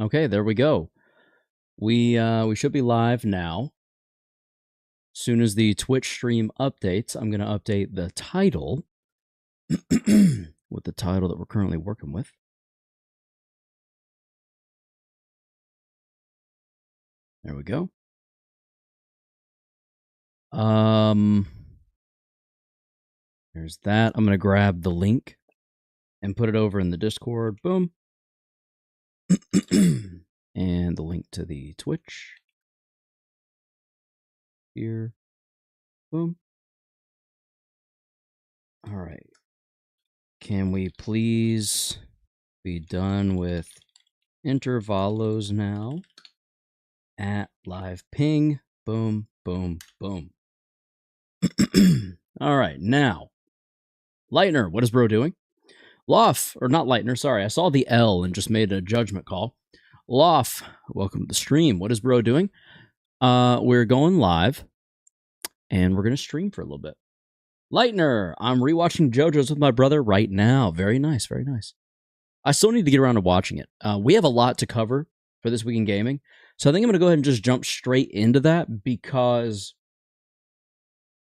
Okay, there we go. We should be live now. As soon as the Twitch stream updates, I'm going to update the title with the title that we're currently working with. There we go. There's that. I'm going to grab the link and put it over in the Discord. Boom. And the link to the Twitch. Here. Boom. All right. Can we please be done with intervallos now? At live ping. Boom, boom, boom. All right, now. Lightner, what is bro doing? Loff, or not Lightner, sorry. I saw the L and just made a judgment call. Loff, welcome to the stream. What is bro doing? We're going live, and we're going to stream for a little bit. Lightner, I'm rewatching JoJo's with my brother right now. Very nice, very nice. I still need to get around to watching it. We have a lot to cover for this week in gaming, so I think I'm going to go ahead and just jump straight into that because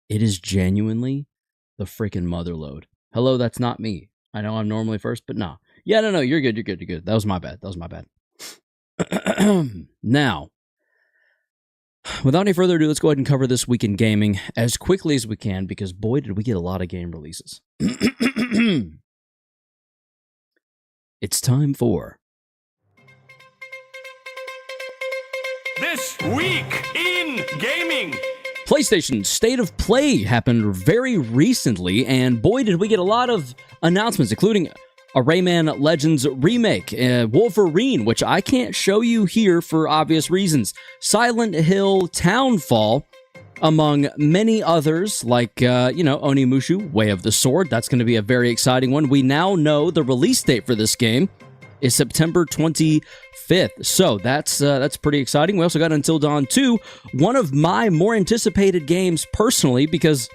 it is genuinely the freaking motherload. Hello, that's not me. I know I'm normally first, but nah. Yeah, no, you're good, you're good, you're good. That was my bad, that was my bad. Now, without any further ado, let's go ahead and cover this week in gaming as quickly as we can because boy, did we get a lot of game releases. It's time for This Week in Gaming. PlayStation State of Play happened very recently, and boy, did we get a lot of announcements, including a Rayman Legends remake, Wolverine, which I can't show you here for obvious reasons, Silent Hill Townfall, among many others, like, Onimusha, Way of the Sword. That's going to be a very exciting one. We now know the release date for this game is September 25th. So that's pretty exciting. We also got Until Dawn 2, one of my more anticipated games personally because,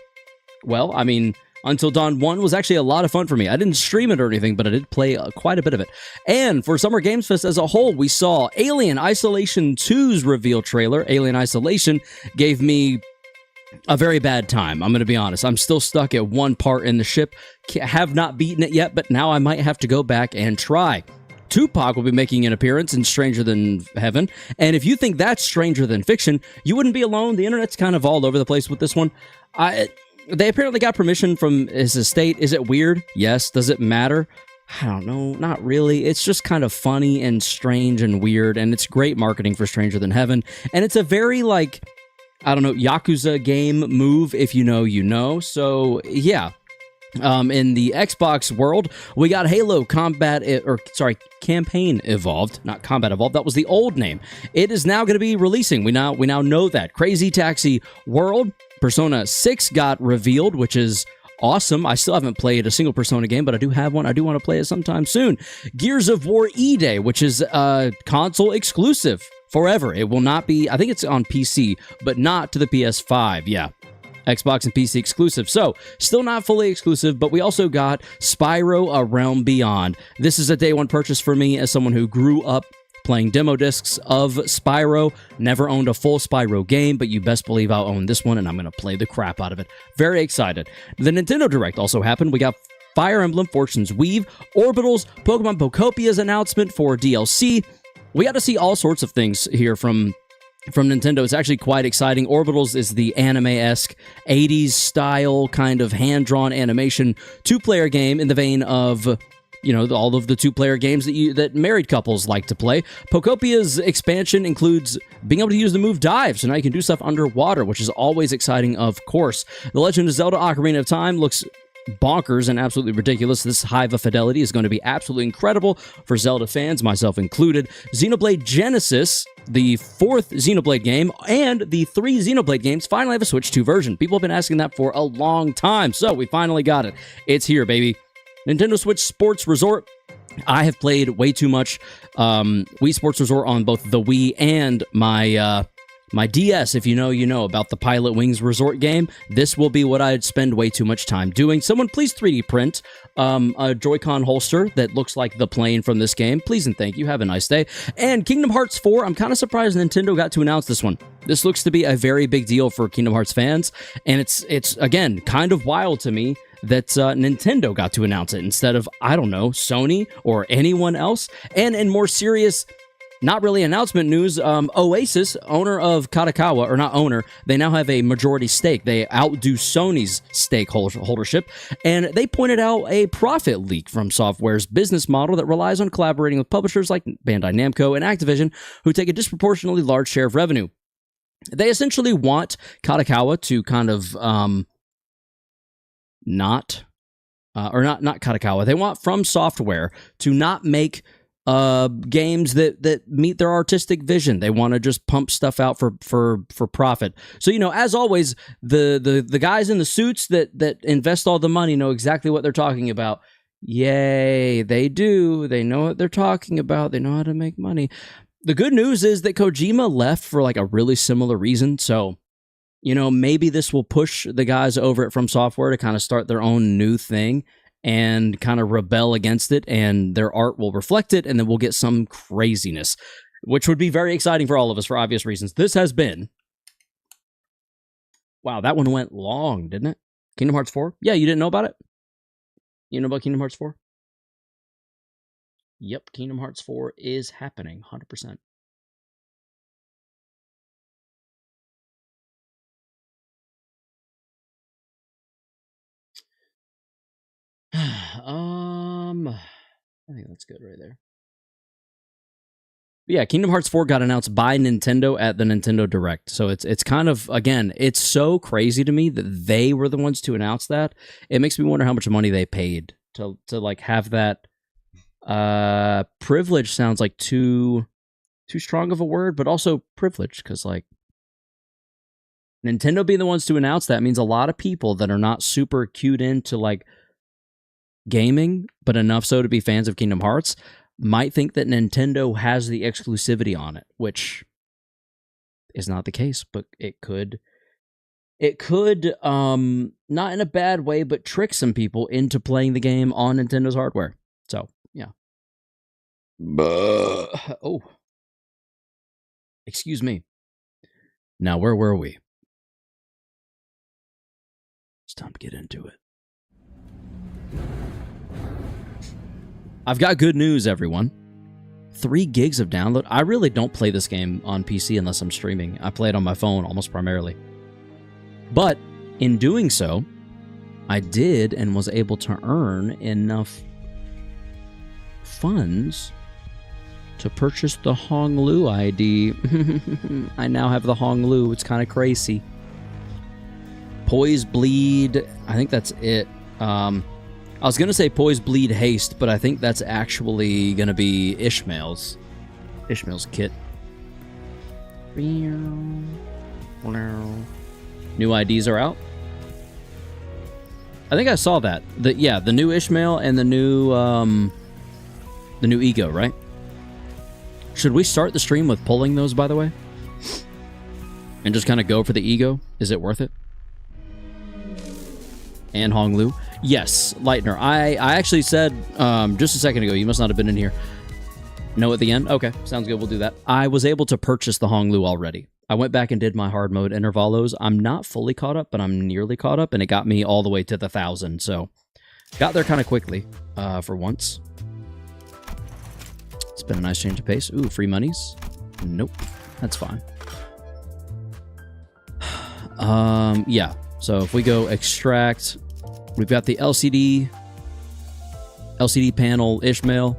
well, I mean, Until Dawn 1 was actually a lot of fun for me. I didn't stream it or anything, but I did play quite a bit of it. And for Summer Games Fest as a whole, we saw Alien Isolation 2's reveal trailer. Alien Isolation gave me a very bad time, I'm going to be honest. I'm still stuck at one part in the ship. Have not beaten it yet, but now I might have to go back and try. Tupac will be making an appearance in Stranger Than Heaven, and if you think that's Stranger Than Fiction, you wouldn't be alone. The internet's kind of all over the place with this one. They apparently got permission from his estate. Is it weird? Yes. Does it matter? I don't know. Not really. It's just kind of funny and strange and weird, and it's great marketing for Stranger Than Heaven, and it's a very, Yakuza game move, if you know, you know. So, yeah. In the Xbox world, we got Halo Campaign Evolved, not Combat Evolved. That was the old name. It is now going to be releasing. We now know that. Crazy Taxi World, Persona 6 got revealed, which is awesome. I still haven't played a single Persona game, but I do have one. I do want to play it sometime soon. Gears of War E-Day, which is console exclusive forever. It will not be, I think it's on PC, but not to the PS5. Yeah. Xbox and PC exclusive. So, still not fully exclusive, but we also got Spyro A Realm Beyond. This is a day one purchase for me as someone who grew up playing demo discs of Spyro. Never owned a full Spyro game, but you best believe I'll own this one, and I'm going to play the crap out of it. Very excited. The Nintendo Direct also happened. We got Fire Emblem Fortune's Weave, Orbitals, Pokemon Pocopia's announcement for DLC. We got to see all sorts of things here from Nintendo. It's actually quite exciting. Orbitals is the anime-esque 80s style kind of hand-drawn animation two-player game in the vein of, all of the two-player games that married couples like to play. Pocopia's expansion includes being able to use the move Dive, so now you can do stuff underwater, which is always exciting, of course. The Legend of Zelda Ocarina of Time looks bonkers and absolutely ridiculous. This Hive of Fidelity is going to be absolutely incredible for Zelda fans, myself included. Xenoblade Genesis, the fourth Xenoblade game, and the 3 Xenoblade games finally have a Switch 2 version. People have been asking that for a long time, so we finally got it. It's here, baby. Nintendo Switch Sports Resort. I have played way too much Wii Sports Resort on both the Wii and my My DS, if you know, you know about the Pilot Wings Resort game. This will be what I'd spend way too much time doing. Someone please 3D print a Joy-Con holster that looks like the plane from this game. Please and thank you. Have a nice day. And Kingdom Hearts 4, I'm kind of surprised Nintendo got to announce this one. This looks to be a very big deal for Kingdom Hearts fans, and it's again, kind of wild to me that Nintendo got to announce it instead of, I don't know, Sony or anyone else. And in more serious, not really announcement news, Oasis, owner of Kadokawa, or not owner, they now have a majority stake. They outdo Sony's stakeholdership, and they pointed out a profit leak from Software's business model that relies on collaborating with publishers like Bandai Namco and Activision, who take a disproportionately large share of revenue. They essentially want Kadokawa to kind of not Kadokawa. They want From Software to not make games that meet their artistic vision. They want to just pump stuff out for profit. So, you know, as always, the guys in the suits that invest all the money know exactly what they're talking about. Yay, they do. They know what they're talking about. They know how to make money. The good news is that Kojima left for like a really similar reason. So, you know, maybe this will push the guys over at From Software to kind of start their own new thing and kind of rebel against it, and their art will reflect it, and then we'll get some craziness, which would be very exciting for all of us for obvious reasons. This has been... Wow, that one went long, didn't it? Kingdom Hearts 4? Yeah, you didn't know about it? You know about Kingdom Hearts 4? Yep, Kingdom Hearts 4 is happening, 100%. I think that's good right there. But yeah, Kingdom Hearts 4 got announced by Nintendo at the Nintendo Direct. So it's kind of, again, it's so crazy to me that they were the ones to announce that. It makes me wonder how much money they paid to like have that. Privilege sounds like too strong of a word, but also privilege, because like Nintendo being the ones to announce that means a lot of people that are not super cued into like gaming, but enough so to be fans of Kingdom Hearts, might think that Nintendo has the exclusivity on it, which is not the case, but it could not in a bad way, but trick some people into playing the game on Nintendo's hardware. So yeah. Oh, excuse me. Now, where were we? It's time to get into it. I've got good news, everyone. 3 gigs of download. I really don't play this game on PC unless I'm streaming. I play it on my phone almost primarily. But in doing so, I did and was able to earn enough funds to purchase the Honglu ID. I now have the Honglu. It's kind of crazy. Poise Bleed. I think that's it. I was going to say Poise Bleed Haste, but I think that's actually going to be Ishmael's kit. New IDs are out. I think I saw that. The new Ishmael and the new Ego, right? Should we start the stream with pulling those, by the way? And just kind of go for the Ego? Is it worth it? And Honglu. Yes, Lightner. I actually said just a second ago, you must not have been in here. No at the end? Okay, sounds good. We'll do that. I was able to purchase the Honglu already. I went back and did my hard mode intervallos. I'm not fully caught up, but I'm nearly caught up, and it got me all the way to the 1,000. So got there kind of quickly for once. It's been a nice change of pace. Ooh, free monies? Nope, that's fine. Yeah. So if we go extract, we've got the LCD panel Ishmael.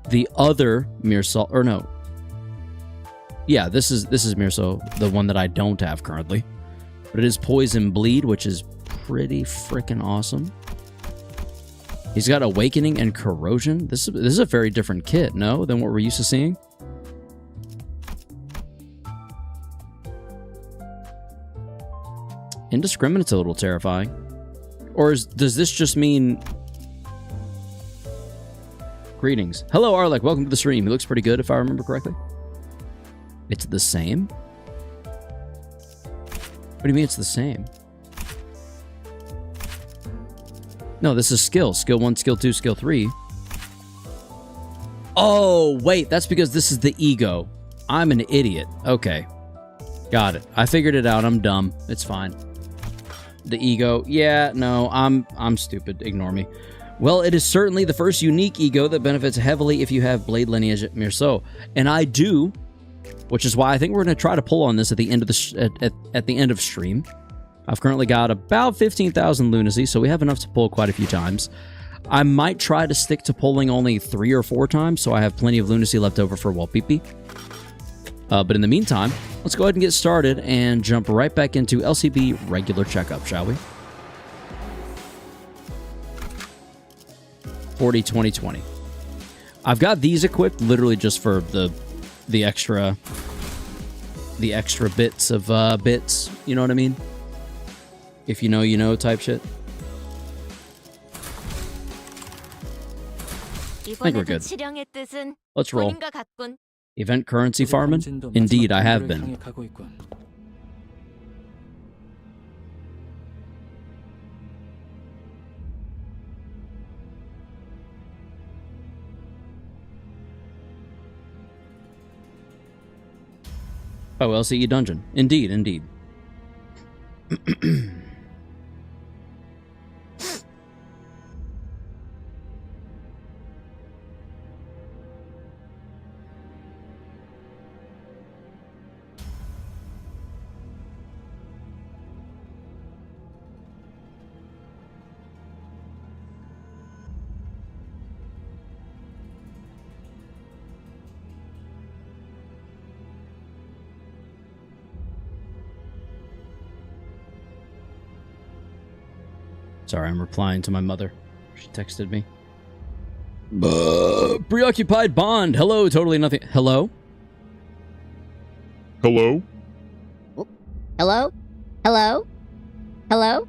The other Mirsal, or no. Yeah, this is Mirsal, the one that I don't have currently. But it is Poison Bleed, which is pretty freaking awesome. He's got Awakening and Corrosion. This is a very different kit, no, than what we're used to seeing. Indiscriminate's a little terrifying. Or does this just mean... Greetings. Hello, Arlek. Welcome to the stream. He looks pretty good, if I remember correctly. It's the same? What do you mean it's the same? No, this is skill. Skill 1, skill 2, skill 3. Oh, wait. That's because this is the ego. I'm an idiot. Okay. Got it. I figured it out. I'm dumb. It's fine. The ego. Yeah, no, I'm stupid. Ignore me. Well, it is certainly the first unique ego that benefits heavily if you have Blade Lineage at Mirso. And I do, which is why I think we're going to try to pull on this at the end of the at the end of stream. I've currently got about 15,000 lunacy, so we have enough to pull quite a few times. I might try to stick to pulling only 3 or 4 times, so I have plenty of lunacy left over for Walpipi. But in the meantime, let's go ahead and get started and jump right back into LCB regular checkup, shall we? 40, 20, 20. I've got these equipped literally just for the extra bits of bits, you know what I mean? If you know, you know type shit. I think we're good. Let's roll. Event currency farming? Indeed, I have been. Oh, LCE dungeon. Indeed, indeed. Sorry, I'm replying to my mother. She texted me. Preoccupied Bond. Hello, totally nothing. Hello? Hello? Hello? Hello? Hello?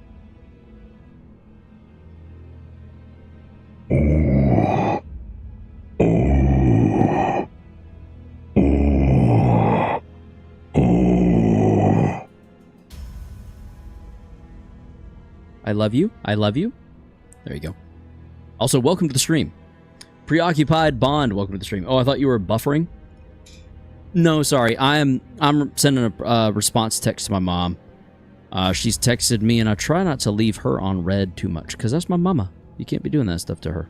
I love you. I love you. There you go. Also, welcome to the stream. Preoccupied Bond, welcome to the stream. Oh, I thought you were buffering. No, sorry. I'm sending a response text to my mom. She's texted me, and I try not to leave her on red too much, because that's my mama. You can't be doing that stuff to her.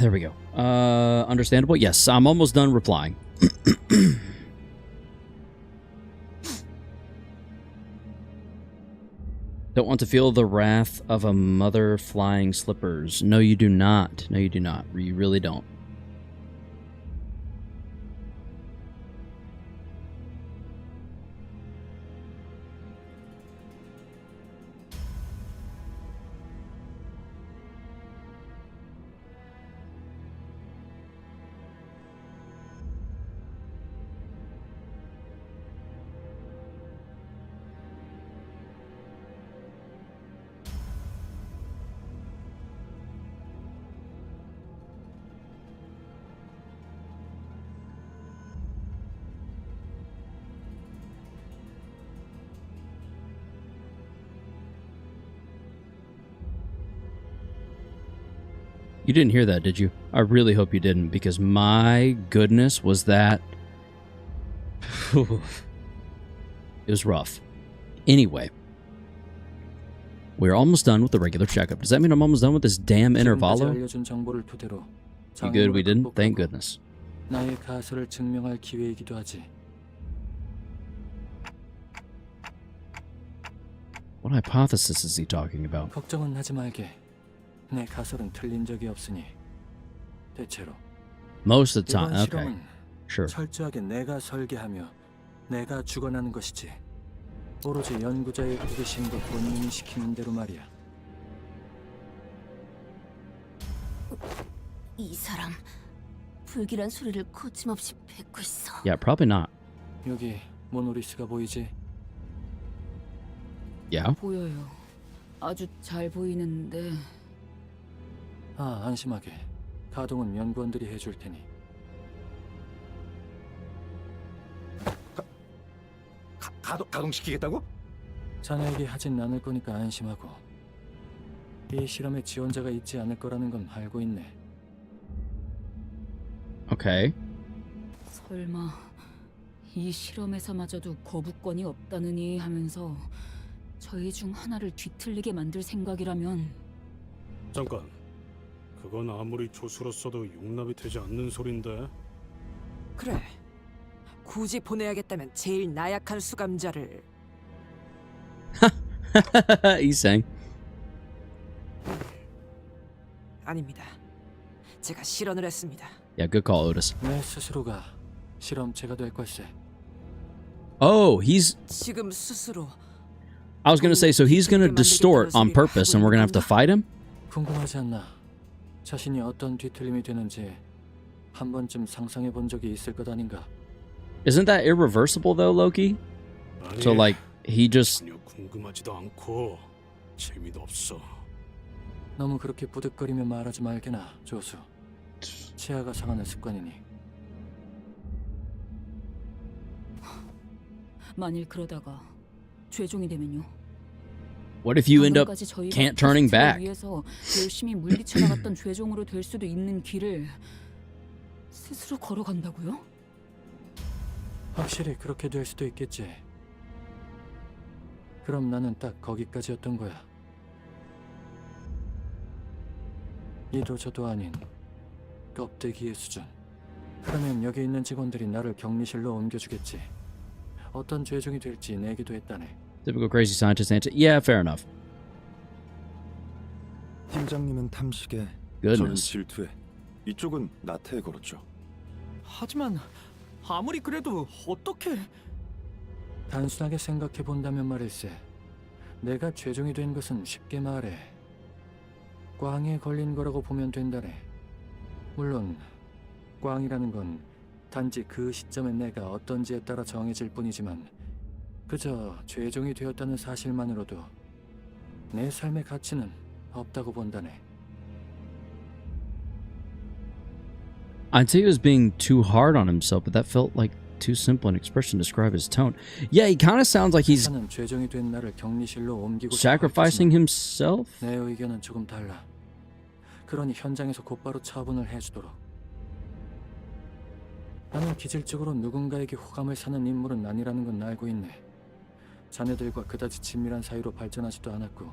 There we go. Understandable? Yes, I'm almost done replying. Don't want to feel the wrath of a mother flying slippers. No, you do not. No, you do not. You really don't. You didn't hear that, did you? I really hope you didn't, because my goodness, was that... It was rough. Anyway. We're almost done with the regular checkup. Does that mean I'm almost done with this damn intervallo? You good we didn't? Thank goodness. What hypothesis is he talking about? 내 가설은 틀린 적이 없으니 대체로 Most of the time, 이번 okay. 실험은 Sure. 철저하게 내가 설계하며 내가 주관하는 것이지 오로지 연구자의 호기심과 본능이 시키는 대로 말이야. 이 사람 불길한 소리를 거침없이 뱉고 있어. Yeah, probably not. 여기 모노리스가 보이지? Yeah. 보여요. 아주 잘 보이는데 아, 안심하게. 가동은 연구원들이 해줄 테니. 가동시키겠다고? 자네에게 하진 않을 거니까 안심하고. 이 실험에 지원자가 있지 않을 거라는 건 알고 있네. Okay. 설마 이 실험에서마저도 거부권이 없다느니 하면서 저희 중 하나를 뒤틀리게 만들 생각이라면 잠깐. 그건 아무리 조수로서도 용납이 되지 않는 소린데. 그래. 굳이 보내야겠다면 제일 나약한 수감자를. He's saying. 아닙니다. 제가 실언을 했습니다. Yeah, good call, Otis. 내 스스로가 실험체가 될 걸세. Oh, he's... 지금 스스로 I was going to say, so he's going to distort on purpose and we're going to have to fight him? 궁금하지 않나? 자신이 어떤 뒤틀림이 되는지 한 번쯤 상상해 본 적이 있을 것 아닌가? Isn't that irreversible, though, Loki? 아니, So, like, he just... 전혀 궁금하지도 않고 재미도 없어. 너무 그렇게 부득거리며 말하지 말게나, 조수. 치아가 상하는 습관이니. 만일 그러다가 죄종이 되면요. What if you end up 방금까지 저희가 can't turning 퀘스트를 back? 위해서 열심히 물리쳐 나갔던 죄종으로 될 수도 있는 길을 스스로 걸어간다고요? 확실히 그렇게 될 수도 있겠지. 그럼 나는 딱 거기까지였던 거야. 이도 저도 아닌 껍데기의 수준. 그러면 여기 있는 직원들이 나를 격리실로 옮겨주겠지. 어떤 죄종이 될지 내기도 했다네. Typical crazy scientist answer. Yeah, fair enough. 팀장님은 탐식에, 저는 Goodness. 질투에, 이쪽은 나태에 걸었죠. 하지만 아무리 그래도 어떻게? 단순하게 생각해 본다면 말일세. 내가 죄종이 된 것은 쉽게 말해 꽝에 걸린 거라고 보면 된다네. 물론 꽝이라는 건 단지 그 시점에 내가 어떤지에 따라 정해질 뿐이지만 그저 죄종이 되었다는 사실만으로도 내 삶의 가치는 없다고 본다네. I'd say he was being too hard on himself, but that felt like too simple an expression to describe his tone. Yeah, he kind of sounds like he's 나는 죄종이 된 나를 격리실로 옮기고 sacrificing 싶어 himself? 했지만 내 의견은 조금 달라. 그러니 현장에서 곧바로 처분을 해주도록. 나는 기질적으로 누군가에게 호감을 사는 인물은 아니라는 건 알고 있네. 자네들과 그다지 친밀한 사이로 발전하지도 않았고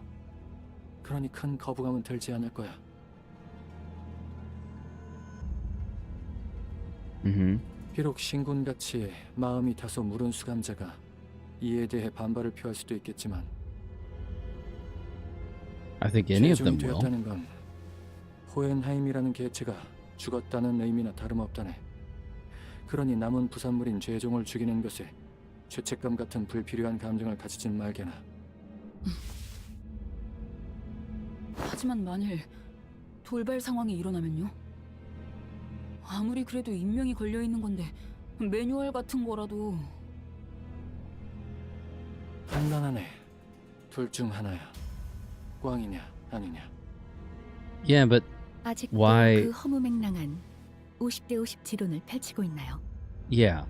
그러니 큰 거부감은 들지 않을 거야. 비록 신군같이 마음이 다소 무른 수감자가 이에 대해 반발을 표할 수도 있겠지만 I think any of 죄종이 them will. 되었다는 건 호헨하임이라는 개체가 죽었다는 의미나 다름없다네. 그러니 남은 부산물인 죄종을 죽이는 것에 죄책감 같은 불필요한 감정을 가지진 말게나. 하지만 만일 돌발 상황이 일어나면요? 아무리 그래도 인명이 걸려 있는 건데 매뉴얼 같은 거라도. 간단하네. 둘 중 하나야. 꽝이냐 아니냐. Yeah, but 아직도 Why- 그 허무맹랑한 50대 50 지론을 펼치고 있나요? yeah.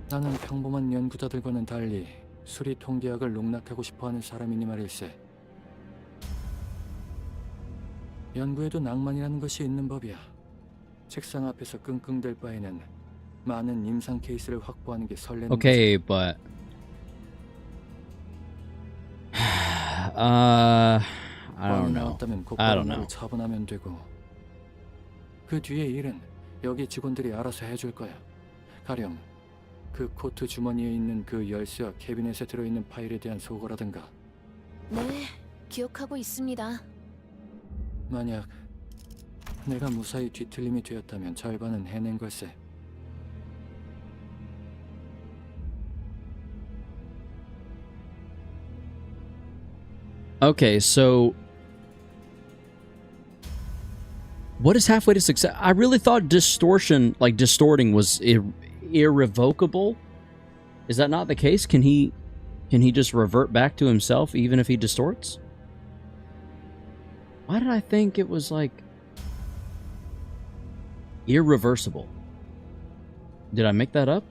나는 평범한 연구자들과는 달리 수리 통계학을 농락하고 싶어하는 사람이니 말일세. 연구에도 낭만이라는 것이 있는 법이야. 책상 앞에서 끙끙댈 바에는 많은 임상 케이스를 확보하는 게 설레는 Okay, but I don't 꽝이 know. 나왔다면 I 곧바로 don't 나를 know. 처분하면 되고 그 뒤의 일은 여기 직원들이 알아서 해줄 거야. 가령 그 코트 주머니에 있는 그 열쇠와 캐비넷에 들어있는 파일에 대한 소거라든가. 네, 기억하고 있습니다. 만약 내가 무사히 뒤틀림이 되었다면 절반은 해낸 걸세. Okay, so What is halfway to success? I really thought distortion, like distorting, was irrevocable. Is that not the case? Can he just revert back to himself even if he distorts? Why did I think it was like irreversible? Did I make that up?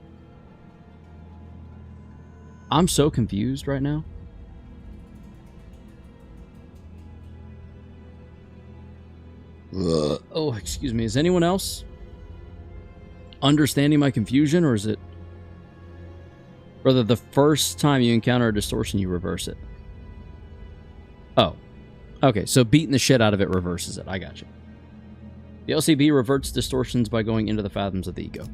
I'm so confused right now. Oh, excuse me. Is anyone else understanding my confusion, or is it rather the first time you encounter a distortion, you reverse it? Oh, okay. So beating the shit out of it reverses it. I got you. The LCB reverts distortions by going into the fathoms of the ego.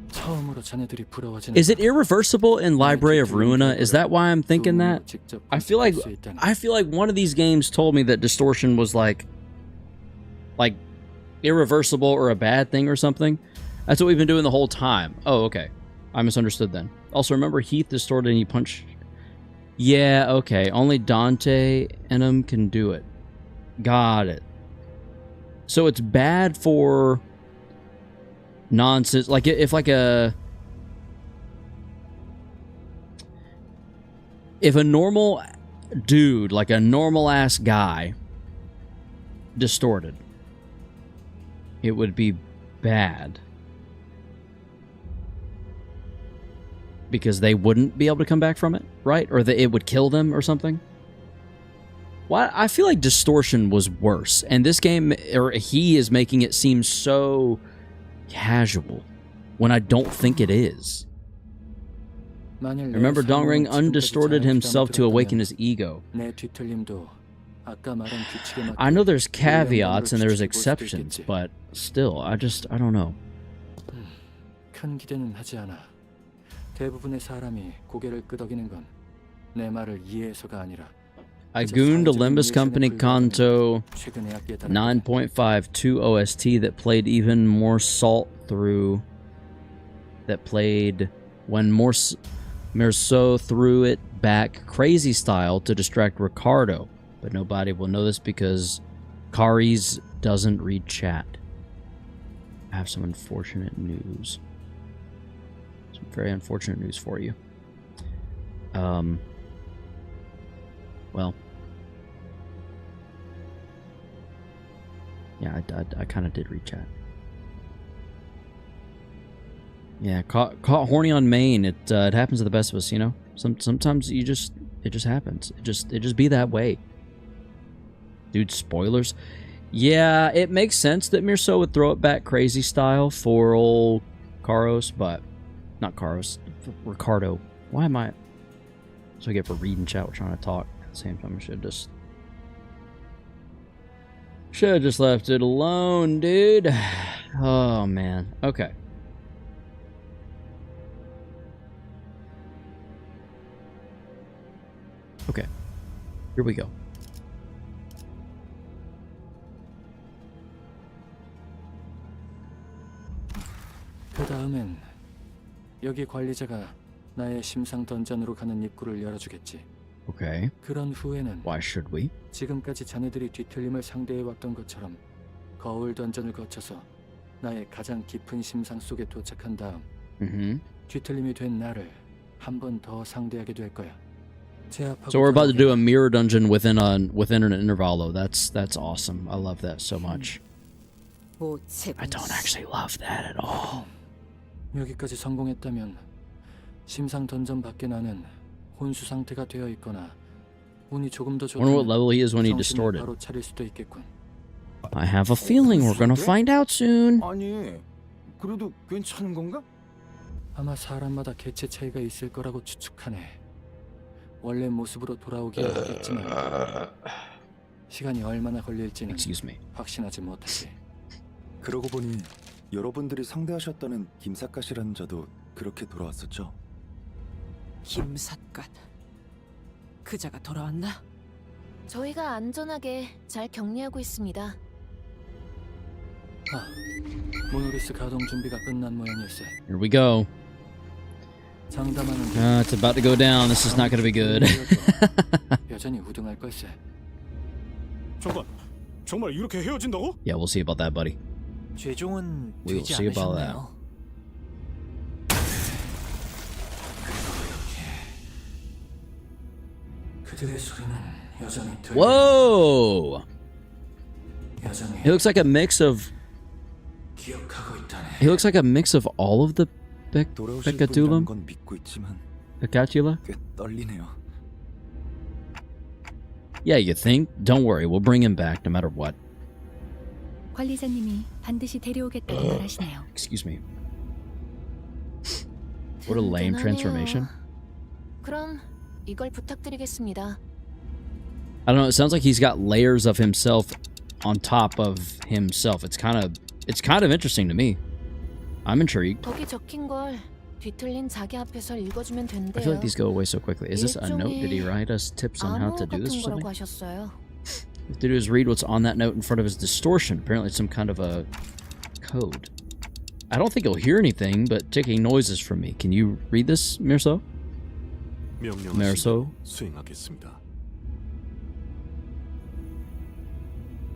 Is it irreversible in Library of Ruina? Is that why I'm thinking that? I feel like one of these games told me that distortion was like irreversible or a bad thing or something. That's what we've been doing the whole time. Oh, okay. I misunderstood then. Also, remember Heath distorted and he punched. Yeah, okay. Only Dante and him can do it. Got it. So it's bad for nonsense. Like if a normal dude, like a normal ass guy, distorted, it would be bad because they wouldn't be able to come back from it, right? Or it would kill them or something. Well, I feel like distortion was worse, and this game, or he is making it seem so casual when I don't think it is. Remember, Dongring undistorted himself to awaken his ego. I know there's caveats and there's exceptions, but still, I don't know. 큰 기대는 하지 않아. 대부분의 사람이 고개를 끄덕이는 건 내 말을 이해해서가 아니라 I gooned a Limbus Company Kanto 9.52 OST that played even more salt through. That played when Merceau threw it back crazy style to distract Ricardo. But nobody will know this because Kari's doesn't read chat. I have some unfortunate news. Some very unfortunate news for you. Well. Yeah, I kind of did read chat. Yeah, caught horny on main. It happens to the best of us, you know. Sometimes it just happens. It just be that way. Dude, spoilers. Yeah, it makes sense that Mirso would throw it back crazy style for old Karos, but not Karos, Ricardo. Why am I? So I get for reading chat, we're trying to talk at the same time. I should have just left it alone, dude. Oh man. Okay. Okay. Here we go. 그 다음엔 여기 관리자가 나의 심상 던전으로 가는 입구를 열어주겠지. Okay. 그런 후에는 Why should we? 지금까지 자네들이 뒤틀림을 상대해왔던 것처럼 거울 던전을 거쳐서 나의 가장 깊은 심상 속에 도착한 다음 뒤틀림이 된 나를 한 번 더 상대하게 될 거야. So we're about to do a mirror dungeon within an intervallo. That's awesome. I love that so much. I don't actually love that at all. 여기까지 성공했다면 심상 던전 밖에 나는 혼수 상태가 되어 있거나 운이 조금 더 Wonder what 좋다면 level he is when he 정신을 distorted. 바로 차릴 수도 있겠군. I have a feeling we're gonna find out soon. 아니, 그래도 괜찮은 건가? 아마 사람마다 개체 차이가 있을 거라고 추측하네. 원래 모습으로 돌아오기는 하겠지만 시간이 얼마나 걸릴지는 Excuse me. 확신하지 못하지. 그러고 보니 여러분들이 상대하셨다는 김삿갓이라는 자도 그렇게 돌아왔었죠? 김삿갓. 그자가 돌아왔나? 저희가 안전하게 잘 격리하고 있습니다. 모노리스 가동 준비가 끝난 모양일세. Here we go. 장담하는 It's about to go down. This is not going to be good. 여전히 우등할 걸세. 잠깐, 정말 이렇게 헤어진다고? Yeah, we'll see about that, buddy. 죄종은 We'll 되지 see about that. 않으셨네요. 그들의 소리는 여전히 들려. Whoa! 여전히 He looks like a mix of. 기억하고 있다네. He looks like a mix of all of the 돌아오실 Becatulum? 분이라는 건 믿고 있지만 Becatula? 꽤 떨리네요. Yeah, you think? Don't worry, we'll bring him back no matter what. 관리자님이 반드시 데려오겠다고 말하시네요. Excuse me. What a lame transformation. 그럼 이걸 부탁드리겠습니다. I don't know, it sounds like he's got layers of himself on top of himself. It's kind of interesting to me. I'm intrigued. 거기 적힌 걸 뒤틀린 자기 앞에서 읽어주면 I feel 된대요. like these go away so quickly. Is this a note? Did he write us tips on how 암호 to do this 같은 or 거라고 something? 하셨어요. What to do is read what's on that note in front of his distortion. Apparently it's some kind of a code. I don't think he'll hear anything but ticking noises from me. Can you read this, Mirso? 명령하시면 수행하겠습니다.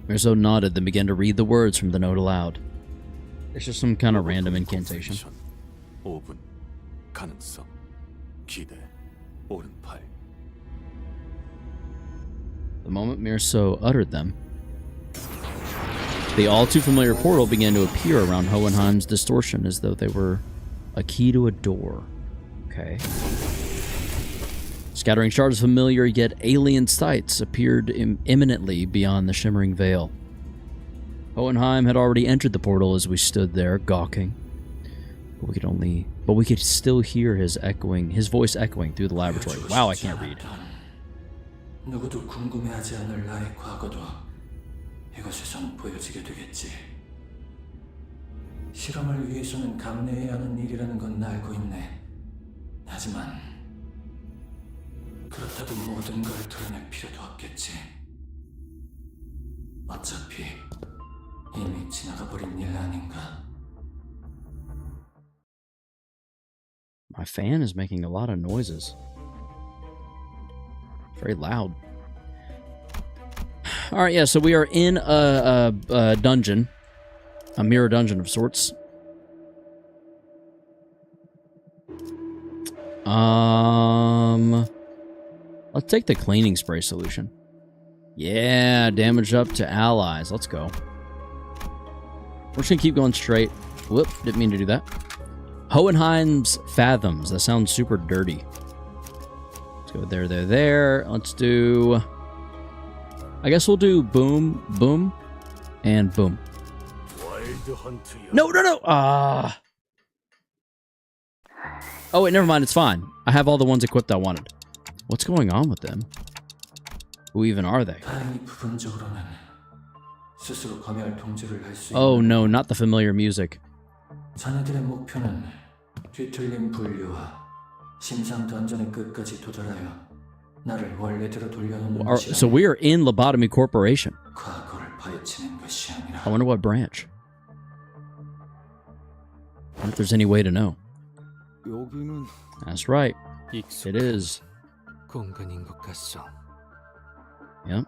Mirso nodded, then began to read the words from the note aloud. It's just some kind of random incantation. 5분 가능성 기대 오른팔. The moment Mirso uttered them, the all too familiar portal began to appear around Hohenheim's distortion as though they were a key to a door. Okay. Scattering shards of familiar yet alien sights appeared imminently beyond the shimmering veil. Hohenheim had already entered the portal as we stood there, gawking. But we could still hear his voice echoing through the laboratory. Wow, I can't read. 누구도 궁금해하지 않을 나의 과거도 이곳에선 보여지게 되겠지. 실험을 위해서는 감내해야 하는 일이라는 건 알고 있네. 하지만 그렇다고 모든 걸 드러낼 필요도 없겠지. 어차피 이미 지나가 버린 일 아닌가. My fan is making a lot of noises. Very loud. All right, yeah, so we are in a dungeon, a mirror dungeon of sorts. Let's take the cleaning spray solution. Yeah, damage up to allies. Let's go. We're just gonna keep going straight. Whoop, didn't mean to do that. Hohenheim's Fathoms. That sounds super dirty. Let's go there. Let's do... I guess we'll do boom, boom, and boom. No! Oh, wait, never mind. It's fine. I have all the ones equipped I wanted. What's going on with them? Who even are they? Oh, no, not the familiar music. 자네들의 목표는 뒤틀린 분류와 심상 던전의 끝까지 도달하여 나를 원래대로 돌려놓는 것이 So we are in Lobotomy Corporation. 과거를 파헤치는 것이 아니라. I wonder what branch. I wonder if there's any way to know. 여기는 That's right. It is. 공간인 것 같소. Yep.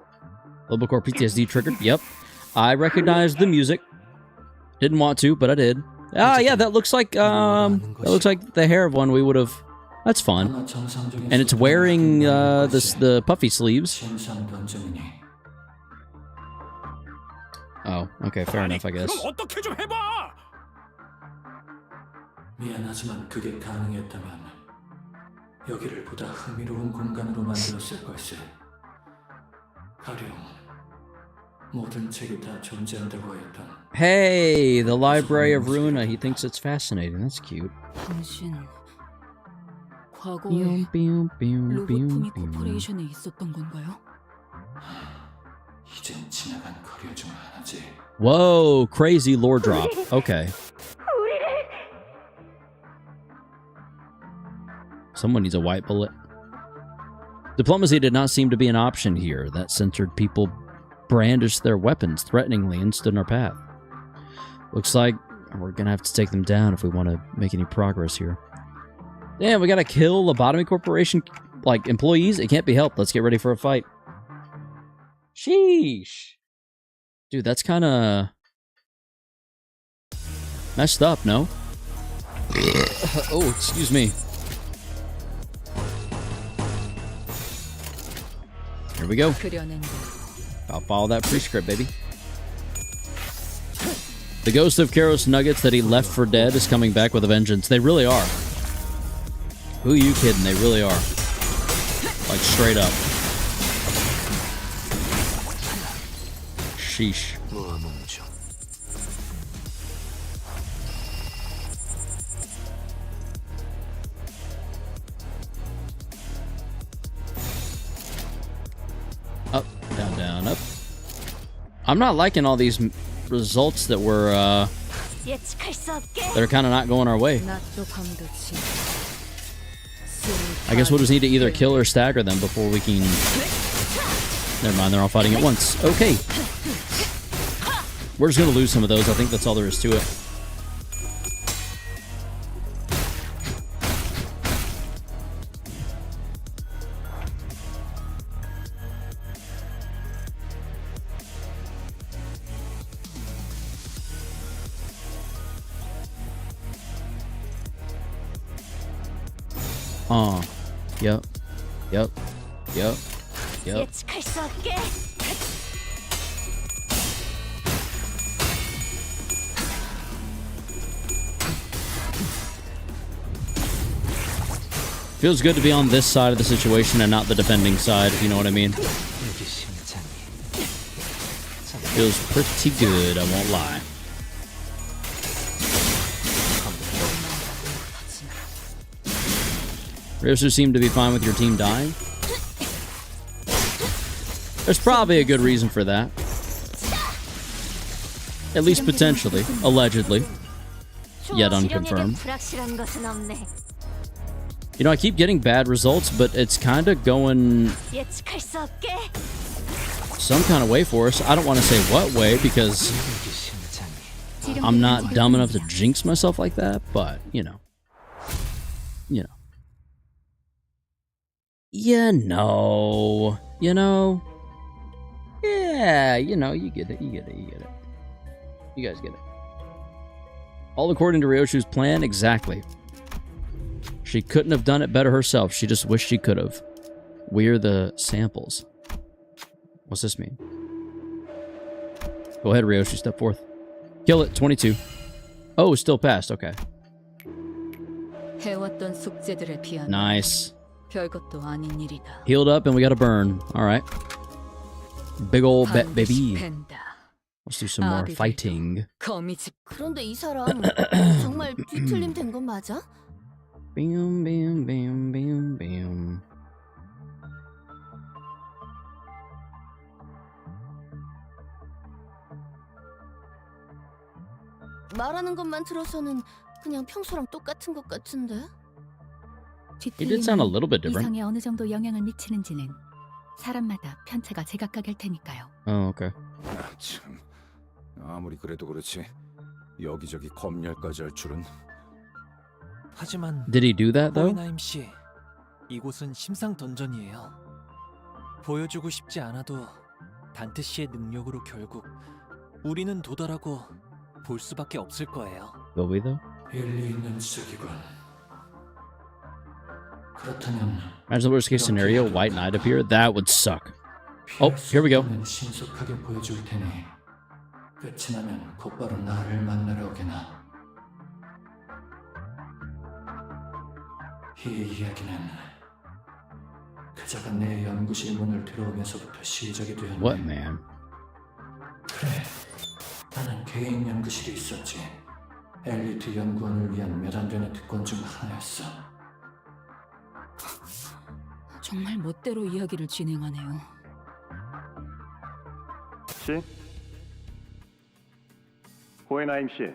Lobocorp PTSD triggered. Yep. I recognized the music. Didn't want to, but I did. Ah, yeah, that looks like the hair of one we would have. That's fun. And it's wearing the puffy sleeves. Oh, okay, fair enough, I guess. 그럼 어떻게 좀 해봐. 미안하지만 그게 가능했다면 여기를 보다 흥미로운 공간으로 만들었을 걸세. 가령 모든 책이 다 존재한다고 했던. Hey, the Library of Ruina. He thinks it's fascinating. That's cute. 당신 과거에 로보토미 코퍼레이션에 있었던 건가요? 이젠 지나간 커리어 중 하나지. Whoa, crazy lore drop. Okay. Someone needs a white bullet. Diplomacy did not seem to be an option here. That censored people brandished their weapons threateningly and stood in our path. Looks like we're gonna have to take them down if we want to make any progress here. Damn, we gotta kill Lobotomy Corporation, like, employees? It can't be helped. Let's get ready for a fight. Sheesh. Dude, that's kind of... Messed up, no? Oh, excuse me. Here we go. I'll follow that pre-script, baby. The ghost of Karos Nuggets that he left for dead is coming back with a vengeance. They really are. Who you kidding? They really are. Like, straight up. Sheesh. Up, down, down, up. I'm not liking all these results that were, that are kind of not going our way. I guess we'll just need to either kill or stagger them before we can... Never mind, they're all fighting at once. Okay. We're just going to lose some of those. I think that's all there is to it. Yep. Yep. Yep. Yep. Feels good to be on this side of the situation and not the defending side, if you know what I mean. Feels pretty good, I won't lie. Ryosu seemed to be fine with your team dying. There's probably a good reason for that. At least potentially. Allegedly. Yet unconfirmed. You know, I keep getting bad results, but it's kind of going some kind of way for us. I don't want to say what way, because I'm not dumb enough to jinx myself like that, but, you know. You know. You know. You know. Yeah, you know, you get it, you get it, you get it. You guys get it. All according to Ryoshu's plan, exactly. She couldn't have done it better herself. She just wished she could have. We're the samples. What's this mean? Go ahead, Ryoshu, step forth. Kill it, 22. Oh, still passed, okay. Nice. Healed up and we got a burn. Alright. Big ol' bet, baby. Let's do some more fighting. 그런데 이 사람 정말 뒤틀림 된 건 맞아? Bam, bam, bam, bam, bam. 말하는 것만 들어서는 그냥 평소랑 똑같은 것 같은데? He did sound a little bit different. 이성에 어느 정도 영향을 미치는지는 사람마다 편차가 제각각일 테니까요. Oh, okay. 아, 참. 아무리 그래도 그렇지 여기저기 검열까지 할 줄은. 하지만 Did he do that though? 호이나임 씨, 이곳은 심상 던전이에요. 보여주고 싶지 않아도 단테 씨의 능력으로 결국 우리는 도달하고 볼 수밖에 없을 거예요. Will we though? 일리 있는 지적이군. 그렇다면 Imagine the worst case scenario, White Knight appear. That would suck. Oh, here we go. 신속하게 보여줄 테니 끝이 나면 곧바로 나를 만나러 오게나. 이 이야기는 그자가 내 연구실 문을 들어오면서부터 시작이 되었네. What, man? 그래, 나는 개인 연구실이 있었지. 엘리트 연구원을 위한 몇 안 되는 특권 중 하나였어. 정말 멋대로 이야기를 진행하네요. 씨? 호에나임 씨.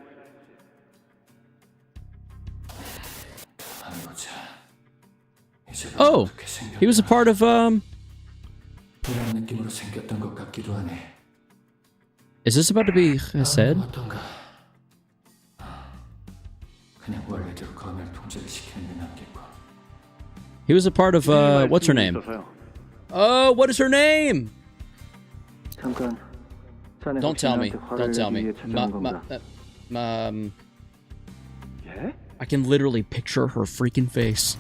Oh, he was a part of 그런 느낌으로 생겼던 것 같기도 하네. Is this about to be said? 어떤가? 그냥 원래대로 검열 통제를 시키는 게 낫겠고. He was a part of what's her name? Oh, what is her name? 잠깐. Don't tell me. Don't tell me. 예? I can literally picture her freaking face.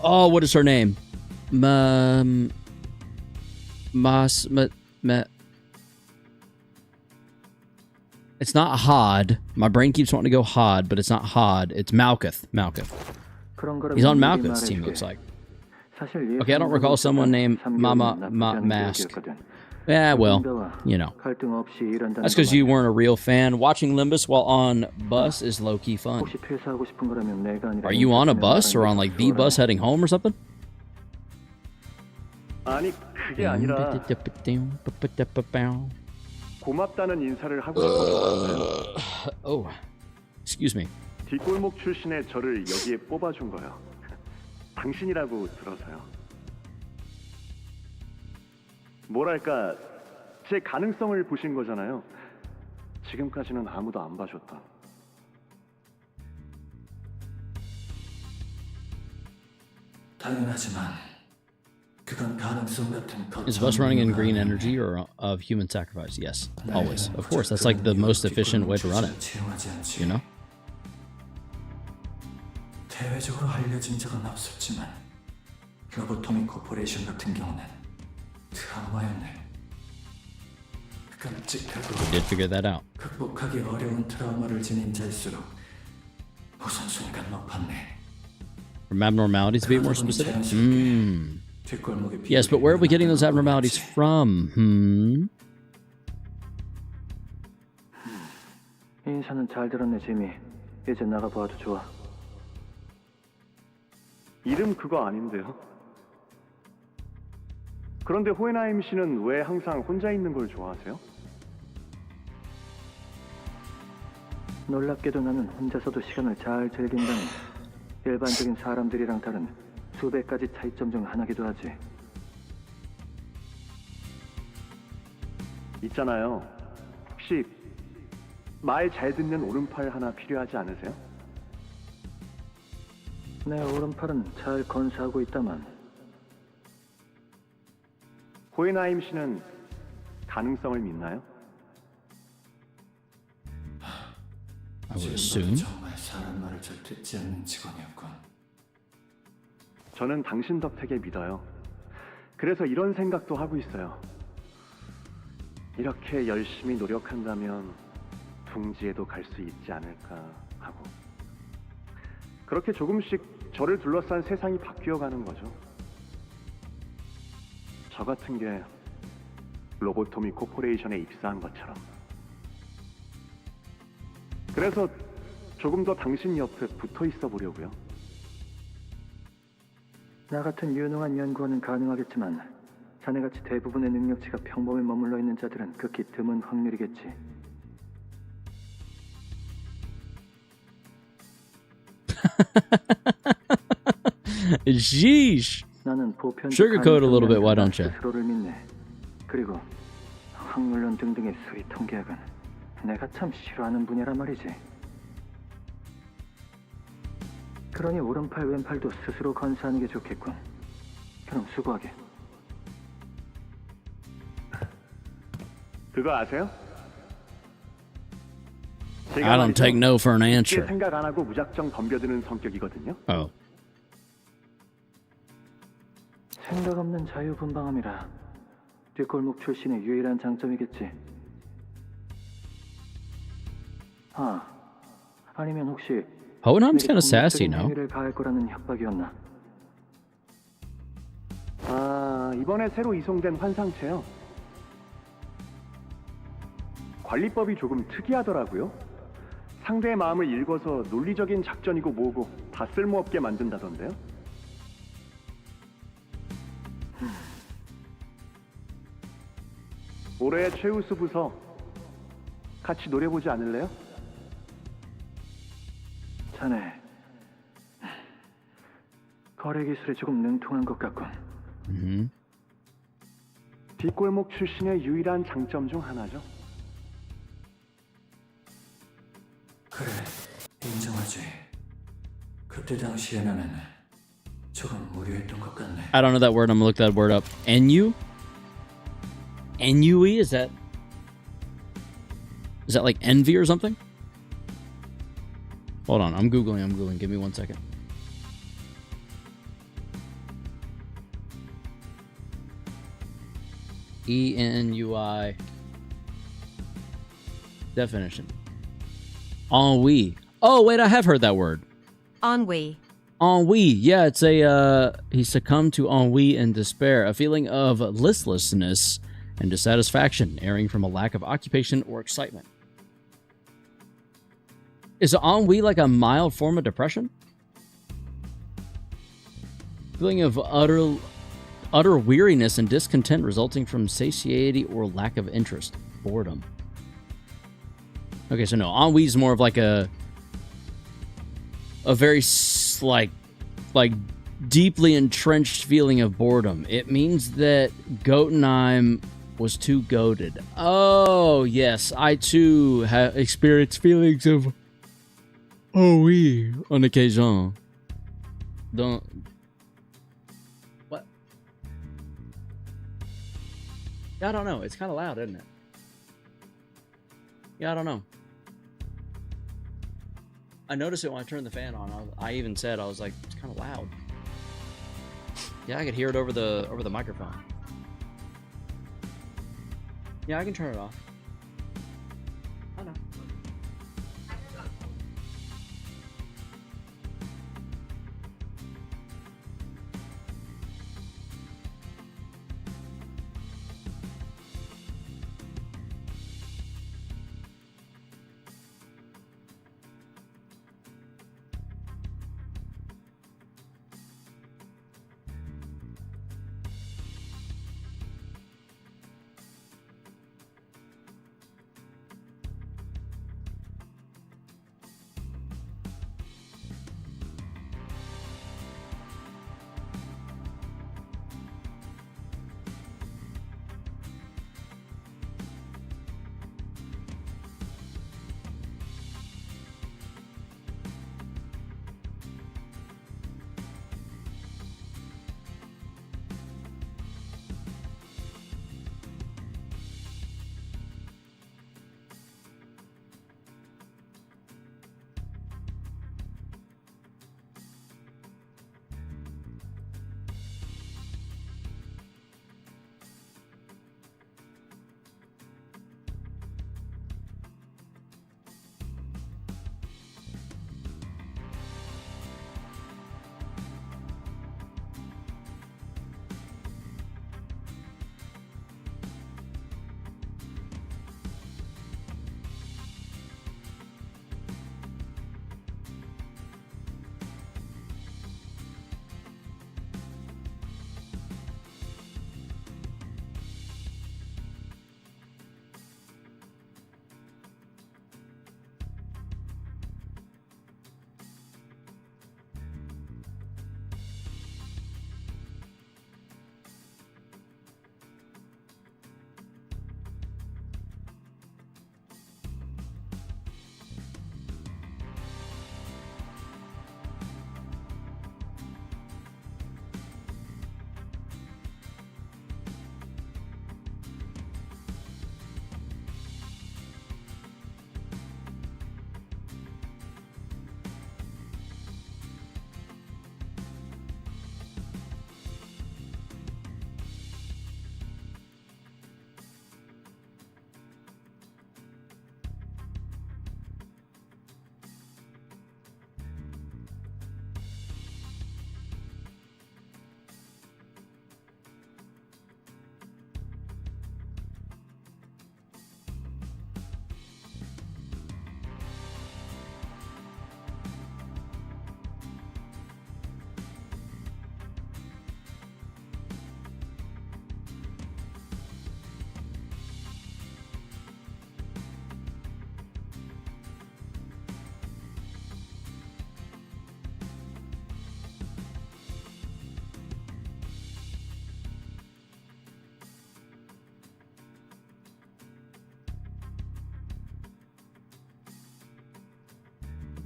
Oh, what is her name? It's not Hod. My brain keeps wanting to go Hod, but it's not Hod. It's Malkuth. He's on Malkuth's team, looks like. Okay, I don't recall someone named Mask. Yeah, well, you know. That's because you weren't a real fan. Watching Limbus while on bus is low-key fun. Are you on a bus or on like the bus heading home or something? 아니, 그게 아니라 고맙다는 인사를 하고 싶어서 왔어요. Oh, excuse me. 뒷골목 출신의 저를 여기에 뽑아준 거요. 당신이라고 들어서요. 뭐랄까, 제 가능성을 보신 거잖아요. 지금까지는 아무도 안 봐줬다. 당연하지만 그건 가능성 같은 Is bus running in green energy or of human sacrifice? Yes, always. Of course, that's like the most efficient way to run it. You know? 대외적으로 알려진 적은 없었지만 로보토미 코퍼레이션 같은 경우는 트라우마였네. 끔찍하고 We did figure that out. 극복하기 어려운 트라우마를 지닌 자일수록 우선순위가 높았네. From abnormalities, to be more specific? Yes, but where are we getting those abnormalities from? 인사는 잘 들었네, 지미. 이제 나가봐도 좋아. 이름 그거 아닌데요. 그런데 호에나임 씨는 왜 항상 혼자 있는 걸 좋아하세요? 놀랍게도 나는 혼자서도 시간을 잘 즐긴다는 일반적인 사람들이랑 다른 수백 가지 차이점 중 하나기도 하지. 있잖아요. 혹시 말 잘 듣는 오른팔 하나 필요하지 않으세요? 내 오른팔은 잘 건사하고 있다만. 호에나임 씨는 가능성을 믿나요? I would assume. 정말 사람 말을 잘 듣지 않는 직원이었군. 저는 당신 덕택에 믿어요. 그래서 이런 생각도 하고 있어요. 이렇게 열심히 노력한다면 둥지에도 갈 수 있지 않을까 하고. 그렇게 조금씩 저를 둘러싼 세상이 바뀌어가는 거죠. 저 같은 게 로보토미 코퍼레이션에 입사한 것처럼. 그래서 조금 더 당신 옆에 붙어 있어 보려고요. 나 같은 유능한 연구원은 가능하겠지만 자네같이 대부분의 능력치가 평범에 머물러 있는 자들은 극히 드문 확률이겠지. Sheesh. 나는 보편 Sugarcoat a little bit, why don't you? 스스로를 믿네. 그리고 확률론 등등의 수리 통계학은 내가 참 싫어하는 분야란 말이지. 그러니 오른팔 왼팔도 스스로 건사하는 게 좋겠군. 그럼 수고하게. 그거 아세요? I don't take no for an 쉽게 answer. 생각 안 하고 무작정 덤벼드는 성격이거든요. Oh. 생각 없는 자유분방함이라 뒷골목 출신의 유일한 장점이겠지. 아니면 혹시 Hohenheim's kind of sassy, no? 행위를 가할 거라는 협박이었나? 이번에 새로 이송된 환상체요. 관리법이 조금 특이하더라고요. 상대의 마음을 읽어서 논리적인 작전이고 뭐고 다 쓸모없게 만든다던데요. 올해 최우수 부서 같이 노려보지 않을래요? 자네 거래 기술에 조금 능통한 것 같군. 뒷골목 출신의 유일한 장점 중 하나죠. 그래, 인정하지. 그때 당시에 나는 조금 무리했던 것 같네. I don't know that word. I'm gonna look that word up. Ennui? Ennui? Is that like envy or something? Hold on, I'm Googling. Give me 1 second. ENUI. Definition. Ennui. Oh, wait, I have heard that word. Ennui. Ennui. Yeah, it's he succumbed to ennui and despair, a feeling of listlessness and dissatisfaction, airing from a lack of occupation or excitement. Is ennui like a mild form of depression? Feeling of utter weariness and discontent resulting from satiety or lack of interest. Boredom. Okay, so no, ennui is more of like a very like deeply entrenched feeling of boredom. It means that Gotenheim was too goated. Oh, yes, I too have experienced feelings of ennui on occasion. What? Yeah, I don't know. It's kind of loud, isn't it? Yeah, I don't know. I noticed it when I turned the fan on. I even said, I was like, it's kind of loud. Yeah, I could hear it over the microphone. Yeah, I can turn it off. I know.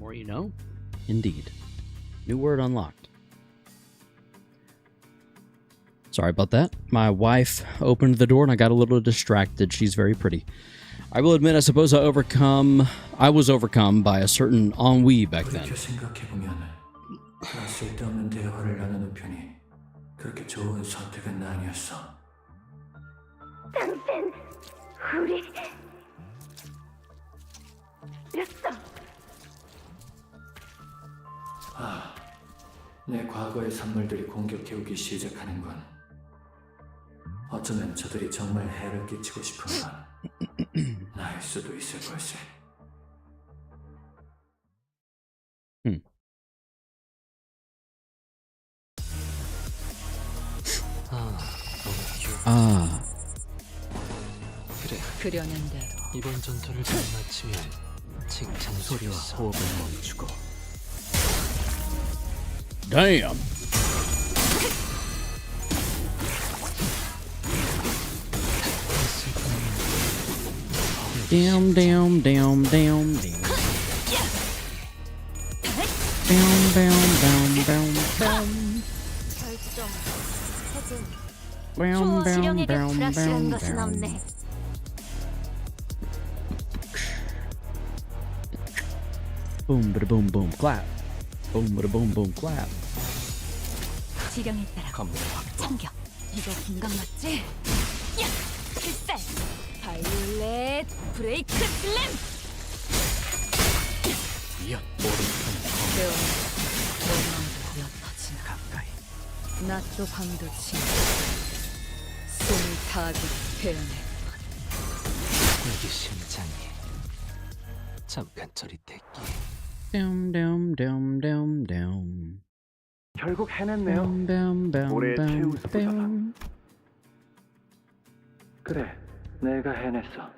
more you know. Indeed. New word unlocked. Sorry about that. My wife opened the door and I got a little distracted. She's very pretty. I will admit, I suppose I I was overcome by a certain ennui back then. 그렇게 생각해보면 그런 쓸데없는 대화를 나누는 편이 그렇게 좋은 선택은 아니었어. 당신 우리 였어. 내 과거의 산물들이 공격해오기 시작하는군. 어쩌면 저들이 정말 해를 끼치고 싶은 건 나일 수도 있을 걸세. 그래, 그려낸 대로 이번 전투를 잘 마치면 칭찬 소리와 호흡을 멈추고 Damn. Damn, damn, damn, damn, damn. Down, down, down, down, down. 결정. 해준. Down, down, 실용에게 down, 불확실한 down, 것은 down. 없네. Boom, bada boom, boom, clap. Boom, bada boom, boom, clap. 지령에 따라 검문 확보. 참격. 이거 분강 맞지? 야! 필살! 바이올렛 브레이크 슬램! 이어 오른편 배워 내 마음도 옅어지나 가까이. 낮도 밤도 지나 숨을 타고 태어내 여기 심장이 잠깐 저리 대기. Down, down, down, down, down. 결국 해냈네요. Down, down, down, 올해 down, 최우수 부사상. down. 그래, 내가 해냈어.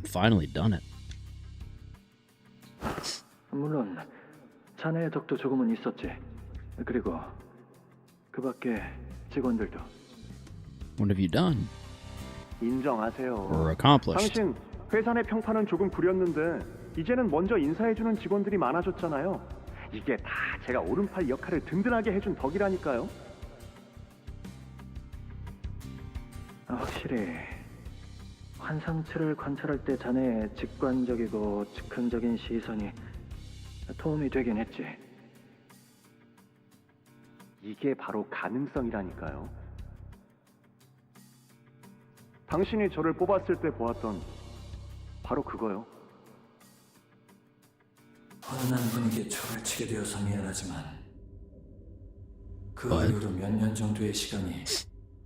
Finally done it. 물론 자네의 덕도 조금은 있었지. 그리고 그 밖에 직원들도. What have you done 인정하세요. or accomplished? 당신 회사 내 평판은 조금 구렸는데 이제는 먼저 인사해주는 직원들이 많아졌잖아요. 이게 다 제가 오른팔 역할을 든든하게 해준 덕이라니까요. 확실히 환상체를 관찰할 때 자네의 직관적이고 즉흥적인 시선이 도움이 되긴 했지. 이게 바로 가능성이라니까요. 당신이 저를 뽑았을 때 보았던 바로 그거요. 혼란 분위기에 초를 치게 되어서 미안하지만 그 What? 이후로 몇 년 정도의 시간이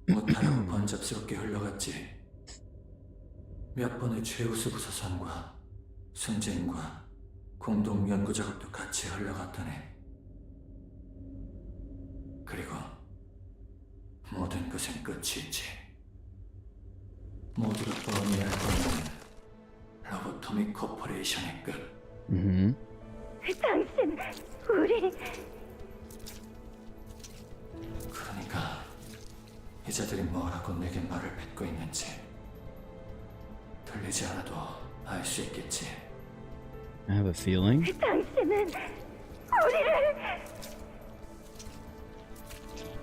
못하라고 번잡스럽게 흘러갔지. 몇 번의 최우수 부사상과 승진과 공동 연구 작업도 같이 흘러갔다네. 그리고 모든 것은 끝이 있지. 모두가 뻔히 알 것은 로보토믹 코퍼레이션의 끝. Mm-hmm. 당신 우리 그러니까 이자들이 뭐라고 내게 말을 뱉고 있는지 들리지 않아도 알 수 있겠지. I have a feeling. 당신은 우리를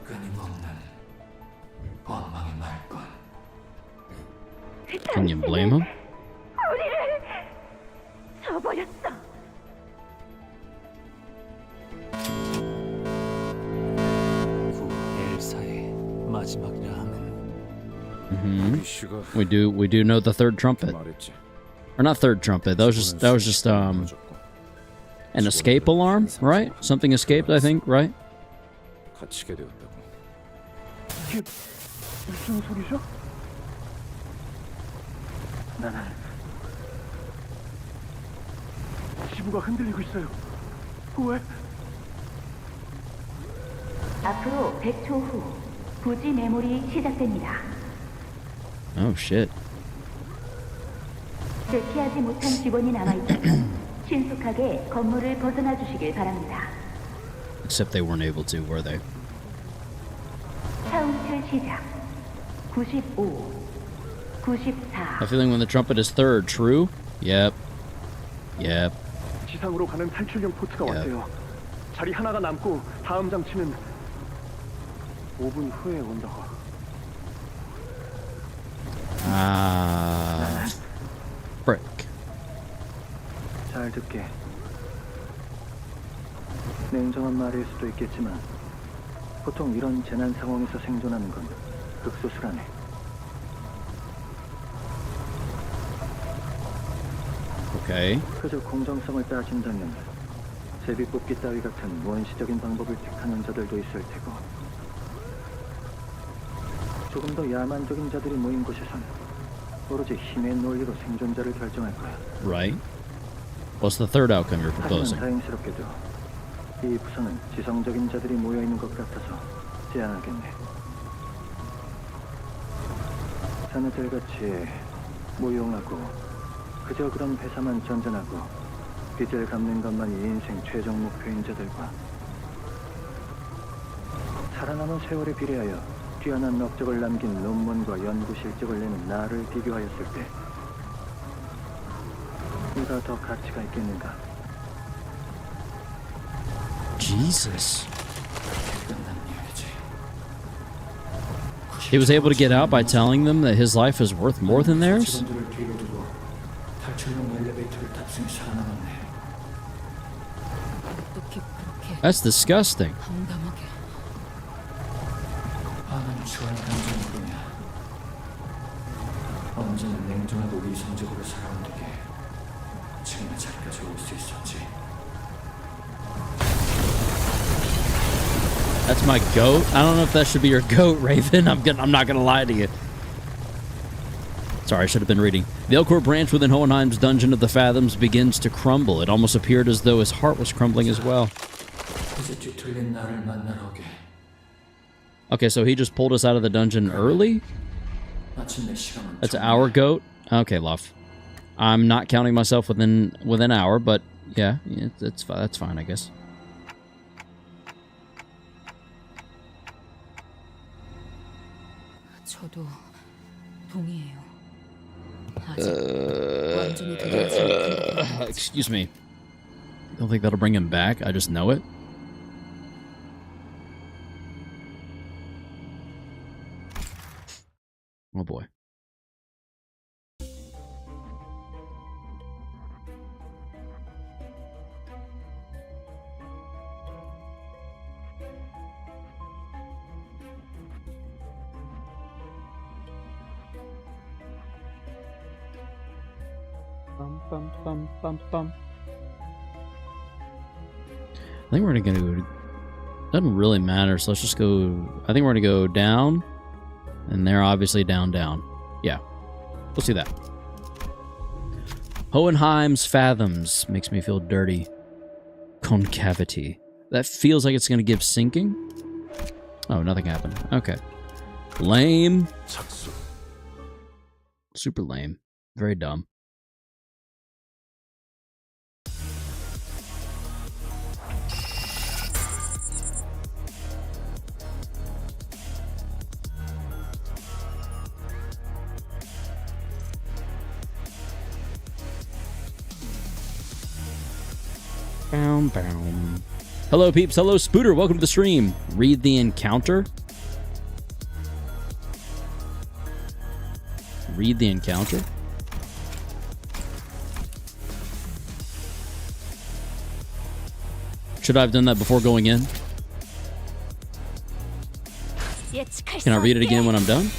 끊임없는 원망의 말뿐. Can you blame him? 우리를 저버렸어. 구 엘사의 마지막이라 함은 Mm-hmm. 이 씨가 We do know the third trumpet, 말했지. or not third trumpet. That was just an escape alarm, right? Something escaped, I think, right? 갇히게 되었다고. 이게 무슨 소리죠? 나는 지부가 흔들리고 있어요. 왜? 앞으로 100초 후 부지 메모리 시작됩니다. Oh shit. 대피하지 못한 직원이 남아있다면 신속하게 건물을 벗어나 주시길 바랍니다. Except they weren't able to, were they? 카운트 시작. 95, 94. I have a feeling when the trumpet is third, true? Yep. Yep. 지상으로 가는 탈출용 포트가 야. 왔대요. 자리 하나가 남고 다음 장치는 5분 후에 온다고. Ah. 잘 듣게. 냉정한 말일 수도 있겠지만 보통 이런 재난 상황에서 생존하는 건 극소수라네. Okay. 그저 공정성을 따진다면 제비뽑기 따위 같은 원시적인 방법을 택하는 자들도 있을 테고, 조금 더 야만적인 자들이 모인 곳에선 오로지 힘의 논리로 생존자를 결정할 거야. Right. What's the third outcome you're 하지만 proposing? 다행스럽게도 이 부서는 지성적인 자들이 모여 있는 것 같아서 제안하겠네. 자네들 같이 무용하고 그저 그런 회사만 전전하고 빚을 갚는 것만이 인생 최종 목표인 자들과 살아남은 세월에 비례하여 뛰어난 업적을 남긴 논문과 연구 실적을 내는 나를 비교하였을 때 누가 더 가치가 있겠는가? Jesus. He was able to get out by telling them that his life is worth more than theirs? 어떻게 그렇게 That's disgusting. 담담하게. 언제나 냉정하고 이성적으로 살아온 덕에 지금의 자리까지 올 수 있었지. That's my goat. I don't know if that should be your goat, Raven. I'm not gonna lie to you. Sorry, I should have been reading. The Elcor branch within Hohenheim's Dungeon of the Fathoms begins to crumble. It almost appeared as though his heart was crumbling as well. 이제 뒤틀린 나를 만나러 오게. Okay, so he just pulled us out of the dungeon early? 마침내 시간은 That's our goat? Okay, love. I'm not counting myself within an hour, but yeah, that's fine, I guess. 저도 동의해요. 아직 완전히 되지 못한 Excuse me. Don't think that'll bring him back. I just know it. Oh boy. Bum, bum, bum, bum, bum. I think we're gonna go. Doesn't really matter, so let's just go. I think we're gonna go down, and they're obviously down. Yeah, we'll see that. Hohenheim's Fathoms makes me feel dirty. Concavity. That feels like it's gonna give sinking. Oh, nothing happened. Okay. Lame. Super lame. Very dumb. Boom, boom. Hello, peeps. Hello, Spooter. Welcome to the stream. Read the encounter. Read the encounter. Should I have done that before going in? Can I read it again when I'm done?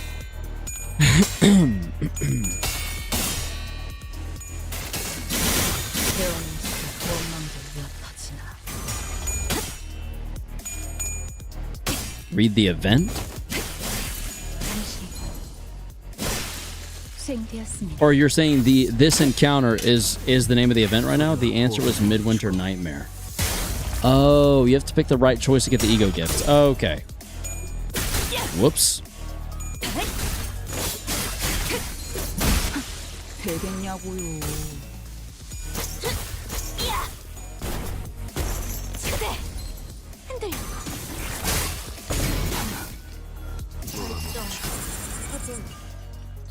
Read the event? Or you're saying this encounter is the name of the event right now? The answer was Midwinter Nightmare. Oh, you have to pick the right choice to get the ego gift. Okay. Whoops. 되겠냐고요.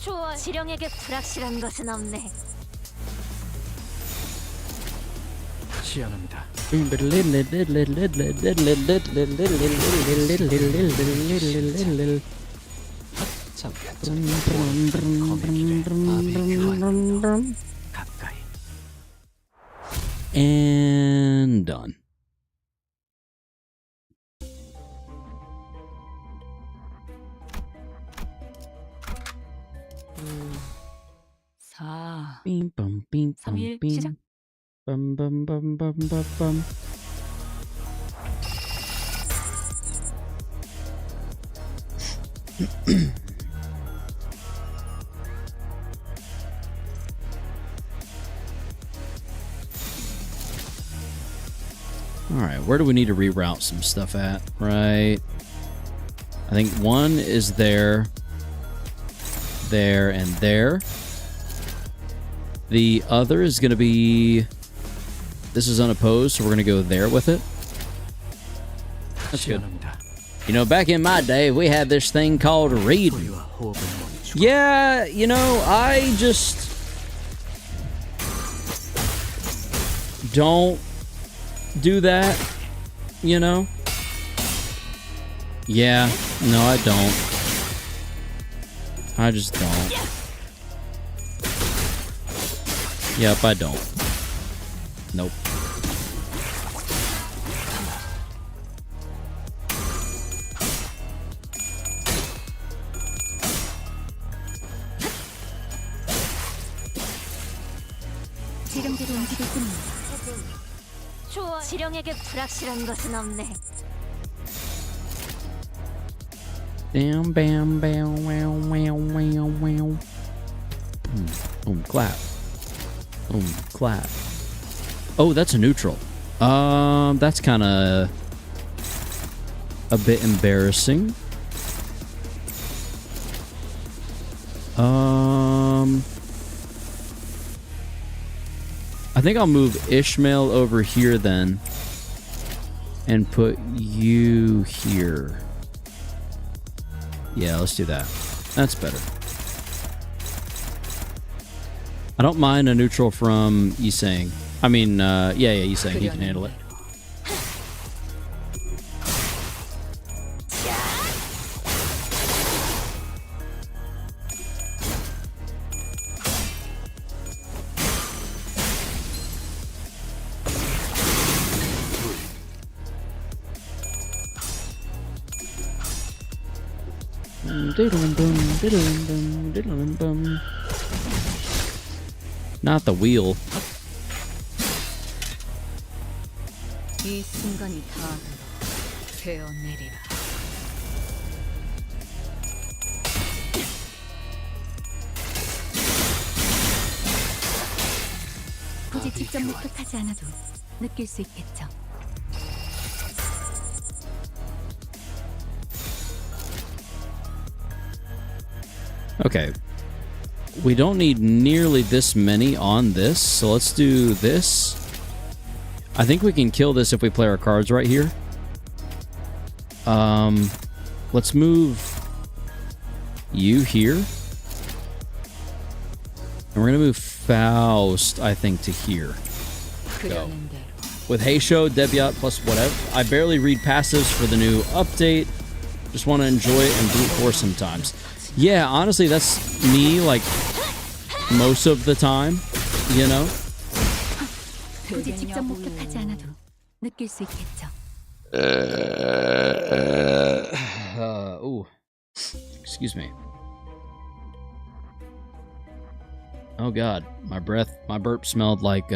좋아. 지령에게 불확실한 것은 없네. 시연합니다. 검의 길에 마비 교환이요. 가까이. And done. Bing, bum, bing, bum, 3일 bing. 시작. Bum, bum, bum, bum, bum, bum. All right, where do we need to reroute some stuff at? Right. I think one is there, and there. The other is going to be... This is unopposed, so we're going to go there with it. That's good. You know, back in my day, we had this thing called reading. Yeah, you know, I just... don't do that, you know? Yeah, no, I don't. I just don't. Yep, I don't. Nope. 지름대로 움직였군요. 좋아. 실형에게 불확실한 것은 없네. Bam, bam, bam, wow, wow, wow, wow. Boom, boom, clap. Boom, clap. Oh, that's a neutral. That's kind of a bit embarrassing. I think I'll move Ishmael over here then and put you here. Yeah, let's do that. That's better. I don't mind a neutral from Yisang. I mean, yeah, Yisang. He can handle it. Not the wheel. 이 순간이 다 되어내리라. 굳이 직접 목격하지 않아도 느낄 수 있겠죠. Okay. We don't need nearly this many on this, so let's do this. I think we can kill this if we play our cards right here. Let's move you here. And we're going to move Faust, I think, to here. Go. With Heisho, Debiat, plus whatever. I barely read passives for the new update. Just want to enjoy it and brute force sometimes. Yeah, honestly, that's me, like, most of the time, you know? 굳이 직접 목격하지 않아도 느낄 수 있겠죠. Ooh. Excuse me. Oh god, my burp smelled like,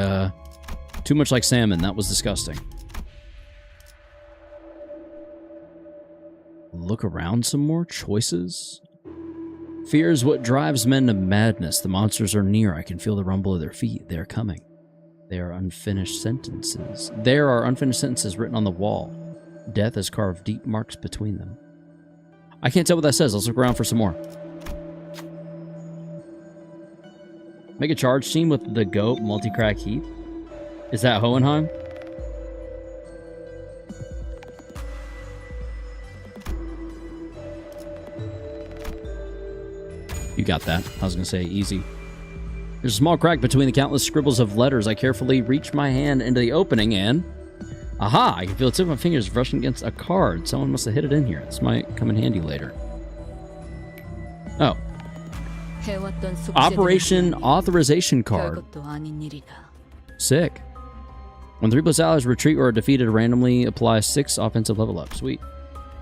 too much like salmon. That was disgusting. Look around some more choices. Fear is what drives men to madness. The monsters are near. I can feel the rumble of their feet. They are coming. They are unfinished sentences. There are unfinished sentences written on the wall. Death has carved deep marks between them. I can't tell what that says. Let's look around for some more. Make a charge team with the goat multi-crack heap. Is that Hohenheim? You got that. I was going to say easy. There's a small crack between the countless scribbles of letters. I carefully reach my hand into the opening and... Aha! I can feel the tip of my fingers brushing against a card. Someone must have hit it in here. This might come in handy later. Oh. Operation Authorization Card. Sick. When 3+ allies retreat or are defeated, randomly apply 6 offensive level up. Sweet.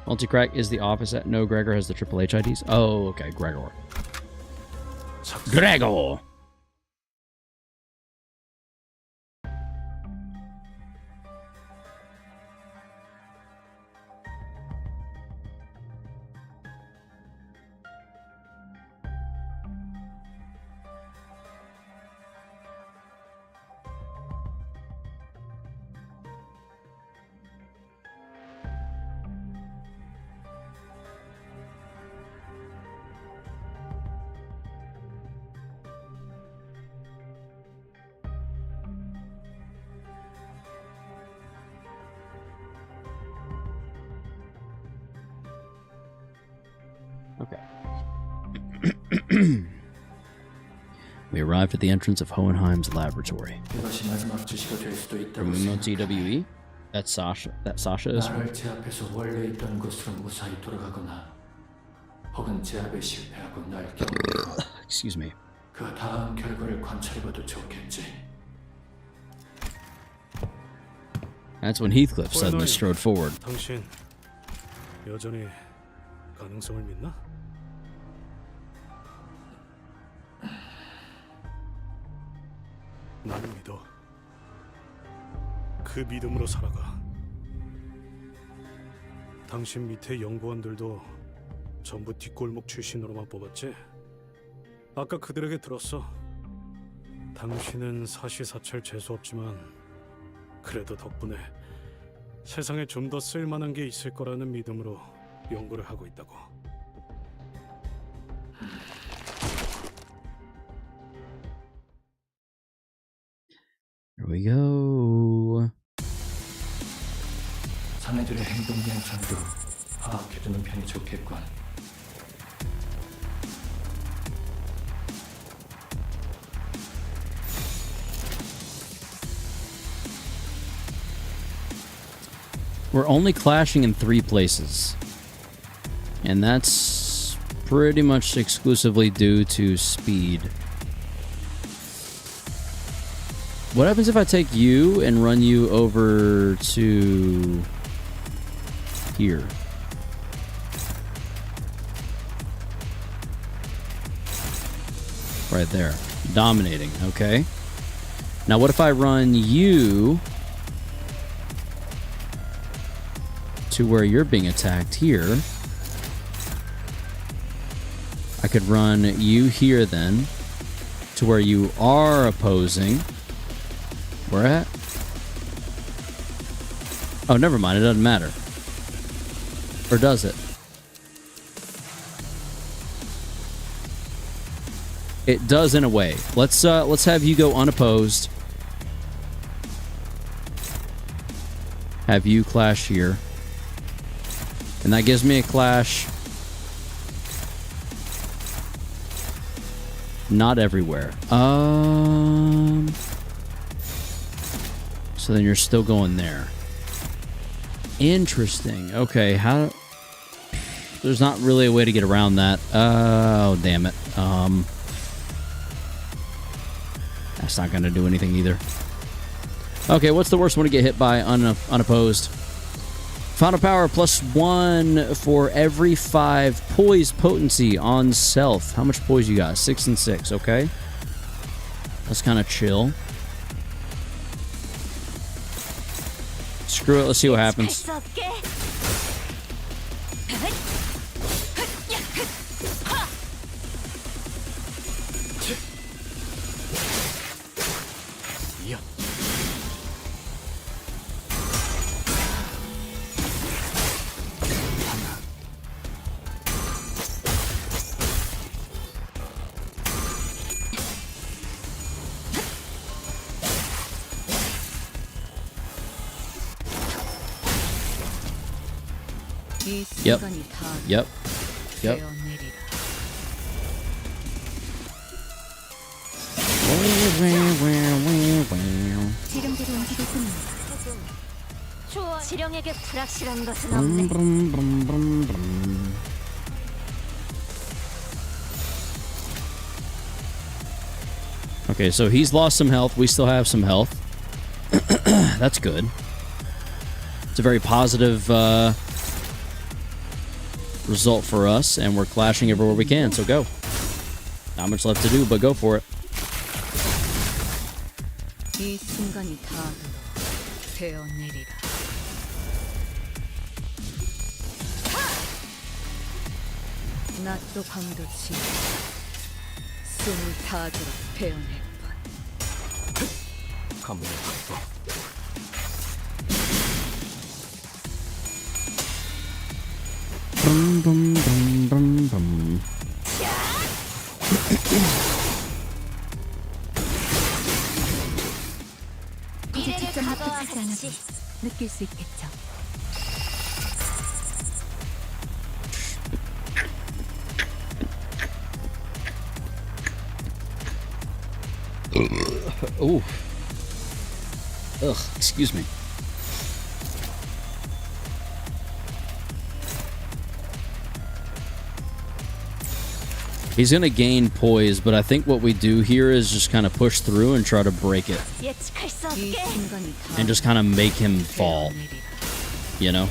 Multi-crack is the opposite. No, Gregor has the Triple H IDs. Oh, okay, Gregor. Gregor! Okay. We arrived at the entrance of Hohenheim's laboratory. 이것이 마지막 지시가 될 수도 있다고 Remember 생각해. TWE? That's Sasha. That Sasha is. 나를 제압해서 원래 있던 곳으로 무사히 돌아가거나 혹은 제압에 실패하고 날 경고하고 Excuse me. 그 다음 결과를 관찰해봐도 좋겠지. That's when Heathcliff suddenly strode forward. 당신 여전히 가능성을 믿나? 나는 믿어. 그 믿음으로 살아가. 당신 밑에 연구원들도 전부 뒷골목 출신으로만 뽑았지? 아까 그들에게 들었어. 당신은 사시사철 재수없지만 그래도 덕분에 세상에 좀 더 쓸만한 게 있을 거라는 믿음으로 연구를 하고 있다고. Here we go. 자네들의 행동 양상도 파악해두는 편이 좋겠군. We're only clashing in 3 places. And that's pretty much exclusively due to speed. What happens if I take you and run you over to here? Right there. Dominating, okay. Now what if I run you to where you're being attacked here? I could run you here then to where you are opposing. Where at? Oh, never mind. It doesn't matter. Or does it? It does in a way. Let's have you go unopposed. Have you clash here. And that gives me a clash. Not everywhere. So then you're still going there. Interesting. Okay, how... There's not really a way to get around that. Oh, damn it. That's not going to do anything either. Okay, what's the worst one to get hit by unopposed? Final power +1 for every 5 poise potency on stealth. How much poise you got? 6 and 6, okay. That's kind of chill. Screw it, let's see what happens. Yep. Yep. Yep. 지름대로 움직였군요. 지령에게 불확실한 것은 없네. Okay, so he's lost some health. We still have some health. That's good. It's a very positive result for us, and we're clashing everywhere we can, so go. Not much left to do, but go for it. 이 순간이 다 되어내리라. 낮도 밤도 지나 숨을 다하도록 베어낼 뿐. 감옥 확보. 이제 직접 목격하지 않아도 느낄 수 있겠죠. Ooh. Ugh, excuse me. He's going to gain poise, but I think what we do here is just kind of push through and try to break it. And just kind of make him fall. You know?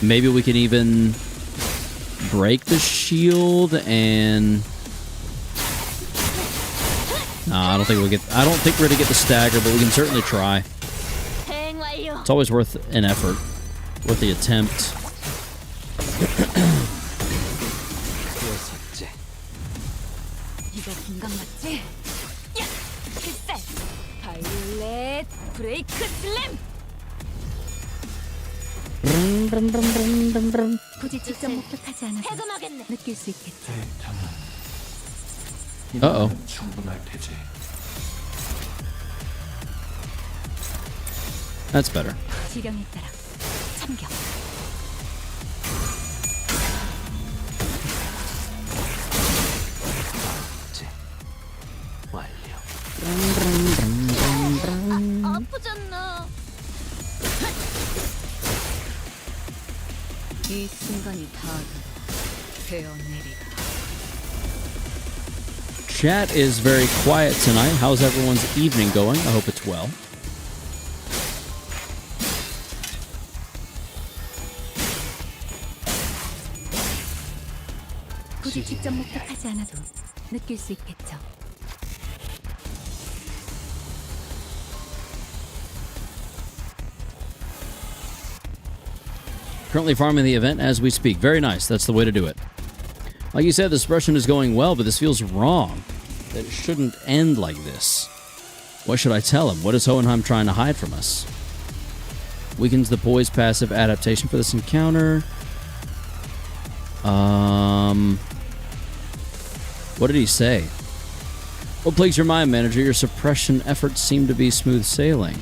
Maybe we can even break the shield and... Nah, I don't think we're gonna get the stagger, but we can certainly try. It's always worth an effort. Worth the attempt. 이거 공감 맞지? 필살! 바이올렛 브레이크 슬램! 굳이 직접 목격하지 않아도 느낄 수 있겠죠. Uh-oh. 충분할 테지. That's better. 지령에 따라 참격. 아프잖아. 이 순간이 다 되어내리라. Chat is very quiet tonight. How's everyone's evening going? I hope it's well. 굳이 직접 목격하지 않아도 느낄 수 있겠죠. Currently farming the event as we speak. Very nice. That's the way to do it. Like you said, the suppression is going well, but this feels wrong. That it shouldn't end like this. What should I tell him? What is Hohenheim trying to hide from us? Weakens the poise passive adaptation for this encounter. What did he say? What plagues your mind, manager? Your suppression efforts seem to be smooth sailing.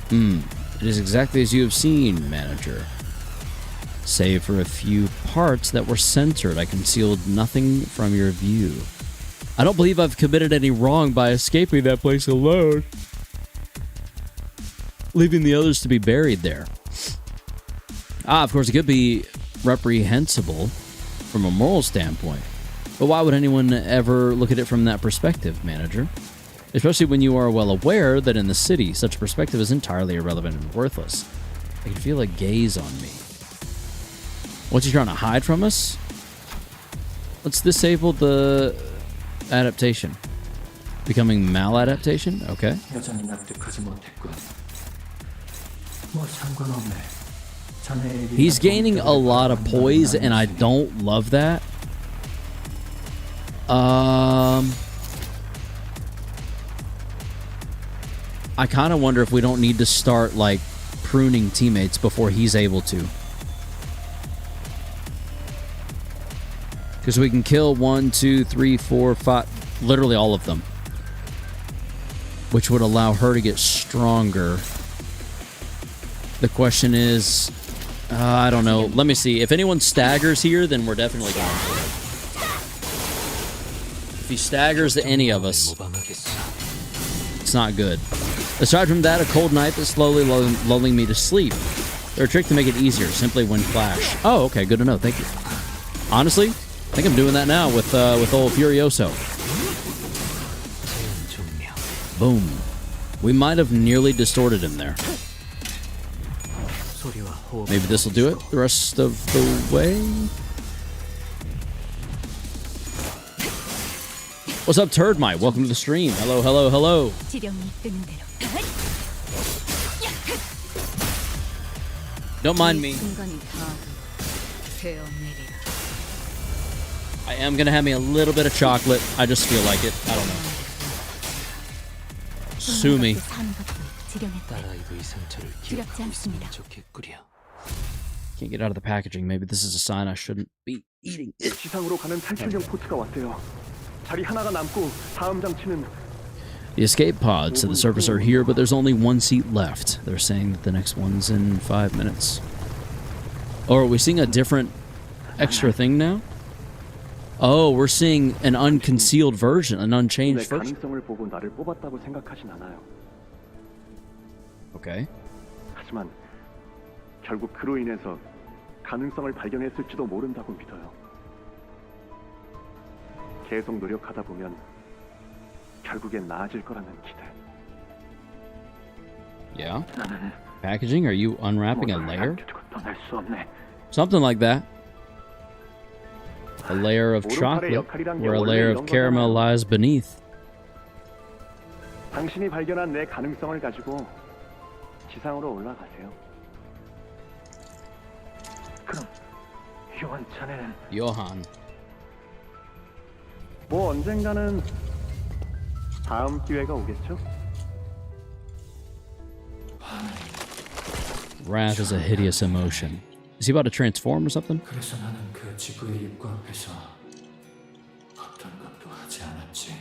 It is exactly as you have seen, manager. Save for a few parts that were censored, I concealed nothing from your view. I don't believe I've committed any wrong by escaping that place alone, leaving the others to be buried there. Of course, it could be reprehensible from a moral standpoint, but why would anyone ever look at it from that perspective, manager? Especially when you are well aware that in the city, such a perspective is entirely irrelevant and worthless. I can feel a gaze on me. What's he trying to hide from us? Let's disable the adaptation. Becoming maladaptation? Okay. 여전히 납득하지 못했군. 뭐 상관없네. 자네의 He's gaining a lot of poise, and I don't love that. I kind of wonder if we don't need to start, like, pruning teammates before he's able to. Because we can kill 1, 2, 3, 4, 5, literally all of them. Which would allow her to get stronger. The question is, I don't know. Let me see. If anyone staggers here, then we're definitely going for it. If he staggers to any of us, it's not good. Aside from that, a cold night that's slowly lulling me to sleep. There's a trick to make it easier. Simply win Flash. Oh, okay. Good to know. Thank you. Honestly, I think I'm doing that now with old Furioso. Boom. We might have nearly distorted him there. 소리와 호흡. Maybe this will do it the rest of the way. What's up, Turdmite? Welcome to the stream. Hello, hello, hello. 지령이 뜨는 대로. Don't mind me. 순간이 다 되어내리라. I am gonna have me a little bit of chocolate. I just feel like it. I don't know. Sue me. 사는 것도 지령에 따라 딸아이도 이 상처를 두렵지 기억하고 있으면 않습니다. 좋겠구려. Can't get out of the packaging. Maybe this is a sign I shouldn't be eating it. 지상으로 가는 탈출용 포트가 왔대요. 자리 하나가 남고 다음 장치는 The escape pods to the surface are here, but there's only one seat left. They're saying that the next one's in 5 minutes. Or are we seeing a different extra thing now? Oh, we're seeing an unconcealed version, an 내 unchanged version. 가능성을 보고 나를 뽑았다고 생각하진 않아요. Okay. 하지만 결국 그로 인해서 가능성을 발견했을지도 모른다고 믿어요. 계속 노력하다 보면 결국엔 나아질 거라는 기대. Yeah. Packaging? Are you unwrapping a layer? 떠날 수 없네. Something like that. A layer of chocolate, where a layer of caramel lies beneath. 당신이 발견한 내 가능성을 가지고 지상으로 올라가세요. 그럼 요한 자네는 Johan. 뭐 언젠가는 다음 기회가 오겠죠? Wrath is a hideous emotion. Is he about to transform or something? 그래서 나는 그 지구의 입구 앞에서 어떤 것도 하지 않았지.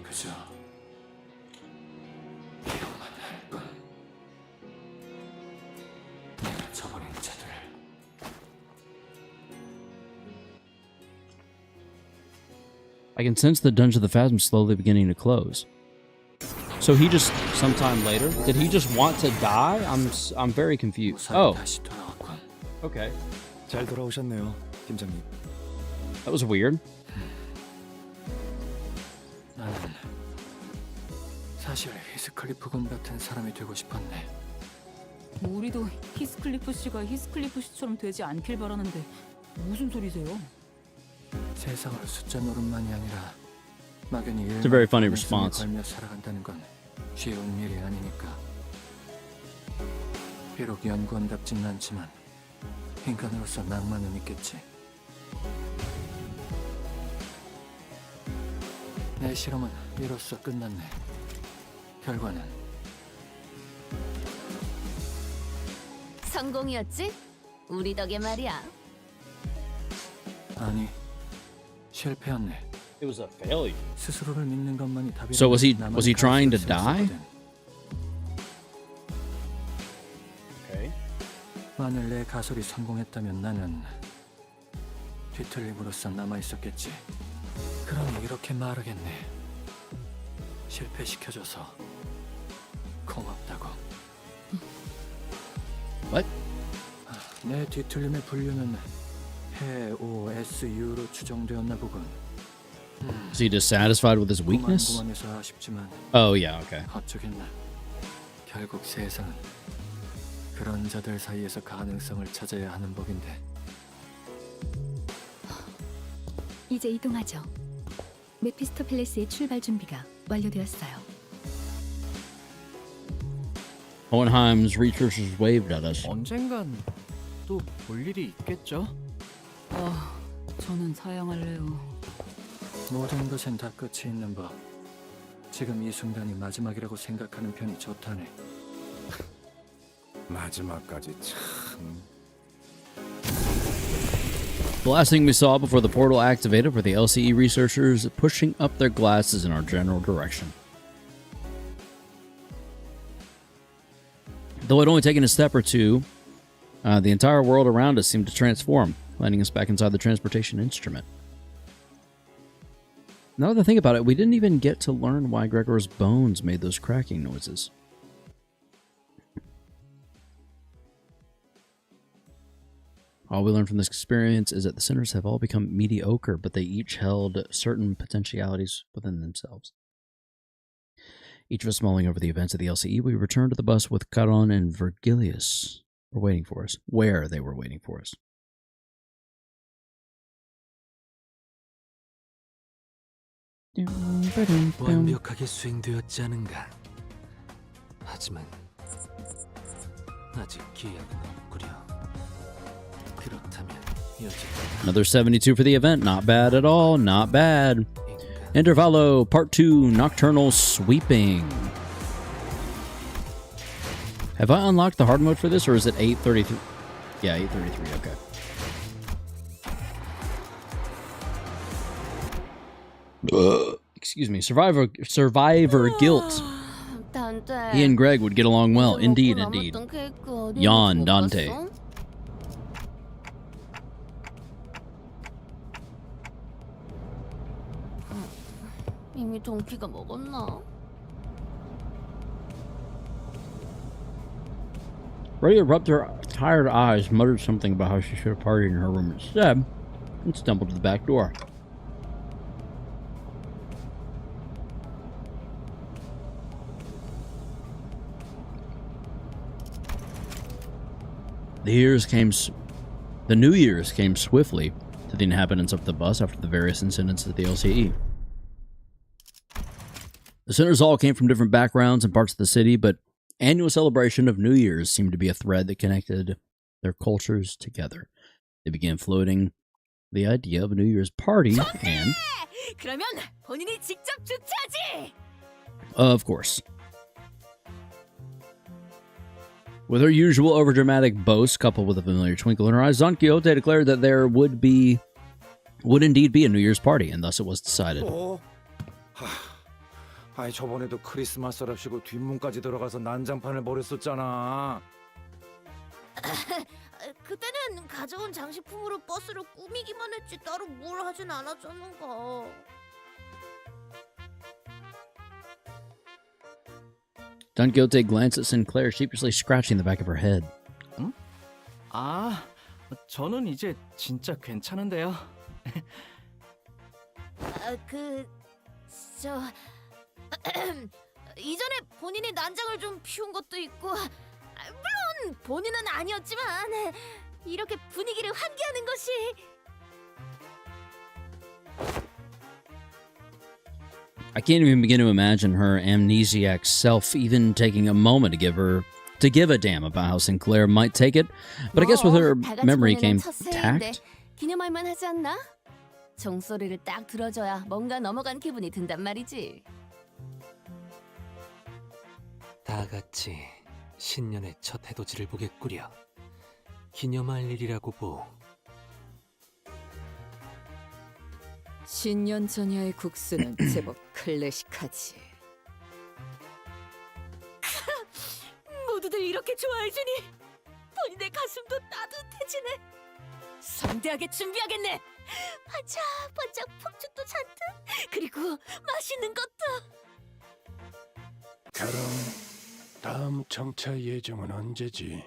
그저 기억만 할 뿐. 내가 저버린 자들. I can sense the Dungeon of the Phasm slowly beginning to close. So he just, sometime later, did he just want to die? I'm very confused. Oh, 다시 돌아왔군. okay. 잘 돌아오셨네요, 팀장님. That was weird. 나는 사실 히스클리프 군 같은 사람이 되고 싶었네. 우리도 히스클리프 씨가 히스클리프 씨처럼 되지 않길 바라는데 무슨 소리세요? 세상을 숫자 노름만이 아니라 막연히 It's a very funny response. 걸며 살아간다는 건 쉬운 일이 아니니까. 비록 연구원답진 않지만 인간으로서 낭만은 있겠지. 내 실험은 이로써 끝났네. 결과는 성공이었지? 우리 덕에 말이야. 아니 실패였네. It was a failure. 스스로를 믿는 것만이 답이. So was he trying to die? Okay. 만일 내 가설이 성공했다면 나는 뒤틀림으로써 남아 있었겠지. 그럼 이렇게 말하겠네. 실패시켜줘서 고맙다고. What? 내 뒤틀림의 분류는 해오SU로 추정되었나 보군. Is he dissatisfied with his weakness? 고만고만해서 아쉽지만 Oh, yeah, okay. 어쩌겠나. 결국 세상은 그런 자들 사이에서 가능성을 찾아야 하는 법인데. 이제 이동하죠. 메피스토펠레스의 출발 준비가 완료되었어요. Hohenheim's researchers waved at us. 언젠간 또 볼 일이 있겠죠? 저는 사양할래요. 모든 것엔 다 끝이 있는 법. 지금 이 순간이 마지막이라고 생각하는 편이 좋다네. 마지막까지 참. The last thing we saw before the portal activated were the LCE researchers pushing up their glasses in our general direction. Though it only taken a step or two, the entire world around us seemed to transform, landing us back inside the transportation instrument. Now that I think about it, we didn't even get to learn why Gregor's bones made those cracking noises. All we learned from this experience is that the sinners have all become mediocre, but they each held certain potentialities within themselves. Each of us mulling over the events of the LCE, we returned to the bus with Caron and Virgilius were waiting for us. Where they were waiting for us. 완벽하게 수행되었지 않은가. 하지만 아직 기약은 없구려. 그렇다면 여지껏 Another 72 for the event. Not bad at all. Not bad. Intervallo Part 2 Nocturnal Sweeping. Have I unlocked the hard mode for this, or is it 833? Yeah, 833. Okay. Excuse me. Survivor guilt. He and Greg would get along well. Indeed, indeed. Yawn, Dante. 이미 동키가 먹었나? Rhea rubbed her tired eyes, muttered something about how she should have partied in her room instead, and stumbled to the back door. The New Year's came swiftly to the inhabitants of the bus after the various incidents at the LCE. The sinners all came from different backgrounds and parts of the city, but annual celebration of New Year's seemed to be a thread that connected their cultures together. They began floating the idea of a New Year's party, and 그러면 본인이 직접 주최하지. of course. With her usual overdramatic boast, coupled with a familiar twinkle in her eyes, Don Quixote declared that there would indeed be a New Year's party, and thus it was decided. 아이 저번에도 크리스마스랍시고 뒷문까지 들어가서 난장판을 벌였었잖아. 그때는 가져온 장식품으로 버스를 꾸미기만 했지 따로 뭘 하진 않았잖아. Don Quixote glanced at Sinclair, sheepishly scratching the back of her head. 응? 아, 저는 이제 진짜 괜찮은데요. 이전에 본인이 난장을 좀 피운 것도 있고, 물론 본인은 아니었지만 이렇게 분위기를 환기하는 것이. I can't even begin to imagine her amnesiac self even taking a moment to give a damn about how Sinclair might take it. But I guess with her memory came tact. 기념할 만하지 않나? 종소리를 딱 들어줘야 뭔가 넘어간 기분이 든단 말이지. 다 같이 신년의 첫 해돋이를 보겠구려. 기념할 일이라고 보. 신년 전야의 국수는 제법 클래식하지. 모두들 이렇게 좋아해주니 본인의 가슴도 따뜻해지네. 성대하게 준비하겠네. 반짝반짝 폭죽도 잔뜩, 그리고 맛있는 것도. 그럼 다음 정차 예정은 언제지?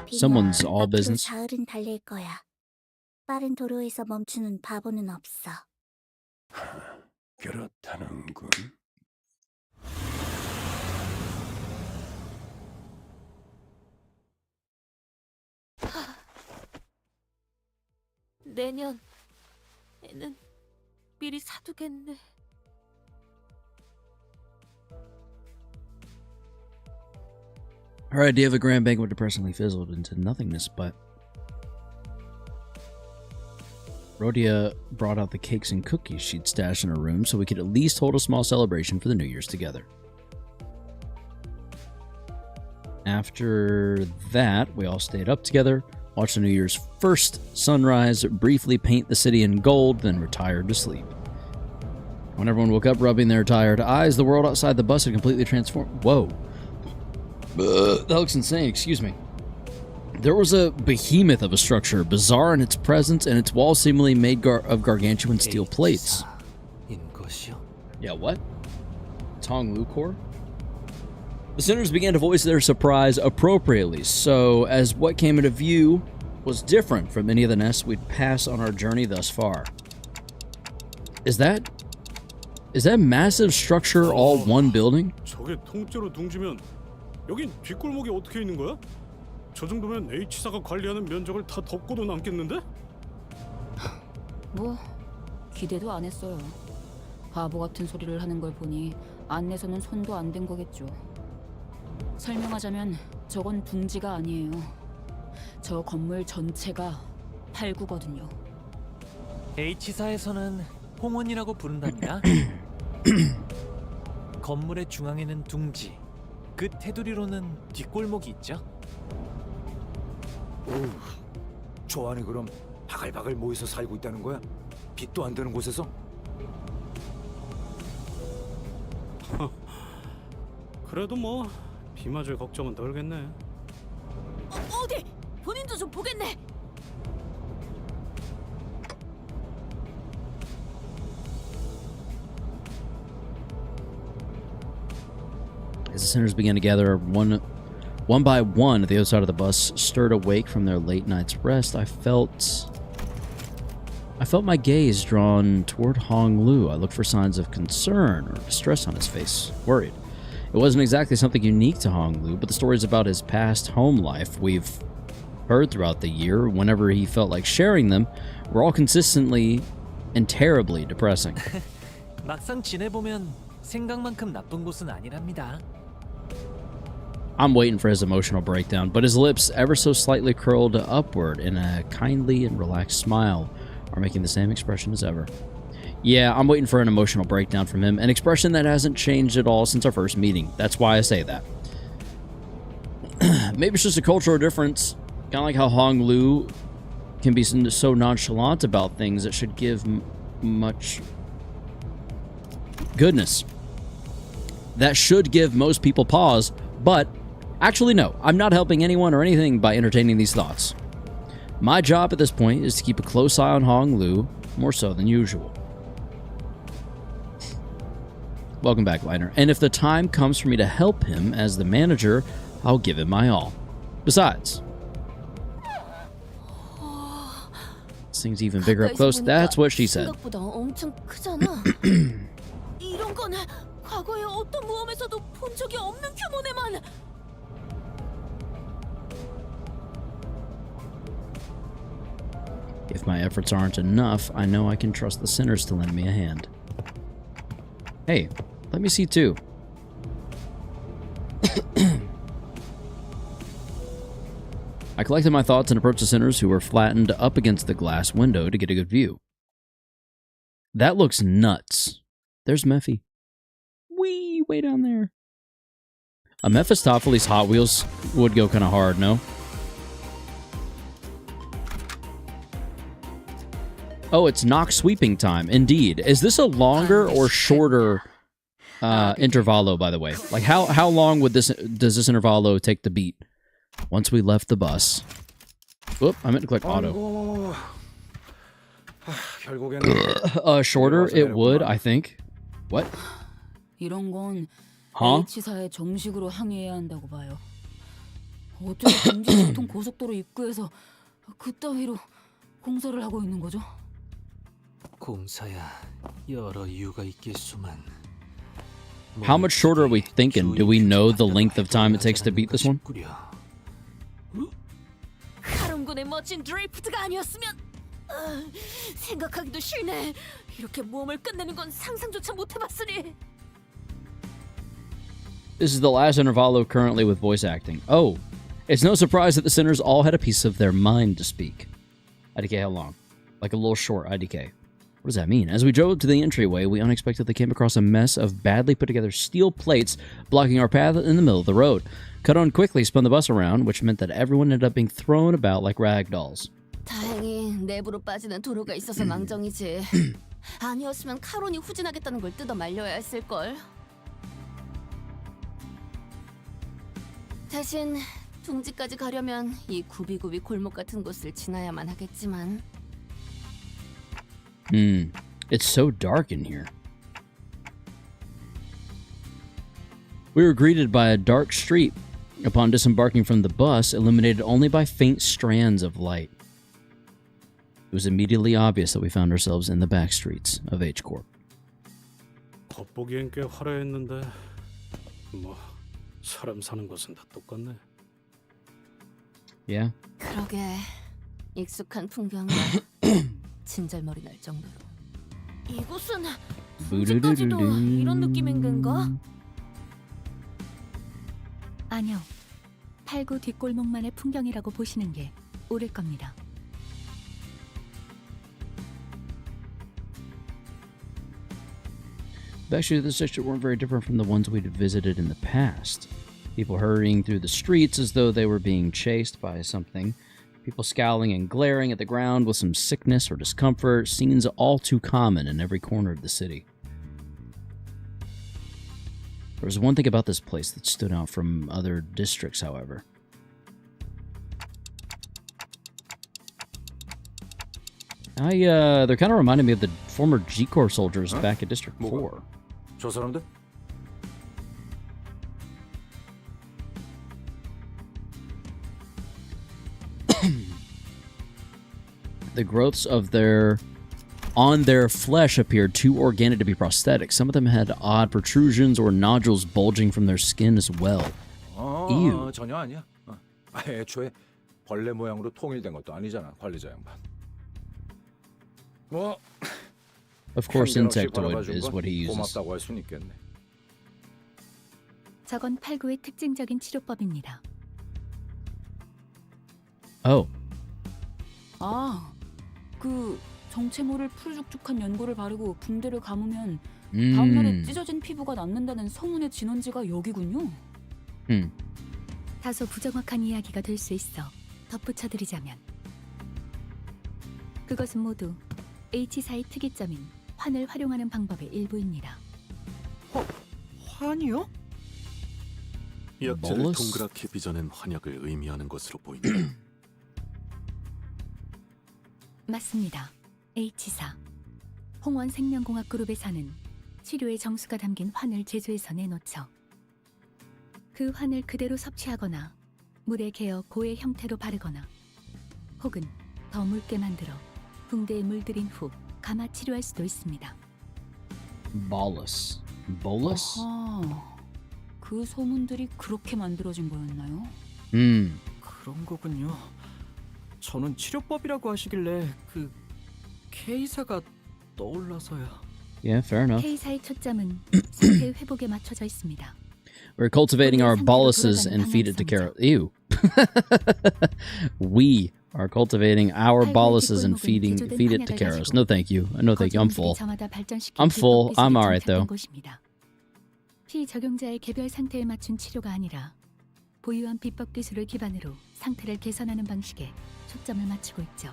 Someone's all business. 사흘은 달릴 거야. 빠른 도로에서 멈추는 바보는 없어. 그렇다는군. 내년에는 미리 사두겠네. Her idea of a grand banquet depressingly fizzled into nothingness, but Rhodia brought out the cakes and cookies she'd stashed in her room so we could at least hold a small celebration for the New Year's together. After that, we all stayed up together, watched the New Year's first sunrise, briefly paint the city in gold, then retired to sleep. When everyone woke up rubbing their tired eyes, the world outside the bus had completely transformed. Whoa. That looks insane, excuse me. There was a behemoth of a structure, bizarre in its presence, and its walls seemingly made of gargantuan steel plates. Yeah, what? Tong Lu Core? The sinners began to voice their surprise appropriately, so as what came into view was different from any of the nests we'd passed on our journey thus far. Is that Is that massive structure all one building? 저게 통째로 둥지면 여긴 뒷골목이 어떻게 있는 거야? 저 정도면 H사가 관리하는 면적을 다 덮고도 남겠는데? 뭐 기대도 안 했어요. 바보 같은 소리를 하는 걸 보니 안내서는 손도 안 댄 거겠죠. 설명하자면 저건 둥지가 아니에요. 저 건물 전체가 8구거든요. H사에서는 홍원이라고 부른답니다. 건물의 중앙에는 둥지, 그 테두리로는 뒷골목이 있죠. 오우, 저 안에 그럼 바글바글 모여서 살고 있다는 거야? 빛도 안 드는 곳에서? 그래도 뭐 비 맞을 걱정은 덜겠네. 어디? 본인도 좀 보겠네. As the sinners began to gather one by one at the other side of the bus, stirred awake from their late night's rest, I felt my gaze drawn toward Hong Lu. I looked for signs of concern or distress on his face, worried. It wasn't exactly something unique to Hong Lu, but the stories about his past home life we've heard throughout the year, whenever he felt like sharing them, were all consistently and terribly depressing. 막상 지내보면 생각만큼 나쁜 곳은 아니랍니다. I'm waiting for his emotional breakdown, but his lips, ever so slightly curled upward in a kindly and relaxed smile, are making the same expression as ever. Yeah, I'm waiting for an emotional breakdown from him, an expression that hasn't changed at all since our first meeting. That's why I say that. Maybe it's just a cultural difference, kind of like how Hong Lu can be so nonchalant about things that should give much goodness. That should give most people pause, but actually no, I'm not helping anyone or anything by entertaining these thoughts. My job at this point is to keep a close eye on Hong Lu, more so than usual. Welcome back, Liner. And if the time comes for me to help him as the manager, I'll give it my all. Besides, this thing's even bigger up close. That's what she said. 생각보다 엄청 크잖아. 이런 건 과거에 어떤 모험에서도 본 적이 없는 규모네만. If my efforts aren't enough, I know I can trust the sinners to lend me a hand. Hey, let me see too. I collected my thoughts and approached the sinners who were flattened up against the glass window to get a good view. That looks nuts. There's Mephi. Wee, way down there. A Mephistopheles Hot Wheels would go kind of hard, no? Oh, it's knock sweeping time. Indeed. Is this a longer or shorter intervallo, by the way? Like, how long does this intervallo take to beat? Once we left the bus. Whoop, I meant to click auto. Shorter, it would, I think. What? 이런 건 Huh? H사에 정식으로 항의해야 한다고 봐요. 어쩌면 경기교통 고속도로 입구에서 그따위로 공사를 하고 있는 거죠? 공사야 여러 이유가 있겠소만. How much shorter are we thinking? Do we know the length of time it takes to beat this one? 카론군의 멋진 드리프트가 아니었으면 생각하기도 싫네. 이렇게 모험을 끝내는 건 상상조차 못해봤으니. This is the last intervallo currently with voice acting. Oh, it's no surprise that the sinners all had a piece of their mind to speak. IDK, how long? Like a little short, IDK. What does that mean? As we drove to the entryway, we unexpectedly came across a mess of badly put together steel plates blocking our path in the middle of the road. Cut-on quickly spun the bus around, which meant that everyone ended up being thrown about like rag dolls. 다행히 내부로 빠지는 도로가 있어서 망정이지. 아니었으면 카론이 후진하겠다는 걸 뜯어 말려야 했을걸. 대신 둥지까지 가려면 이 구비구비 골목 같은 곳을 지나야만 하겠지만. It's so dark in here. We were greeted by a dark street upon disembarking from the bus, illuminated only by faint strands of light. It was immediately obvious that we found ourselves in the back streets of H Corp. 겉보기엔 꽤 화려했는데 뭐 사람 사는 곳은 다 똑같네. Yeah. 그러게 익숙한 풍경이야. 진절머리 날 정도로. 이곳은 아직까지도 이런 느낌인 건가? 아니요. 팔구 뒷골목만의 풍경이라고 보시는 게 옳을 겁니다. But actually, this district weren't very different from the ones we'd visited in the past. People hurrying through the streets as though they were being chased by something. People scowling and glaring at the ground with some sickness or discomfort. Scenes all too common in every corner of the city. There was one thing about this place that stood out from other districts, however. They're kind of reminding me of the former G-Corps soldiers back at District 4. 저 사람들? The growths of on their flesh appeared too organic to be prosthetic. Some of them had odd protrusions or nodules bulging from their skin as well. Ew. 전혀 아니야. 애초에 벌레 모양으로 통일된 것도 아니잖아, 관리자 양반. 뭐 Of course, insectoid is what he uses. 고맙다고 할 수는 있겠네. 저건 팔구의 특징적인 치료법입니다. Oh. 아, 그 정체모를 푸르죽죽한 연고를 바르고 붕대를 감으면 Mm. 다음날에 찢어진 피부가 낫는다는 소문의 진원지가 여기군요. 다소 부정확한 이야기가 될 수 있어 덧붙여드리자면 그것은 모두 H사의 특이점인 환을 활용하는 방법의 일부입니다. 환이요? 약재를 Bolus? 동그랗게 빚어낸 환약을 의미하는 것으로 보인다. 맞습니다. H사 홍원 생명공학 그룹에서는 치료의 정수가 담긴 환을 제조해서 내놓죠. 그 환을 그대로 섭취하거나 물에 개어 고의 형태로 바르거나 혹은 더 묽게 만들어 붕대에 물들인 후 감아 치료할 수도 있습니다. Bolus. Bolus? 아하, 그 소문들이 그렇게 만들어진 거였나요? 그런 거군요. 저는 치료법이라고 하시길래 그 K사가 떠올라서요. Yeah, fair enough. K사의 초점은 상태 회복에 맞춰져 있습니다. We're cultivating our boluses and feed it to Kara. Ew. We are cultivating our boluses and feed it to Karos. No thank you. No thank you. I'm full. I'm full. I'm alright though. 피적용자의 개별 상태에 맞춘 치료가 아니라 보유한 비법 기술을 기반으로 상태를 개선하는 방식에 초점을 맞추고 있죠.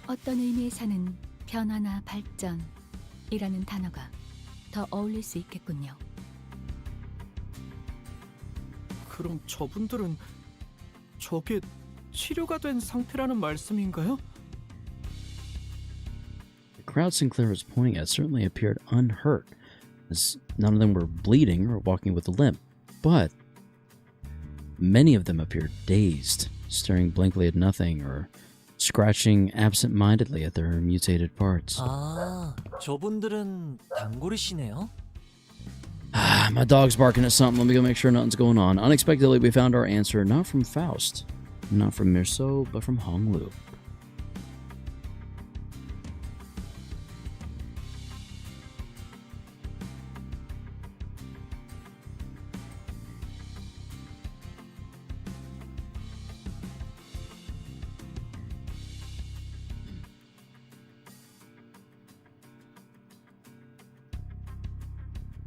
어떤 의미에서는 변화나 발전이라는 단어가 더 어울릴 수 있겠군요. 그럼 저분들은 저게 치료가 된 상태라는 말씀인가요? The crowd Sinclair was pointing at certainly appeared unhurt, as none of them were bleeding or walking with a limp, but many of them appeared dazed, staring blankly at nothing or scratching absent-mindedly at their mutated parts. 아, 저분들은 단골이시네요. My dog's barking at something. Let me go make sure nothing's going on. Unexpectedly, we found our answer not from Faust, not from Mirso, but from Honglu.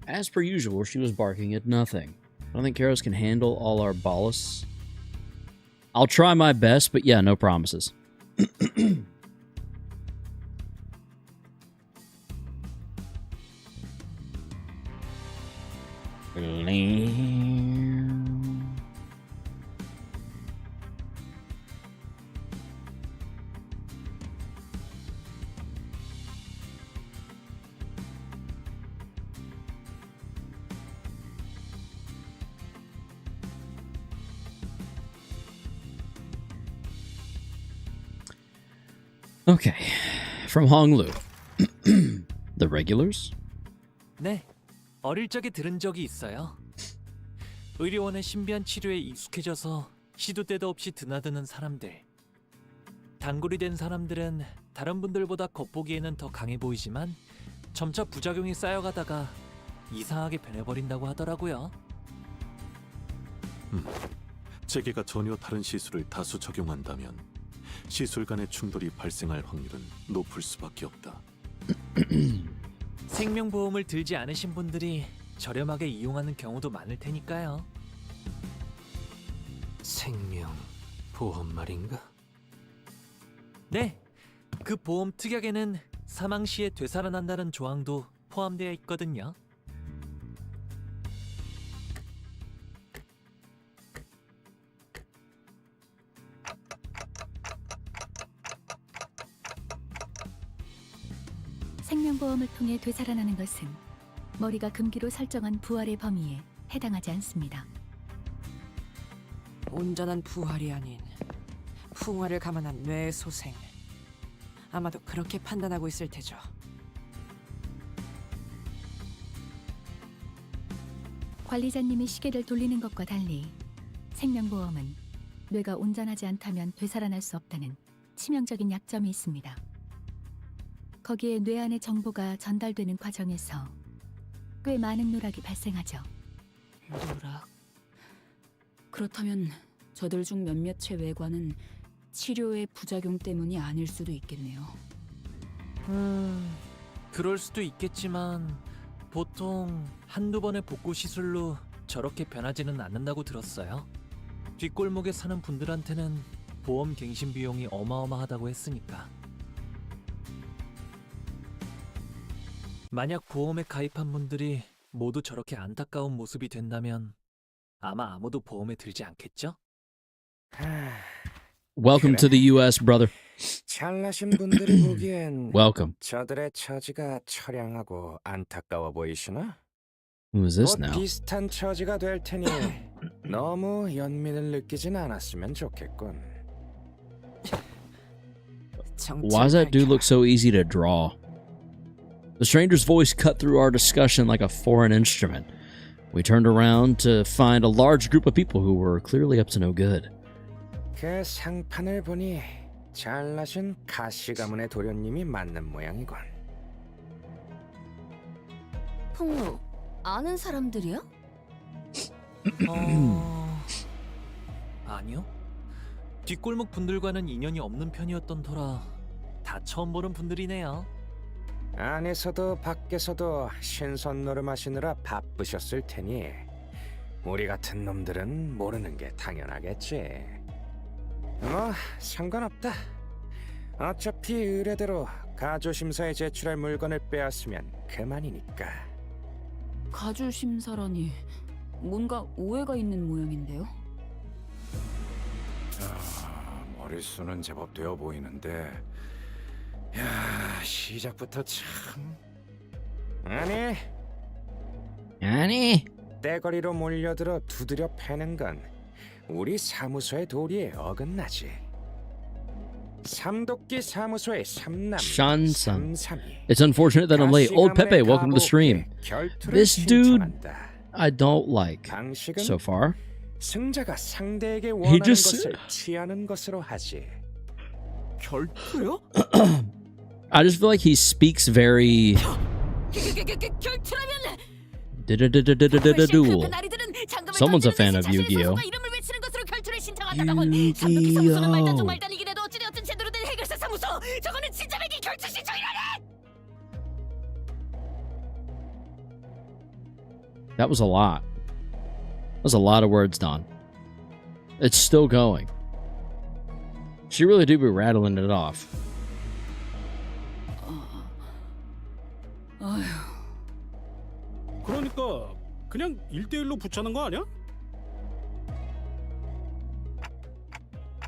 As per usual, she was barking at nothing. I don't think Karos can handle all our bolus. I'll try my best, but yeah, no promises. Okay. From Honglu. The regulars? 네, 어릴 적에 들은 적이 있어요. 의료원의 신비한 치료에 익숙해져서 시도 때도 없이 드나드는 사람들. 단골이 된 사람들은 다른 분들보다 겉보기에는 더 강해 보이지만 점차 부작용이 쌓여가다가 이상하게 변해버린다고 하더라고요. 체계가 전혀 다른 시술을 다수 적용한다면 시술 간의 충돌이 발생할 확률은 높을 수밖에 없다. 생명보험을 들지 않으신 분들이 저렴하게 이용하는 경우도 많을 테니까요. 생명보험 말인가? 네, 그 보험 특약에는 사망 시에 되살아난다는 조항도 포함되어 있거든요. 생명보험을 통해 되살아나는 것은 머리가 금기로 설정한 부활의 범위에 해당하지 않습니다. 온전한 부활이 아닌 풍화를 감안한 뇌의 소생. 아마도 그렇게 판단하고 있을 테죠. 관리자님이 시계를 돌리는 것과 달리 생명보험은 뇌가 온전하지 않다면 되살아날 수 없다는 치명적인 약점이 있습니다. 거기에 뇌 안의 정보가 전달되는 과정에서 꽤 많은 누락이 발생하죠. 누락. 그렇다면 저들 중 몇몇의 외과는 치료의 부작용 때문이 아닐 수도 있겠네요. 그럴 수도 있겠지만 보통 한두 번의 복구 시술로 저렇게 변하지는 않는다고 들었어요. 뒷골목에 사는 분들한테는 보험 갱신 비용이 어마어마하다고 했으니까. 만약 보험에 가입한 분들이 모두 저렇게 안타까운 모습이 된다면 아마 아무도 보험에 들지 않겠죠? Welcome to the US, brother. 잘나신 분들이 보기엔 Welcome. 저들의 처지가 처량하고 안타까워 보이시나? Who is this 곧 now? 비슷한 처지가 될 테니 너무 연민을 느끼진 않았으면 좋겠군. Why does that dude look so easy to draw? The stranger's voice cut through our discussion like a foreign instrument. We turned around to find a large group of people who were clearly up to no good. 그 상판을 보니 잘나신 가시 가문의 도련님이 맞는 모양이군. 풍루, 아는 사람들이야? 아니요. 뒷골목 분들과는 인연이 없는 편이었던 터라 다 처음 보는 분들이네요. 안에서도 밖에서도 신선 노름하시느라 바쁘셨을 테니 우리 같은 놈들은 모르는 게 당연하겠지. 뭐 상관없다. 어차피 의뢰대로 가조심사에 제출할 물건을 빼앗으면 그만이니까. 가주심사라니 뭔가 오해가 있는 모양인데요. 머릿수는 제법 되어 보이는데 야, 시작부터 참... 아니 떼거리로 몰려들어 두드려 패는 건 우리 사무소의 도리에 어긋나지. 삼도끼 사무소의 삼남 Shan-san. 삼삼이 It's unfortunate that I'm late. Old Pepe, welcome to the stream. This dude I don't like so far. 승자가 상대에게 원하는 것을 취하는 것으로 하지. 결투요? I just feel like he speaks very 결투라면 duel. Someone's a fan of Yu-Gi-Oh. 이름을 외치는 것으로 결투를 신청한다더군. 삼도끼 사무소는 말단 중 말단이긴 해도 어찌되었든 제대로 된 해결사 사무소. 저거는 진짜 백기 결투 신청이라네. That was a lot. That was a lot of words, Don. It's still going. She really do be rattling it off. 그러니까 그냥 1대1로 붙자는 거 아니야?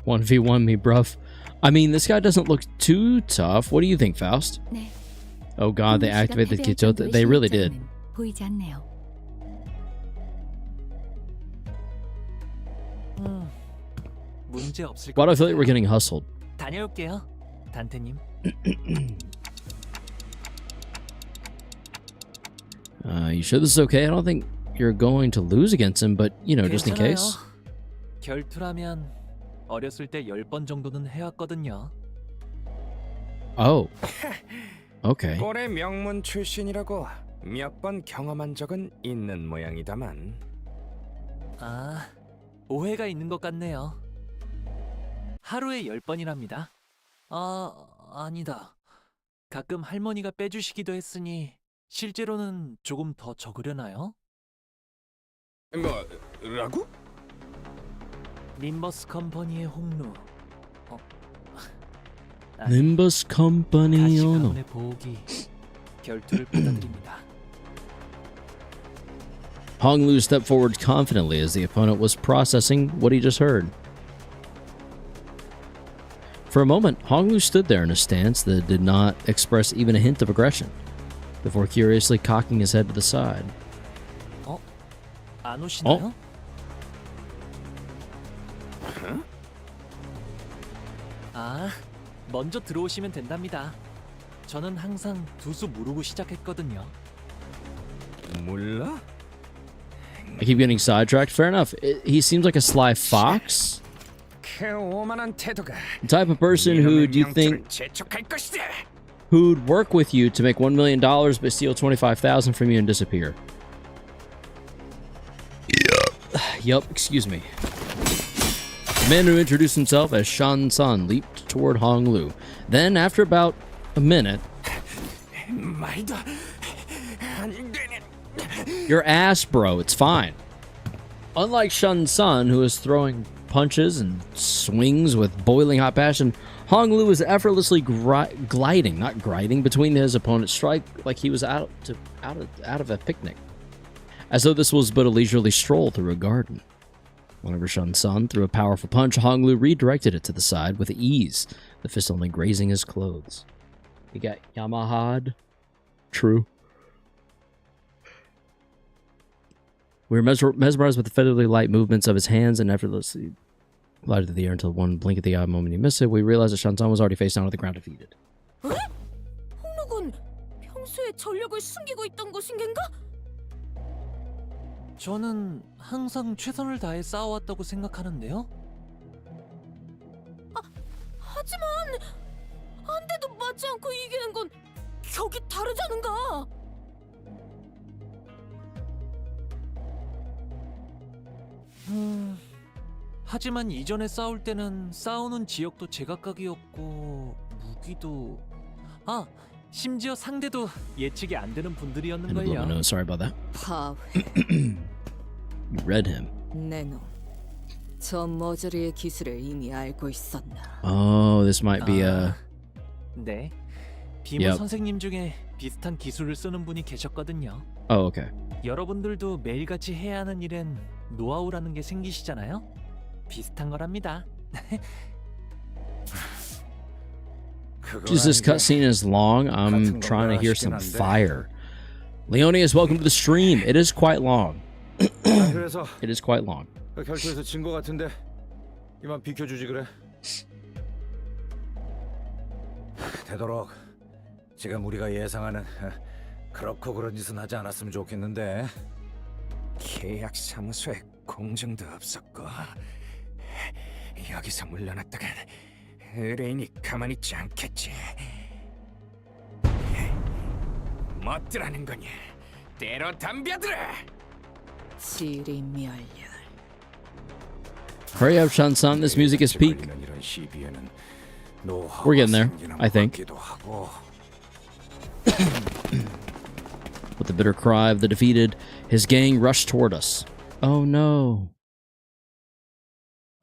1v1 me, bruv. I mean, this guy doesn't look too tough. What do you think, Faust? 네. Oh god, they activated the Kicho. They really did. 보이지 않네요. 문제 없을 Why do I 것 feel like we're 같아요. getting hustled? 다녀올게요, 단테님. You sure this is okay? I don't think you're going to lose against him, but, you know, just in 괜찮아요. case. 결투라면 어렸을 때 10번 정도는 해왔거든요. Oh. Okay. 꼴의 명문 출신이라고 몇 번 경험한 적은 있는 모양이다만. 아, 오해가 있는 것 같네요. 하루에 10번이랍니다. 아니다. 가끔 할머니가 빼주시기도 했으니 실제로는 조금 더 적으려나요? 뭐라고? 림버스 컴퍼니의 홍루. Limbus Company 다시 ono. 가문의 보호기 결투를 받아들입니다. Hong Lu stepped forward confidently as the opponent was processing what he just heard. For a moment, Hong Lu stood there in a stance that did not express even a hint of aggression, before curiously cocking his head to the side. 안 오시나요? 아, 먼저 들어오시면 된답니다. 저는 항상 두 수 무르고 시작했거든요. 몰라? I keep getting sidetracked. Fair enough. He seems like a sly fox. 그 오만한 태도가 The type of person who do you think 재촉할 것이다. who'd work with you to make $1 million but steal $25,000 from you and disappear. Yup, excuse me. The man who introduced himself as Shan San leaped toward Hong Lu. Then, after about a minute, 말도 안 되는. your ass, bro, it's fine. Unlike Shun Sun, who is throwing punches and swings with boiling hot passion, Hong Lu is effortlessly gliding, not griding, between his opponent's strike like he was out of a picnic, as though this was but a leisurely stroll through a garden. Whenever Shun Sun threw a powerful punch, Hong Lu redirected it to the side with ease, the fist only grazing his clothes. He got Yamaha'd. True. We were mesmerized with the featherly light movements of his hands and effortlessly glided through the air until one blink of the eye moment he missed it. We realized that Shantan was already face down on the ground defeated. 에? 홍록은 평소에 전력을 숨기고 있던 것인가? 저는 항상 최선을 다해 싸워왔다고 생각하는데요. 하지만 한 대도 맞지 않고 이기는 건 격이 다르잖은가. 하지만 이전에 싸울 때는 싸우는 지역도 제각각이었고 무기도 심지어 상대도 예측이 안 되는 분들이었는걸요. No, sorry about that. 파회. You read him. 내놈. 저 머저리의 기술을 이미 알고 있었나? Oh, this might be a... 네. 비모 선생님 중에 비슷한 기술을 쓰는 분이 계셨거든요. Oh, okay. 여러분들도 매일같이 해야 하는 일엔 노하우라는 게 생기시잖아요? 비슷한 거랍니다. Just this cutscene is long. I'm trying to hear some fire. Leonius, welcome to the stream. It is quite long. It is quite long. 결투에서 진 거 같은데 이만 비켜주지 그래. 되도록 지금 우리가 예상하는 그렇고 그런 짓은 하지 않았으면 좋겠는데. 계약 사무소에 공정도 없었고 여기서 물러났다간 의뢰인이 가만히 있지 않겠지. 멋들하는 거냐? 때로 덤벼들어. 지리멸렬. Hurry up, Shan-san. This music is peak. We're getting there, I think. With the bitter cry of the defeated, his gang rushed toward us. Oh no.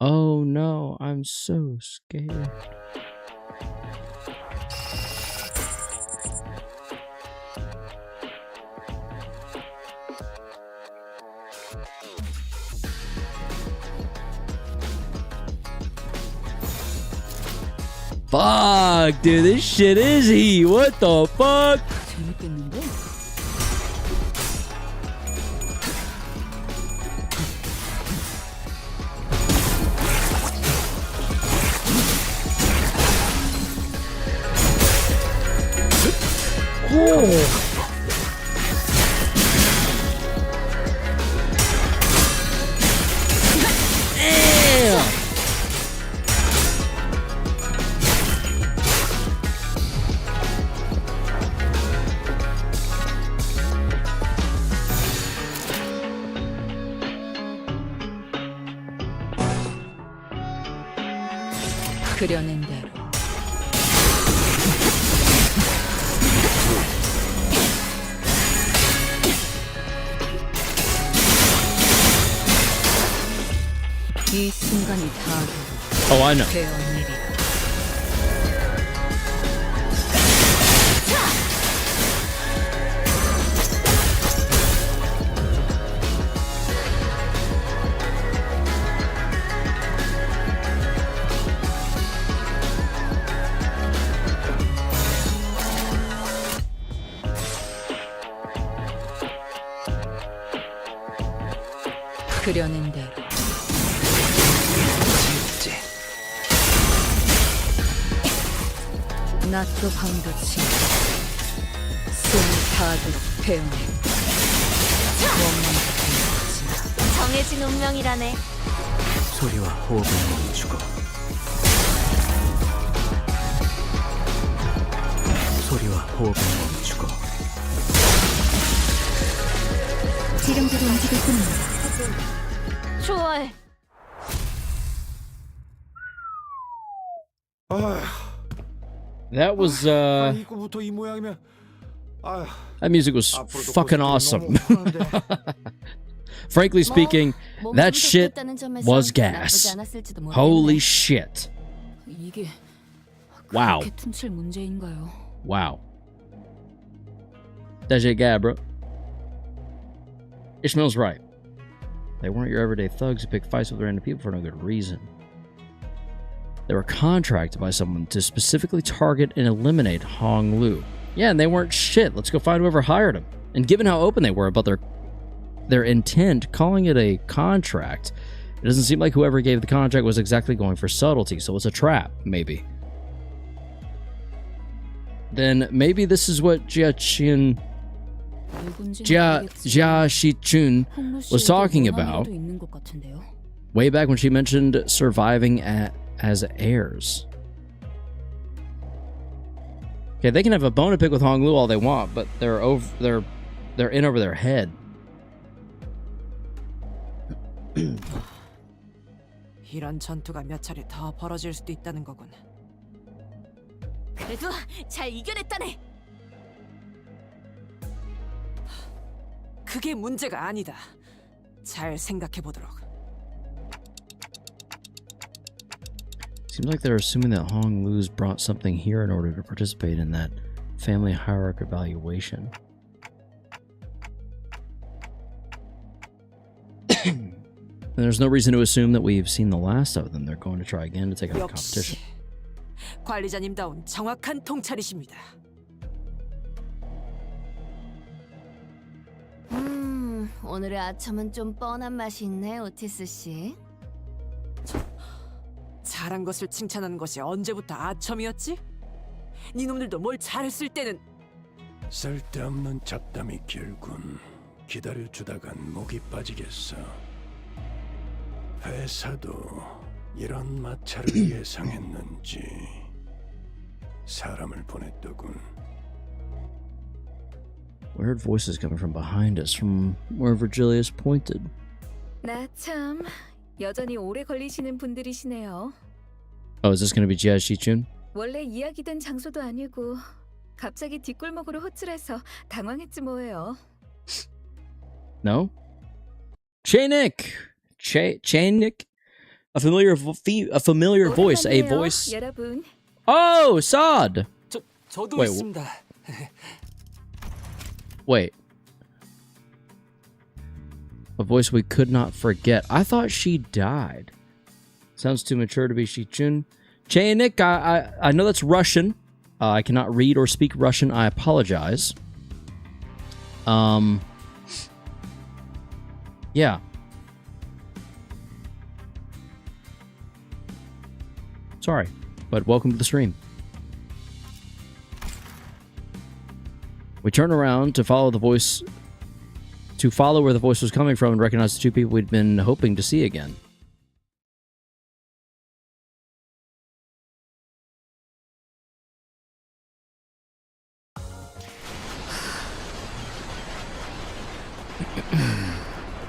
Oh no, I'm so scared. Fuck, dude, this shit is heat. What the fuck? 재밌겠는데? 그려낸 대로. 이 순간이 다 Oh, I know. 되어 내리라. 그려낸 대로. 낮도 밤도 치 숨이 닿도록 배우네. 정해진 운명이라네. 소리와 호흡을 멈추고 소리와 호흡을 멈추고 지름대로 움직일 뿐입니다. 초월. That was 이거부터 이 모양이면 that music was fucking awesome. Frankly speaking, that shit was gas. Holy shit. 이게 Wow. 그렇게 퉁칠 문제인가요? Wow. That shit gas, bro. Ishmael's right. They weren't your everyday thugs who picked fights with random people for no good reason. They were contracted by someone to specifically target and eliminate Hong Lu. Yeah, and they weren't shit. Let's go find whoever hired them. And given how open they were about their intent, calling it a contract, it doesn't seem like whoever gave the contract was exactly going for subtlety, so it's a trap, maybe. Then maybe this is what Jia Shi-chun was talking about way back when she mentioned surviving as heirs. Okay, they can have a bone to pick with Hong Lu all they want, but they're in over their head. 이런 전투가 몇 차례 더 벌어질 수도 있다는 거군. 그래도 잘 이겨냈다네. 그게 문제가 아니다. 잘 생각해 보도록. Seems like they're assuming that Hong Lu's brought something here in order to participate in that family hierarchy evaluation. And there's no reason to assume that we've seen the last of them. They're going to try again to take out the competition. 관리자님다운 정확한 통찰이십니다. 오늘의 아첨은 좀 뻔한 맛이 있네, 오티스 씨. 잘한 것을 칭찬하는 것이 언제부터 아첨이었지? 니놈들도 뭘 잘했을 때는 쓸데없는 잡담이 길군. 기다려주다간 목이 빠지겠어. 회사도 이런 마찰을 예상했는지 사람을 보냈더군. We heard voices coming from behind us, from where Virgilius pointed. 나 참 여전히 오래 걸리시는 분들이시네요. Oh, is this going to be Jia Shi-chun? 원래 이야기된 장소도 아니고 갑자기 뒷골목으로 호출해서 당황했지 뭐예요. No? Chainik! Chainik? A familiar voice. A voice. 여러분. Oh, Saad! 저도 Wait, 있습니다. Wait. A voice we could not forget. I thought she died. Sounds too mature to be Shi-chun. Chainik, I know that's Russian. I cannot read or speak Russian. I apologize. Yeah. Sorry, but welcome to the stream. We turn around to follow the voice, to follow where the voice was coming from, and recognize the two people we'd been hoping to see again.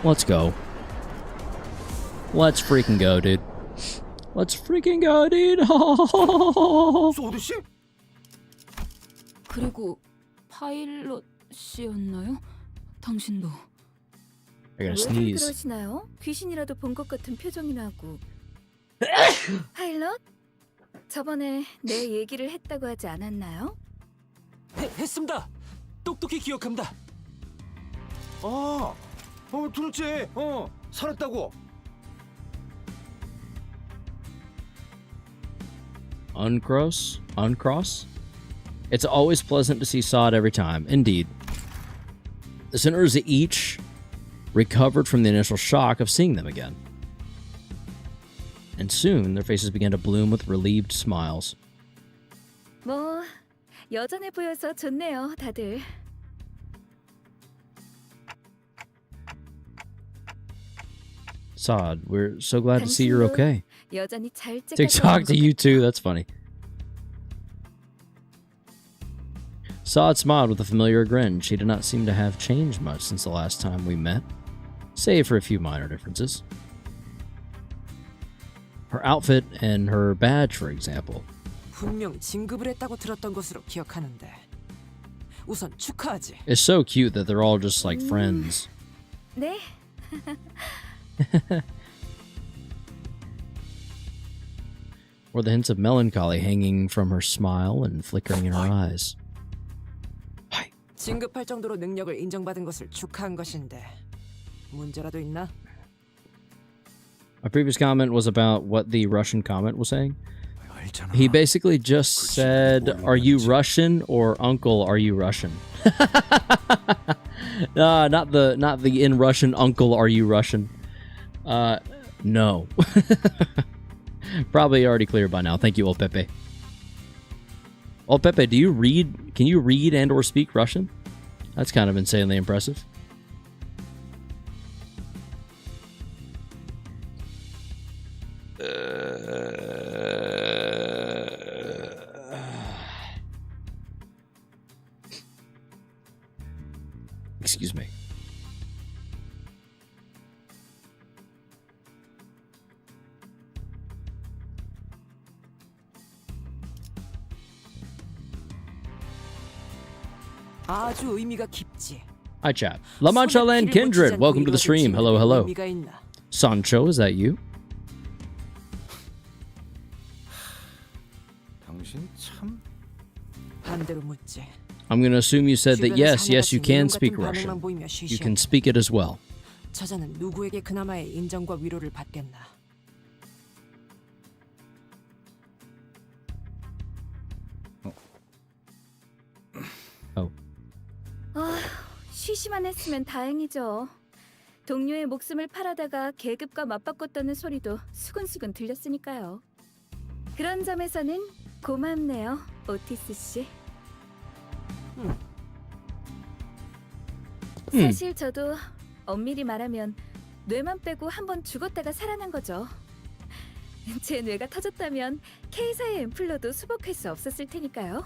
Let's go. Let's freaking go, dude. Let's freaking go, dude. 소드 씨? 그리고 파일럿이었나요? 당신도. I gotta 왜 sneeze. 그러시나요? 귀신이라도 본 것 같은 표정이 나고. 파일럿? 저번에 내 얘기를 했다고 하지 않았나요? 했습니다. 똑똑히 기억합니다. 들었지? 살았다고. Uncross? Uncross? It's always pleasant to see Sod every time. Indeed. The sinners each recovered from the initial shock of seeing them again. And soon, their faces began to bloom with relieved smiles. 뭐 여전해 보여서 좋네요, 다들. Sod, we're so glad to see you're okay. 여전히 잘 TikTok to you too, that's funny. Sod smiled with a familiar grin. She did not seem to have changed much since the last time we met, save for a few minor differences. Her outfit and her badge, for example. 분명 진급을 했다고 들었던 것으로 기억하는데. 우선 축하하지. It's so cute that they're all just like friends. 네. Or the hints of melancholy hanging from her smile and flickering in her eyes. 진급할 정도로 능력을 인정받은 것을 축하한 것인데 문제라도 있나? My previous comment was about what the Russian comment was saying. He basically just said, "Are you Russian?" or "Uncle, are you Russian?" Not the in Russian "Uncle, are you Russian?" No. Probably already clear by now. Thank you, Old Pepe. Old Pepe, do you read? Can you read and or speak Russian? That's kind of insanely impressive. Excuse me. 아주 의미가 깊지. Hi, chat. La Mancha Land Kindred, welcome to the stream. Hello, hello. Sancho, is that you? 당신 참. 반대로 묻지. I'm going to assume you said that yes, you can speak Russian. You can speak it as well. 저자는 누구에게 그나마의 인정과 위로를 받겠나? Oh. 쉬쉬만 했으면 다행이죠. 동료의 목숨을 팔아다가 계급과 맞바꿨다는 소리도 수근수근 들렸으니까요. 그런 점에서는 고맙네요, 오티스 씨. 사실 저도 엄밀히 말하면 뇌만 빼고 한번 죽었다가 살아난 거죠. 제 뇌가 터졌다면 K사의 앰플러도 수복할 수 없었을 테니까요.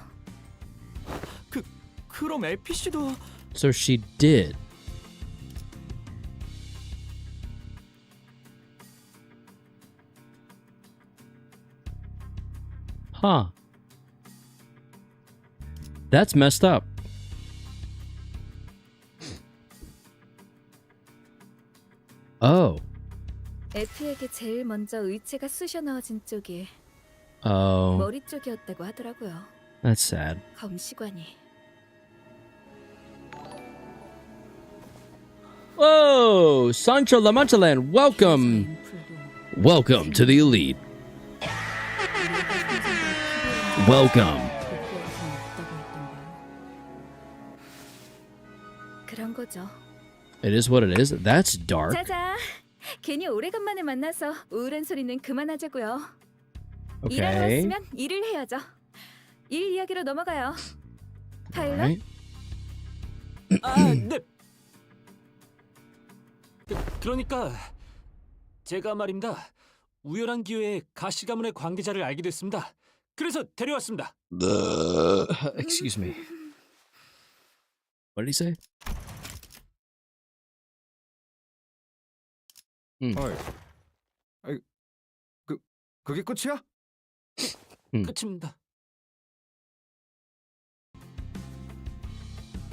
그럼 에피씨도... So she did. Huh. That's messed up. Oh. 에피에게 제일 먼저 의체가 쑤셔 넣어진 쪽이 Oh. 머리 쪽이었다고 하더라고요. That's sad. 검시관이. Whoa! Sancho La Mancha Land, welcome! Welcome to the elite. Welcome. 그런 거죠. It is what it is. That's dark. 자자, 괜히 오래간만에 만나서 우울한 소리는 그만하자고요. Okay. 일하러 왔으면 일을 해야죠. 일 이야기로 넘어가요. 파일럿, Alright. 아, 네. 그러니까 제가 말입니다. 우연한 기회에 가시 가문의 관계자를 알게 됐습니다. 그래서 데려왔습니다. Excuse me. What did he say? 그게 끝이야? 끝입니다.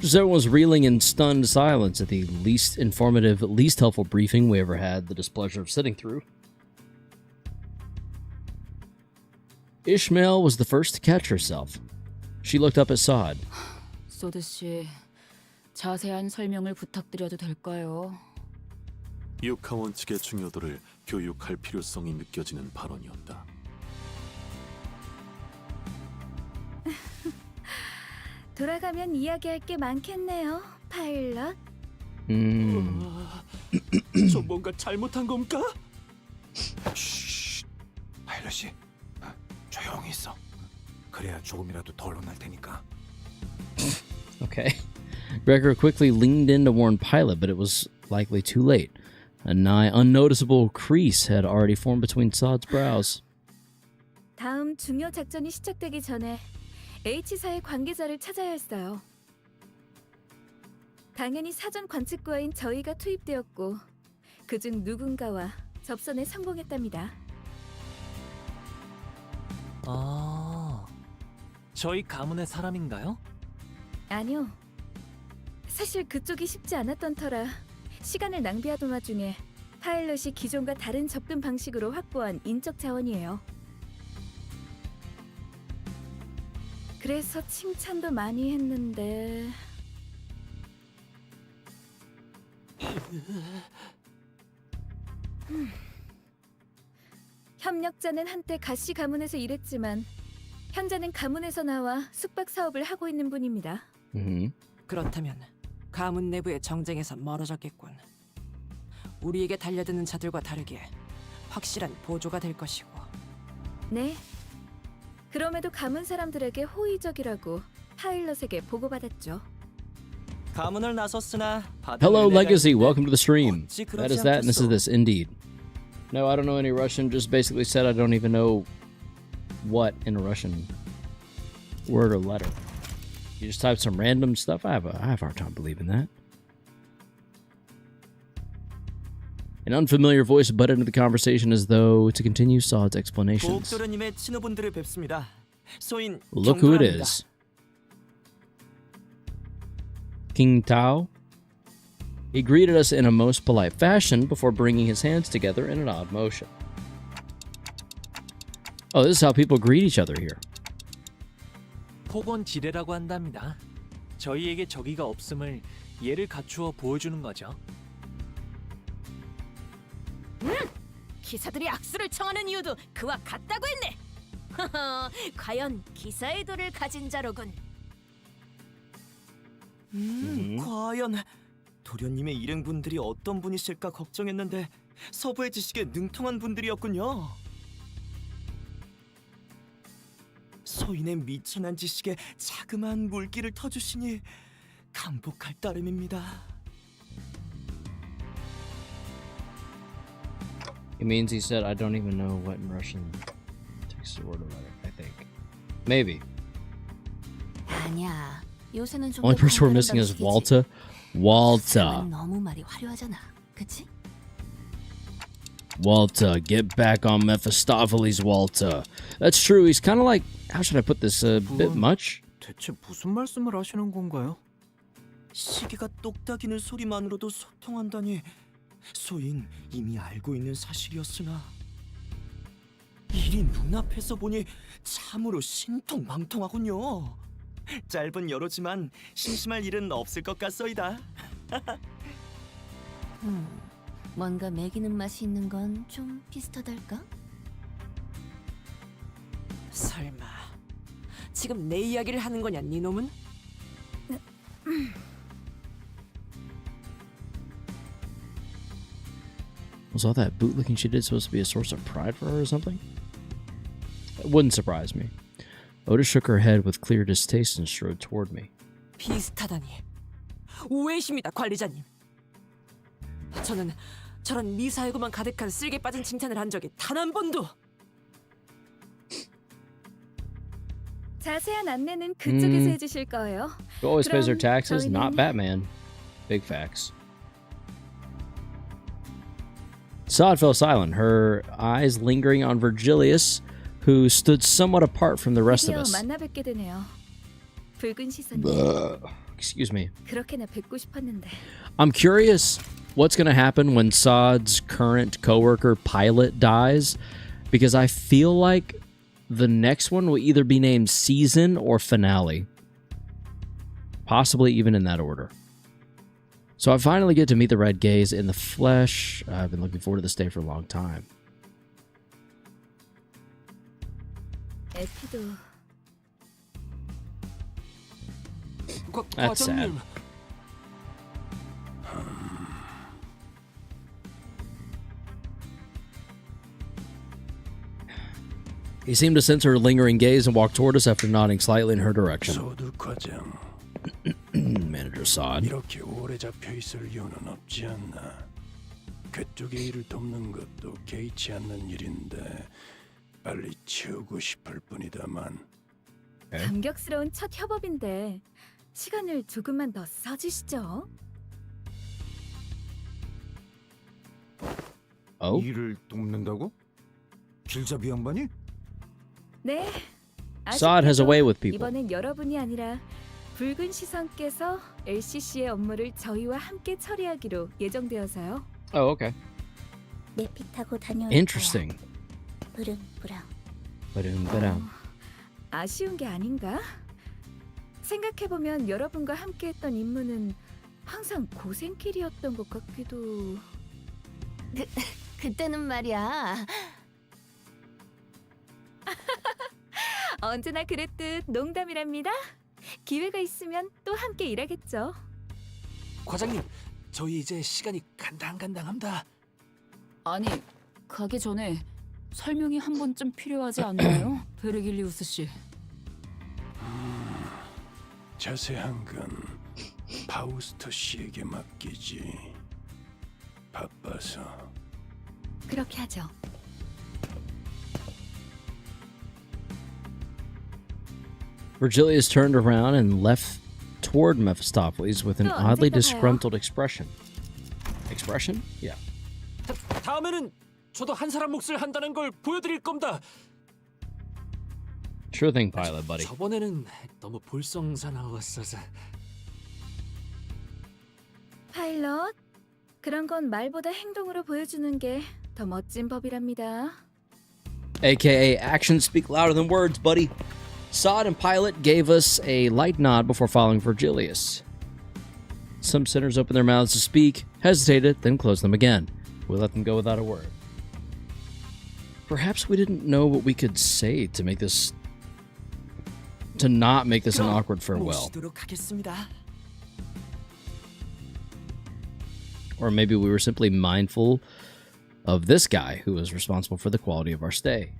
Just everyone's reeling in stunned silence at the least informative, least helpful briefing we ever had the displeasure of sitting through. Ishmael was the first to catch herself. She looked up at Saad. 소드 씨, 자세한 설명을 부탁드려도 될까요? 육하 원칙의 중요도를 교육할 필요성이 느껴지는 발언이었다. 돌아가면 이야기할 게 많겠네요, 파일럿. 저 뭔가 잘못한 겁니까? 파일럿이 조용히 있어. 그래야 조금이라도 덜 혼날 테니까. Okay. Gregor quickly leaned in to warn Pilot, but it was likely too late. A nigh unnoticeable crease had already formed between Saad's brows. 다음 중요 작전이 시작되기 전에 H사의 관계자를 찾아야 했어요. 당연히 사전 관측과인 저희가 투입되었고 그중 누군가와 접선에 성공했답니다. 아, 저희 가문의 사람인가요? 아니요. 사실 그쪽이 쉽지 않았던 터라 시간을 낭비하던 와중에 파일럿이 기존과 다른 접근 방식으로 확보한 인적 자원이에요. 그래서 칭찬도 많이 했는데 협력자는 한때 가시 가문에서 일했지만 현재는 가문에서 나와 숙박 사업을 하고 있는 분입니다. 그렇다면 가문 내부의 정쟁에서 멀어졌겠군. 우리에게 달려드는 자들과 다르게 확실한 보조가 될 것이고. 네. 그럼에도 가문 사람들에게 호의적이라고 파일럿에게 보고받았죠. 가문을 나섰으나 Hello, Legacy. Welcome to the stream. That is that, and this is this, indeed. No, I don't know any Russian. Just basically said I don't even know what in a Russian word or letter. You just type some random stuff. I have a hard time believing that. An unfamiliar voice butted into the conversation as though to continue Saad's explanations. 보옥도련님의 친구분들을 뵙습니다. 소인 Look who it 경로랍니다. is. King Tao. He greeted us in a most polite fashion before bringing his hands together in an odd motion. Oh, this is how people greet each other here. 폭언 지뢰라고 한답니다. 저희에게 적의가 없음을 예를 갖추어 보여주는 거죠. 기사들이 악수를 청하는 이유도 그와 같다고 했네. 과연 기사의 도를 가진 자로군. 과연 도련님의 일행분들이 어떤 분이실까 걱정했는데 서부의 지식에 능통한 분들이었군요. 소인의 미천한 지식에 자그마한 물기를 터주시니 감복할 따름입니다. It means he said, I don't even know what in Russian takes the word or letter, I think. Maybe. 아니야. 요새는 좀 Only person we're missing is Walta. Walta. 너무 말이 화려하잖아. 그치? Walta, get back on Mephistopheles, Walta. That's true. He's kind of like, how should I put this? A bit much? 대체 무슨 말씀을 하시는 건가요? 시계가 똑딱이는 소리만으로도 소통한다니 소인 이미 알고 있는 사실이었으나 일이 눈앞에서 보니 참으로 신통방통하군요. 짧은 여로지만 심심할 일은 없을 것 같소이다. 뭔가 매기는 맛이 있는 건 좀 비슷하달까? 설마 지금 내 이야기를 하는 거냐, 네 놈은? Was all that bootlicking she did supposed to be a source of pride for her or something? It wouldn't surprise me. Oda shook her head with clear distaste and strode toward me. 비슷하다니. 오해이십니다, 관리자님. 저는 저런 미사여구만 가득한 쓸개 빠진 칭찬을 한 적이 단 한 번도. 자세한 안내는 그쪽에서 해주실 거예요. Who always pays their 그럼 taxes? Not 저희는- Batman. Big facts. Sod fell silent, her eyes lingering on Virgilius, who stood somewhat apart from the rest of 드디어 us. 만나 뵙게 되네요. 붉은 시선이 Excuse me. 그렇게나 뵙고 싶었는데. I'm curious what's going to happen when Sod's current coworker pilot dies, because I feel like the next one will either be named season or finale. Possibly even in that order. So I finally get to meet the Red Gaze in the flesh. I've been looking forward to this day for a long time. 에피도 That's sad. He seemed to sense her lingering gaze and walked toward us after nodding slightly in her direction. 소두 과장, Manager Sod. 이렇게 오래 잡혀 있을 이유는 없지 않나? 그쪽의 일을 돕는 것도 개의치 않는 일인데 빨리 치우고 싶을 뿐이다만. 감격스러운 첫 협업인데 시간을 조금만 더 써주시죠. 일을 돕는다고? 길잡이 양반이? 네. Sod has a way with people. 이번엔 여러분이 아니라 붉은 시선께서 LCC의 업무를 저희와 함께 처리하기로 예정되어서요. Oh, okay. 내 피 타고 다녀올 Interesting. 부릉부릉. Ba-dum. 아쉬운 게 아닌가? 생각해보면 여러분과 함께했던 임무는 항상 고생길이었던 것 같기도. 그때는 말이야. 언제나 그랬듯 농담이랍니다. 기회가 있으면 또 함께 일하겠죠. 과장님, 저희 이제 시간이 간당간당합니다. 아니 가기 전에 설명이 한 번쯤 필요하지 않나요? 베르길리우스 씨. 자세한 건 파우스터 씨에게 맡기지. 바빠서. 그렇게 하죠. Virgilius turned around and left toward Mephistopheles with an 또 oddly 언젠가 봐요. disgruntled expression. Expression? Yeah. 다음에는 저도 한 사람 몫을 한다는 걸 보여드릴 겁니다. Sure thing, pilot buddy. 저번에는 너무 볼썽사나웠어서. 파일럿, 그런 건 말보다 행동으로 보여주는 게 더 멋진 법이랍니다. AKA actions speak louder than words, buddy. Sod and Pilot gave us a light nod before following Virgilius. Some sinners opened their mouths to speak, hesitated, then closed them again. We let them go without a word. Perhaps we didn't know what we could say to make this... to not make this an awkward farewell. 모시도록 하겠습니다. Or maybe we were simply mindful of this guy who was responsible for the quality of our stay.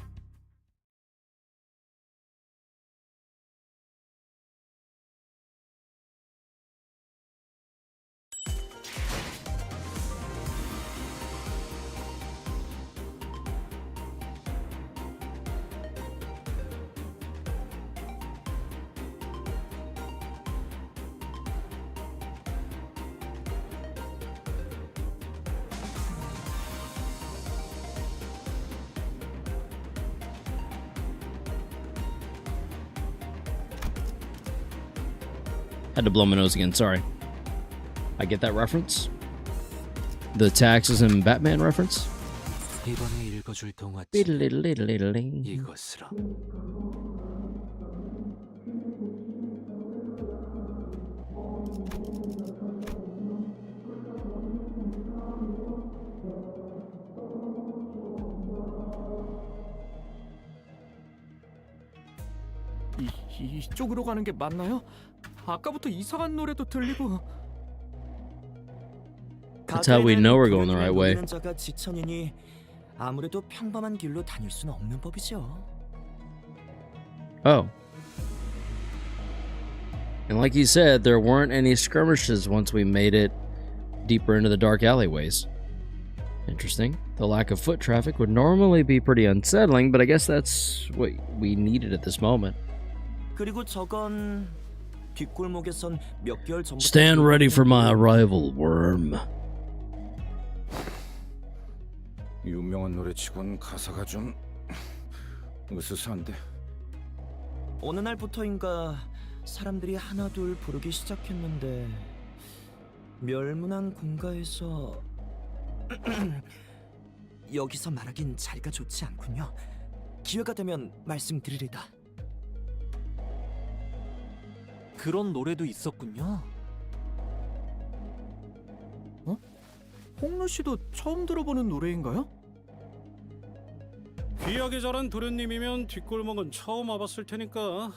Had to blow my nose again, sorry. I get that reference? The taxes and Batman reference? 이번에 읽어줄 동화책 Diddle-diddle-diddle-diddle. 이것으로. 이쪽으로 가는 게 맞나요? 아까부터 이상한 노래도 들리고. That's how we know we're going the right way. 자가 지천이니 아무래도 평범한 길로 다닐 수는 없는 법이죠. Oh. And like he said, there weren't any skirmishes once we made it deeper into the dark alleyways. Interesting. The lack of foot traffic would normally be pretty unsettling, but I guess that's what we needed at this moment. 그리고 저건 뒷골목에선 몇 개월 전부터 Stand ready for my arrival, worm. 유명한 노래치곤 가사가 좀 으스스한데. 어느 날부터인가 사람들이 하나둘 부르기 시작했는데 멸문한 공가에서 여기서 말하긴 자리가 좋지 않군요. 기회가 되면 말씀드리리다. 그런 노래도 있었군요. 홍루 씨도 처음 들어보는 노래인가요? 귀하게 자란 도련님이면 뒷골목은 처음 와봤을 테니까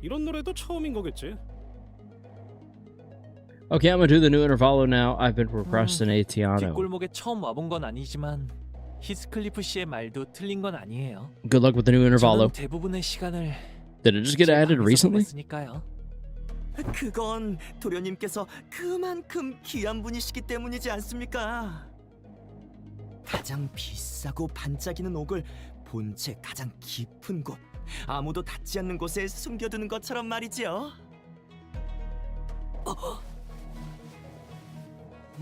이런 노래도 처음인 거겠지. Okay, I'm gonna do the new intervallo now. I've been procrastinating on it. 뒷골목에 처음 와본 건 아니지만 히스클리프 씨의 말도 틀린 건 아니에요. Good luck with the new intervallo. 저는 대부분의 시간을 Did it just get added recently? 보냈으니까요. 그건 도련님께서 그만큼 귀한 분이시기 때문이지 않습니까? 가장 비싸고 반짝이는 옥을 본체 가장 깊은 곳, 아무도 닿지 않는 곳에 숨겨두는 것처럼 말이지요.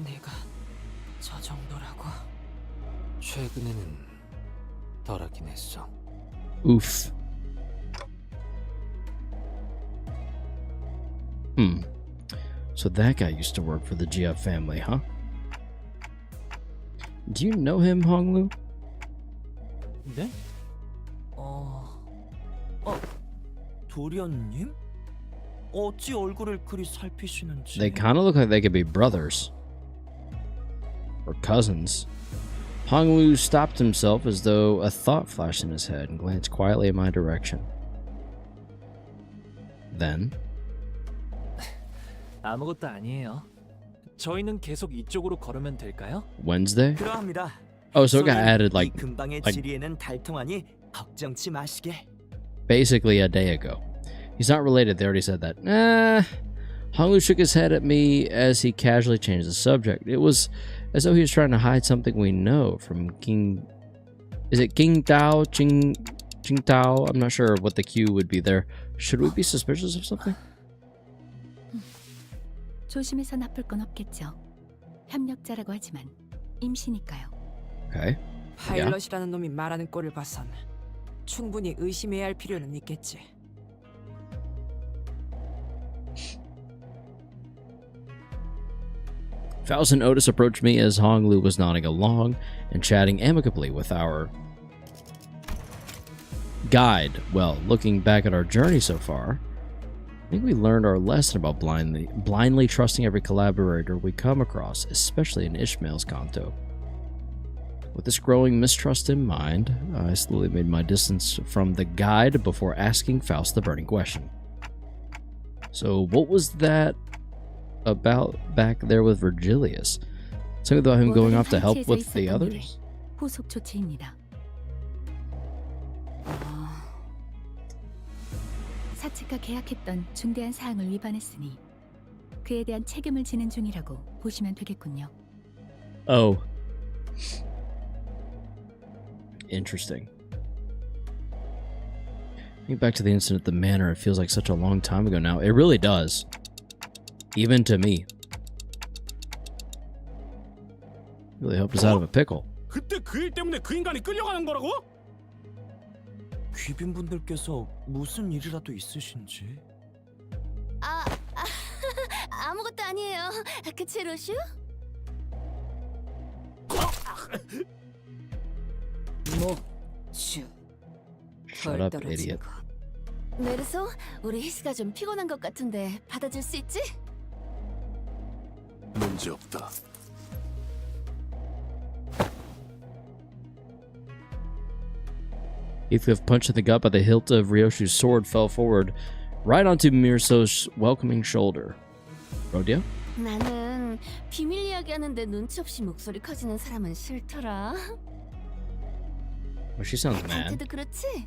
내가 저 정도라고? 최근에는 덜하긴 했어. Oof. So that guy used to work for the GF family, huh? Do you know him, Honglu? 네? 도련님? 어찌 얼굴을 그리 살피시는지. They kind of look like they could be brothers. Or cousins. Honglu stopped himself as though a thought flashed in his head and glanced quietly in my direction. Then... 아무것도 아니에요. 저희는 계속 이쪽으로 걸으면 될까요? Wednesday? 그러합니다. Oh, so it got added 이 근방의 지리에는 달통하니 걱정치 마시게. basically a day ago. He's not related, they already said that. Honglu shook his head at me as he casually changed the subject. It was as though he was trying to hide something we know from King... Is it King Tao? Qing Tao? I'm not sure what the Q would be there. Should we be suspicious of something? 조심해서 나쁠 건 없겠죠. 협력자라고 하지만 임시니까요. Okay. 파일럿이라는 놈이 말하는 꼴을 봐선 충분히 의심해야 할 필요는 있겠지. Faust and Otis approached me as Honglu was nodding along and chatting amicably with our guide. Well, looking back at our journey so far, I think we learned our lesson about blindly trusting every collaborator we come across, especially in Ishmael's Kanto. With this growing mistrust in mind, I slowly made my distance from the guide before asking Faust the burning question. So, what was that about back there with Virgilius? Something about him going off to help with the others? 후속 조치입니다. 사측과 계약했던 중대한 사항을 위반했으니 그에 대한 책임을 지는 중이라고 보시면 되겠군요. Oh. Interesting. Think back to the incident at the manor, it feels like such a long time ago now. It really does. Even to me. Really helped us out of a pickle. 그때 그 일 때문에 그 인간이 끌려가는 거라고? 귀빈분들께서 무슨 일이라도 있으신지? 아무것도 아니에요. 그치, 루슈? 슈. Shut up, idiot. 메르소, 우리 히스가 좀 피곤한 것 같은데 받아줄 수 있지? 문제 없다. Heathcliff punched in the gut by the hilt of Ryoshu's sword fell forward, right onto Mirso's welcoming shoulder. Rodeo? 나는 비밀 이야기하는데 눈치 없이 목소리 커지는 사람은 싫더라. Well, she sounds mad. 나한테도 그렇지?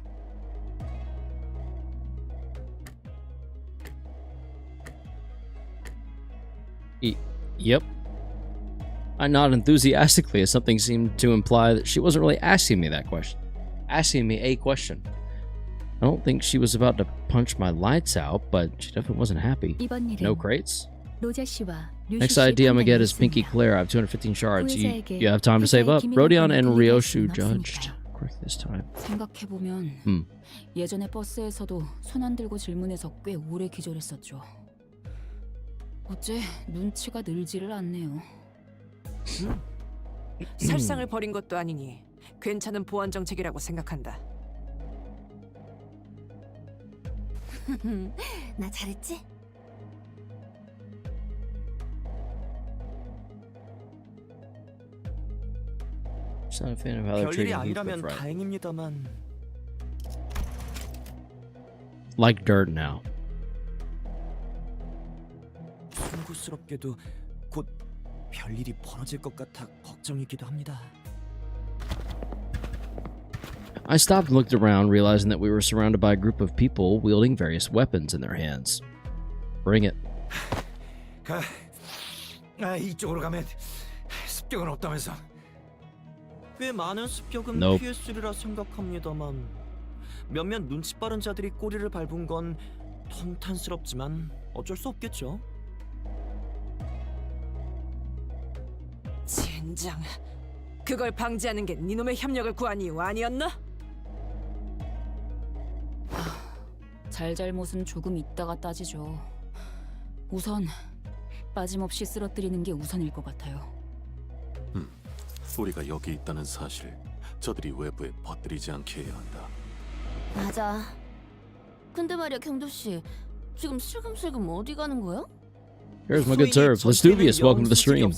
Yep. I nod enthusiastically as something seemed to imply that she wasn't really asking me that question. Asking me a question. I don't think she was about to punch my lights out, but she definitely wasn't happy. No crates? Next idea I'm gonna get is Pinky Claire. I have 215 shards. You have time to save up. Rodion and Ryoshu judged. Correct this time. 생각해보면 예전에 버스에서도 손 안 들고 질문해서 꽤 오래 기절했었죠. 어째 눈치가 늘지를 않네요. 살상을 벌인 것도 아니니 괜찮은 보안 정책이라고 생각한다. 나 잘했지? Just not a fan of how they're 별일이 treating 아니라면 Heathcliff right. 다행입니다만. Like dirt now. 송구스럽게도 곧 별일이 벌어질 것 같아 걱정이기도 합니다. I stopped and looked around, realizing that we were surrounded by a group of people wielding various weapons in their hands. Bring it. 이쪽으로 가면 습격은 없다면서. 꽤 많은 습격은 Nope. 피했으리라 생각합니다만 몇몇 눈치 빠른 자들이 꼬리를 밟은 건 통탄스럽지만 어쩔 수 없겠죠. 젠장. 그걸 방지하는 게 니놈의 협력을 구한 이유 아니었나? 잘잘못은 조금 있다가 따지죠. 우선 빠짐없이 쓰러뜨리는 게 우선일 것 같아요. 우리가 여기 있다는 사실, 저들이 외부에 퍼뜨리지 않게 해야 한다. 맞아. 근데 말이야 경도 씨, 지금 슬금슬금 어디 가는 거야? Here's my good serve. Lestubius, welcome to the stream.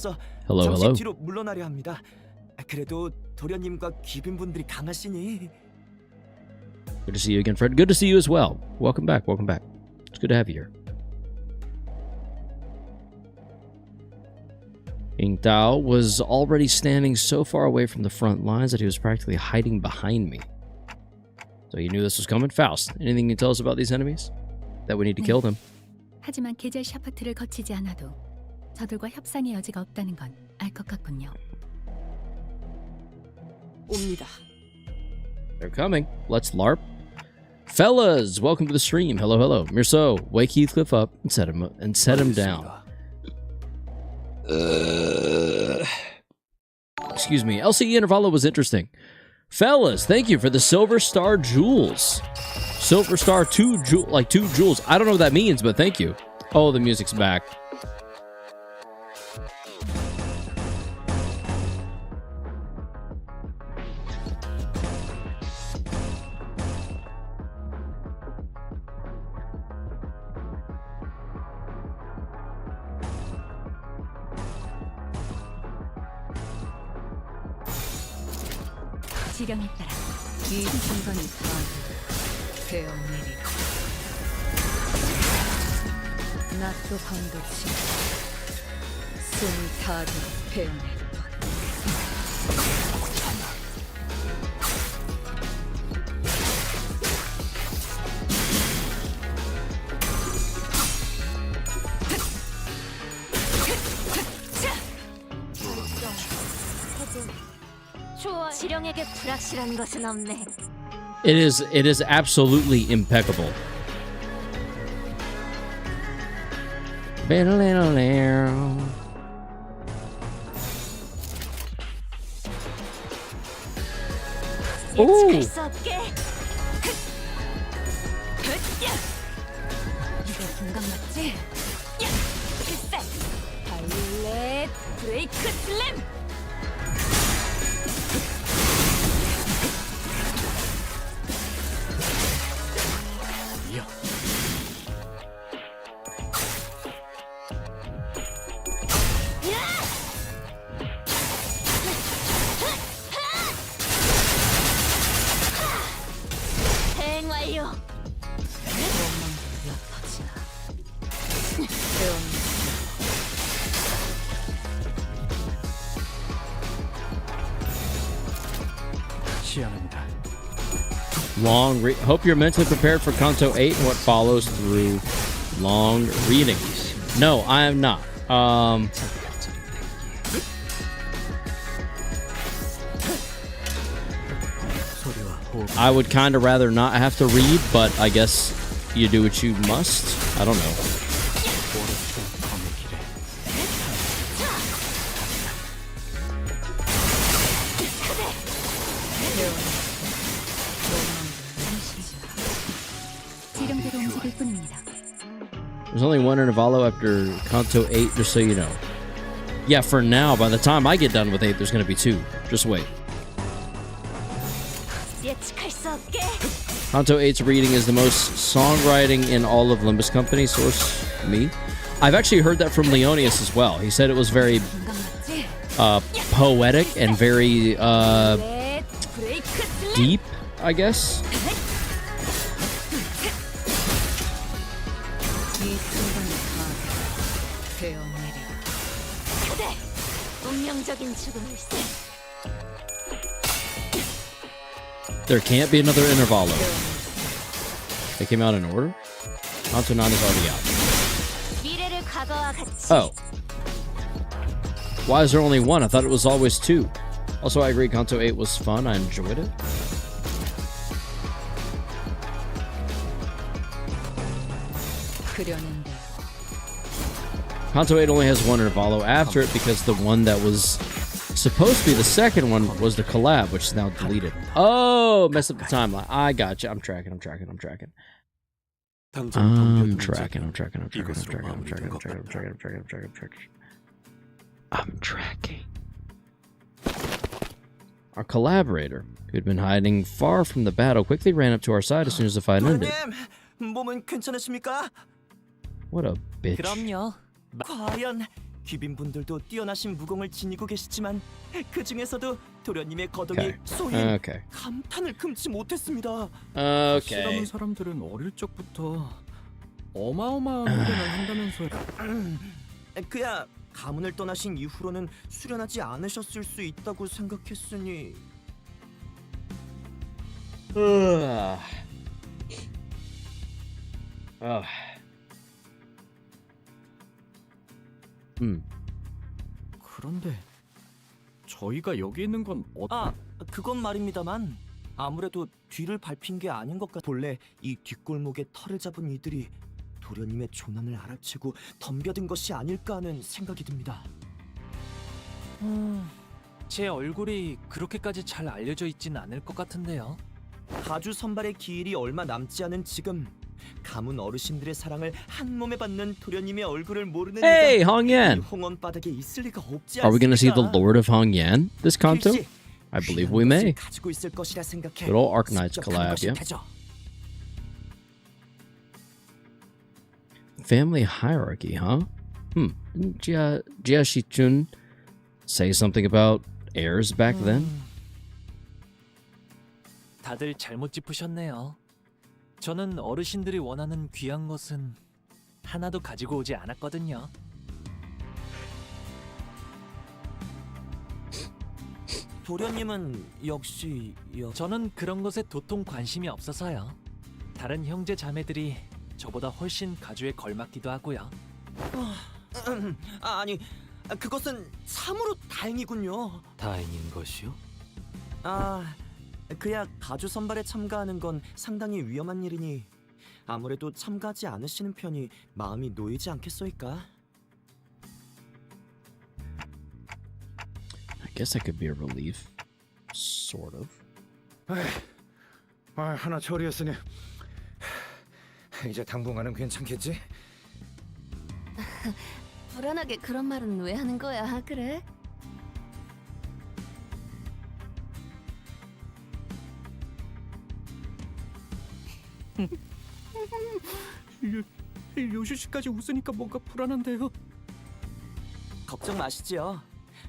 Hello, 잠시 hello. 뒤로 물러나려 합니다. 그래도 도련님과 귀빈분들이 강하시니. Good to see you again, Fred. Good to see you as well. Welcome back, welcome back. It's good to have you here. Ying Tao was already standing so far away from the front lines that he was practically hiding behind me. So you knew this was coming? Faust, anything you can tell us about these enemies? That we need to kill them? 하지만 계절 샤프트를 거치지 않아도 저들과 협상의 여지가 없다는 건 알 것 같군요. 옵니다. They're coming. Let's LARP. Fellas, welcome to the stream. Hello, hello. Mirso, wake Heathcliff up and set him down. Excuse me. LCE Intervallo was interesting. Fellas, thank you for the Silver Star Jewels. Silver Star 2 jewels. I don't know what that means, but thank you. Oh, the music's back. 지령에 따라 이 순간이 다 되어내리고 낫도 밤도치 숨이 다들 베어낼 지령에게 불확실한 것은 없네. It is absolutely impeccable. Ooh. 수 없게. 이거 금강 맞지? 글쎄. 발렛 브레이크 슬램. 대응 완료. Hope you're mentally prepared for Kanto 8 and what follows through long reading. No, I am not. I would kind of rather not have to read, but I guess you do what you must. I don't know. 지령대로 움직일 뿐입니다. There's only one intervallo after Kanto 8, just so you know. Yeah, for now, by the time I get done with 8, there's going to be 2. Just wait. 예측할 수 없게. Kanto 8's reading is the most songwriting in all of Limbus Company, source me. I've actually heard that from Leonius as well. He said it was very poetic and very deep, I guess. 운명적인 죽음을 There can't be another intervallo. They came out in order? Kanto 9 is already out. 미래를 과거와 같이. Oh. Why is there only one? I thought it was always 2. Also, I agree Kanto 8 was fun. I enjoyed it. Kanto 8 only has one intervallo after it because the one that was supposed to be the second one was the collab, which is now deleted. Oh, messed up the timeline. I got you. I'm tracking. I'm tracking. Our collaborator, who had been hiding far from the battle, quickly ran up to our side as soon as the fight ended. 몸은 괜찮으십니까? What a bitch. 그럼요. 과연 귀빈분들도 뛰어나신 무공을 지니고 계시지만 그 중에서도 도련님의 거동이 소인 감탄을 금치 못했습니다. 실험한 사람들은 어릴 적부터 어마어마한 훈련을 한다면서요. 그야 가문을 떠나신 이후로는 수련하지 않으셨을 수 있다고 생각했으니. 그런데 저희가 여기 있는 건 그건 말입니다만 아무래도 뒤를 밟힌 게 아닌 것 같. 본래 이 뒷골목에 털을 잡은 이들이 도련님의 조난을 알아채고 덤벼든 것이 아닐까 하는 생각이 듭니다. 제 얼굴이 그렇게까지 잘 알려져 있진 않을 것 같은데요. 가주 선발의 기일이 얼마 남지 않은 지금 가문 어르신들의 사랑을 한 몸에 받는 도련님의 얼굴을 모르는 Hey, Hongyan! 홍원 바닥에 있을 리가 없지 Are we going to see the 않습니까? Lord of Hongyan this Kanto? I believe we may. 가지고 있을 것이라 생각해. Good old Arknights collab, yeah. Family hierarchy, huh? Didn't Jia Shichun say something about heirs back then? 다들 잘못 짚으셨네요. 저는 어르신들이 원하는 귀한 것은 하나도 가지고 오지 않았거든요. 도련님은 역시 저는 그런 것에 도통 관심이 없어서요. 다른 형제 자매들이 저보다 훨씬 가주에 걸맞기도 하고요. 아니, 그것은 참으로 다행이군요. 다행인 것이요? 그야 가주 선발에 참가하는 건 상당히 위험한 일이니 아무래도 참가하지 않으시는 편이 마음이 놓이지 않겠소이까? I guess that could be a relief. Sort of. 하나 처리했으니 이제 당분간은 괜찮겠지? 불안하게 그런 말은 왜 하는 거야? 그래? 요슈 씨까지 웃으니까 뭔가 불안한데요. 걱정 마시지요.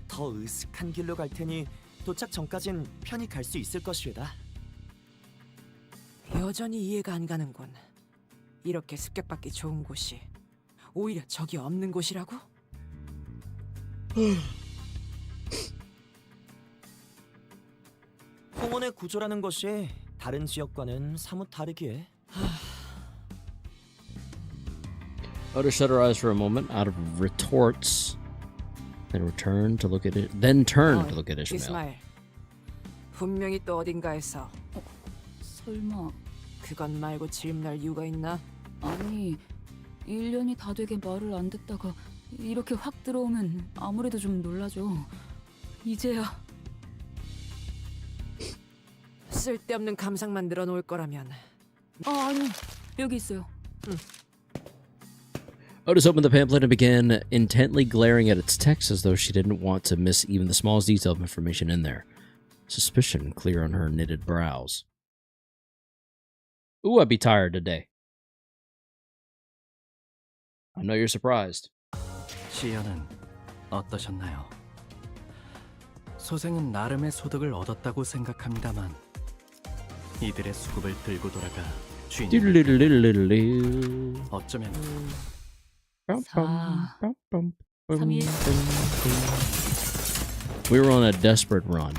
더 으슥한 길로 갈 테니 도착 전까진 편히 갈 수 있을 것이다. 여전히 이해가 안 가는군. 이렇게 습격받기 좋은 곳이 오히려 적이 없는 곳이라고? 홍원의 구조라는 것이 다른 지역과는 사뭇 다르기에 Otis shut her eyes for a moment out of retorts, then turned to look at it. Then turned to look at Ishmael. 이스마엘, 분명히 또 어딘가에서. 설마 그건 말고 질문할 이유가 있나? 아니 1년이 다 되게 말을 안 듣다가 이렇게 확 들어오면 아무래도 좀 놀라죠. 이제야. 쓸데없는 감상만 늘어놓을 거라면. 아니 여기 있어요. Otis opened the pamphlet and began intently glaring at its text as though she didn't want to miss even the smallest detail of information in there. Suspicion clear on her knitted brows. Ooh, I'd be tired today. I know you're surprised. 시연은 어떠셨나요? 소생은 나름의 소득을 얻었다고 생각합니다만 이들의 수급을 들고 돌아가 주인이 어쩌면 3일 We were on a desperate run.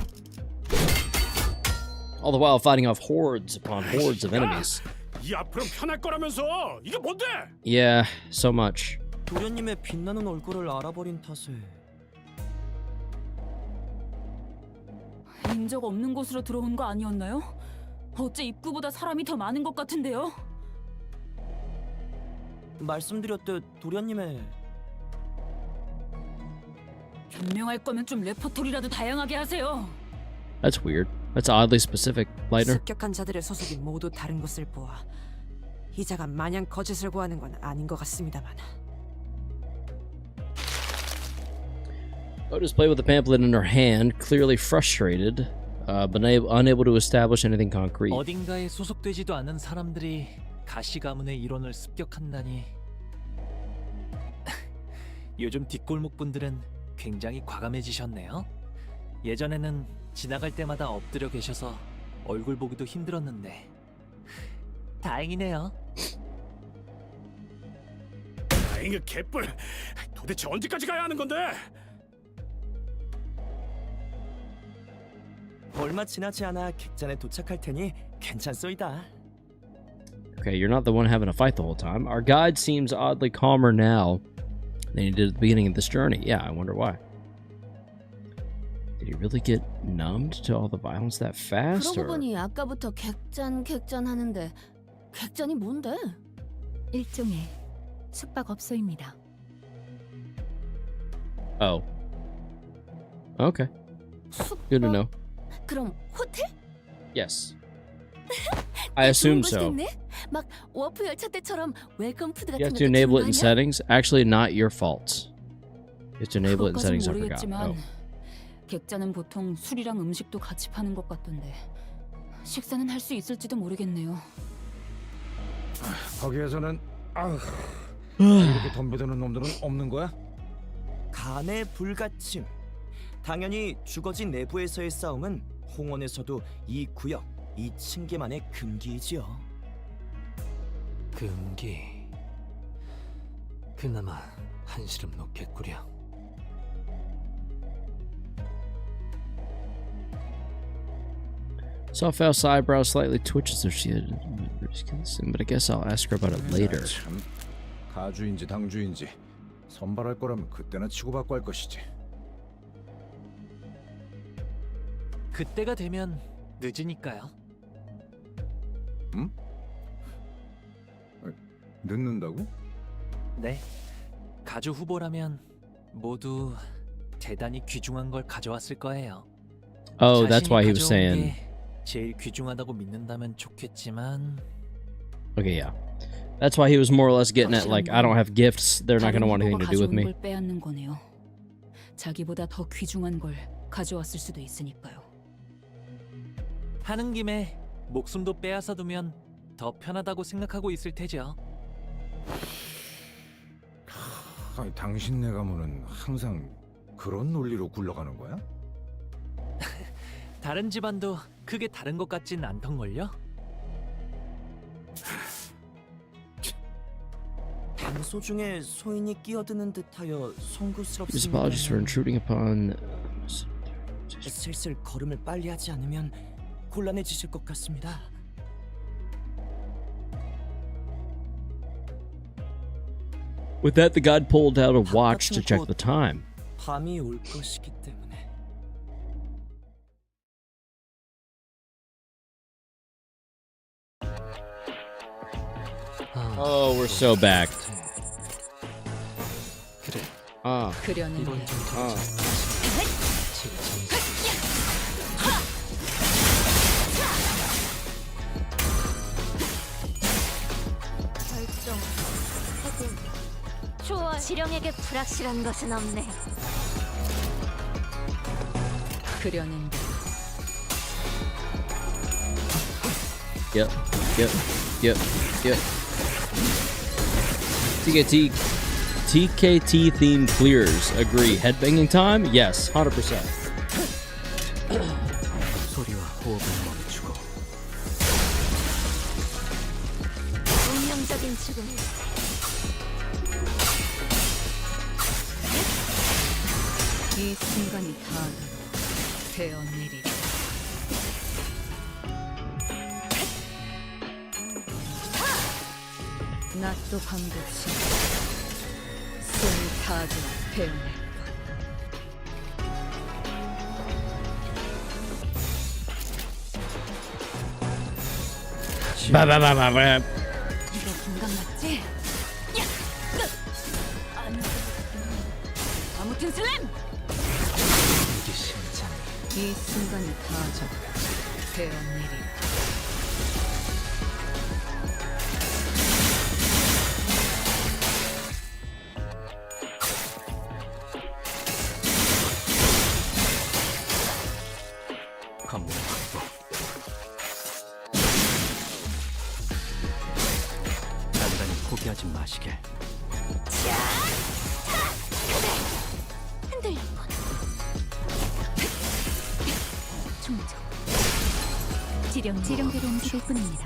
All the while fighting off hordes upon hordes of enemies. 이 앞으로 편할 거라면서 이게 뭔데? Yeah, so much. 도련님의 빛나는 얼굴을 알아버린 탓에 인적 없는 곳으로 들어온 거 아니었나요? 어째 입구보다 사람이 더 많은 것 같은데요? 말씀드렸듯 도련님의 변명할 거면 좀 레퍼토리라도 다양하게 하세요. That's weird. That's oddly specific, Lightner. 습격한 자들의 소속이 모두 다른 것을 보아 이자가 마냥 거짓을 구하는 건 아닌 것 같습니다만. Otis played with the pamphlet in her hand, clearly frustrated, but unable to establish anything concrete. 어딘가에 소속되지도 않은 사람들이 가시 가문의 일원을 습격한다니. 요즘 뒷골목 분들은 굉장히 과감해지셨네요. 예전에는 지나갈 때마다 엎드려 계셔서 얼굴 보기도 힘들었는데 다행이네요. 이게 개뿔. 도대체 언제까지 가야 하는 건데? 얼마 지나지 않아 객잔에 도착할 테니 괜찮소이다. Okay, you're not the one having a fight the whole time. Our guide seems oddly calmer now than he did at the beginning of this journey. Yeah, I wonder why. Did he really get numbed to all the violence that fast? 그러고 Or... 보니 아까부터 객잔 하는데 객잔이 뭔데? 일종의 숙박업소입니다. Oh. Okay. Good to know. 그럼 호텔? Yes. I assume so. 막 워프 열차 때처럼 웰컴 푸드 You 같은 have 거 to enable it 주는 in 거 아니야? settings. Actually, not your fault. You have to enable it in 그것까진 settings. I forgot. 모르겠지만 Oh. 객잔은 보통 술이랑 음식도 같이 파는 것 같던데 식사는 할 수 있을지도 모르겠네요. 거기에서는 이렇게 덤벼드는 놈들은 없는 거야? 간의 불가침. 당연히 주거지 내부에서의 싸움은 홍원에서도 이 구역, 이 층계만의 금기이지요. 금기. 그나마 한시름 놓겠구려. Saw Faust's eyebrow slightly twitch as though she had... But I guess I'll ask her about it later. 참, 가주인지 당주인지 선발할 거라면 그때나 치고받고 할 것이지. 그때가 되면 늦으니까요. 응? 늦는다고? 네. 가주 후보라면 모두 대단히 귀중한 걸 가져왔을 거예요. Oh, that's why he was 자신이 가져온 saying... 게 제일 귀중하다고 믿는다면 좋겠지만. Okay, yeah. That's why he was more or less getting at, like, I don't have gifts. They're not going to want anything to do with me. 걸 빼앗는 거네요. 자기보다 더 귀중한 걸 가져왔을 수도 있으니까요. 하는 김에 목숨도 빼앗아 두면 더 편하다고 생각하고 있을 테죠. 아니, 당신네 가문은 항상 그런 논리로 굴러가는 거야? 다른 집안도 크게 다른 것 같진 않던걸요? 담소 중에 소인이 끼어드는 듯하여 His 송구스럽습니다. apologies for intruding upon... 슬슬 걸음을 빨리 하지 않으면 곤란해지실 것 같습니다. With that, the guide pulled out a watch to check the time. 밤이 올 것이기 때문에. Oh, we're so back. 그려는 결정. 하긴 좋아. 지령에게 불확실한 것은 없네. 그려는 Yep. TKT theme clears. Agree. Headbanging time? Yes, 100%. 소리와 호흡을 멈추고 운명적인 죽음. 이 순간이 다 되어내리리. 낮도 밤도 치 손을 다하지 배워낼 바바바바바. 이거 공감 맞지? 야! 아니. 아무튼 슬램! 이 순간이 다 되어내리리. 건물 확보. 단단히 포기하지 마시길. 흔들렸군. 충족. 지령대로 움직일 뿐입니다.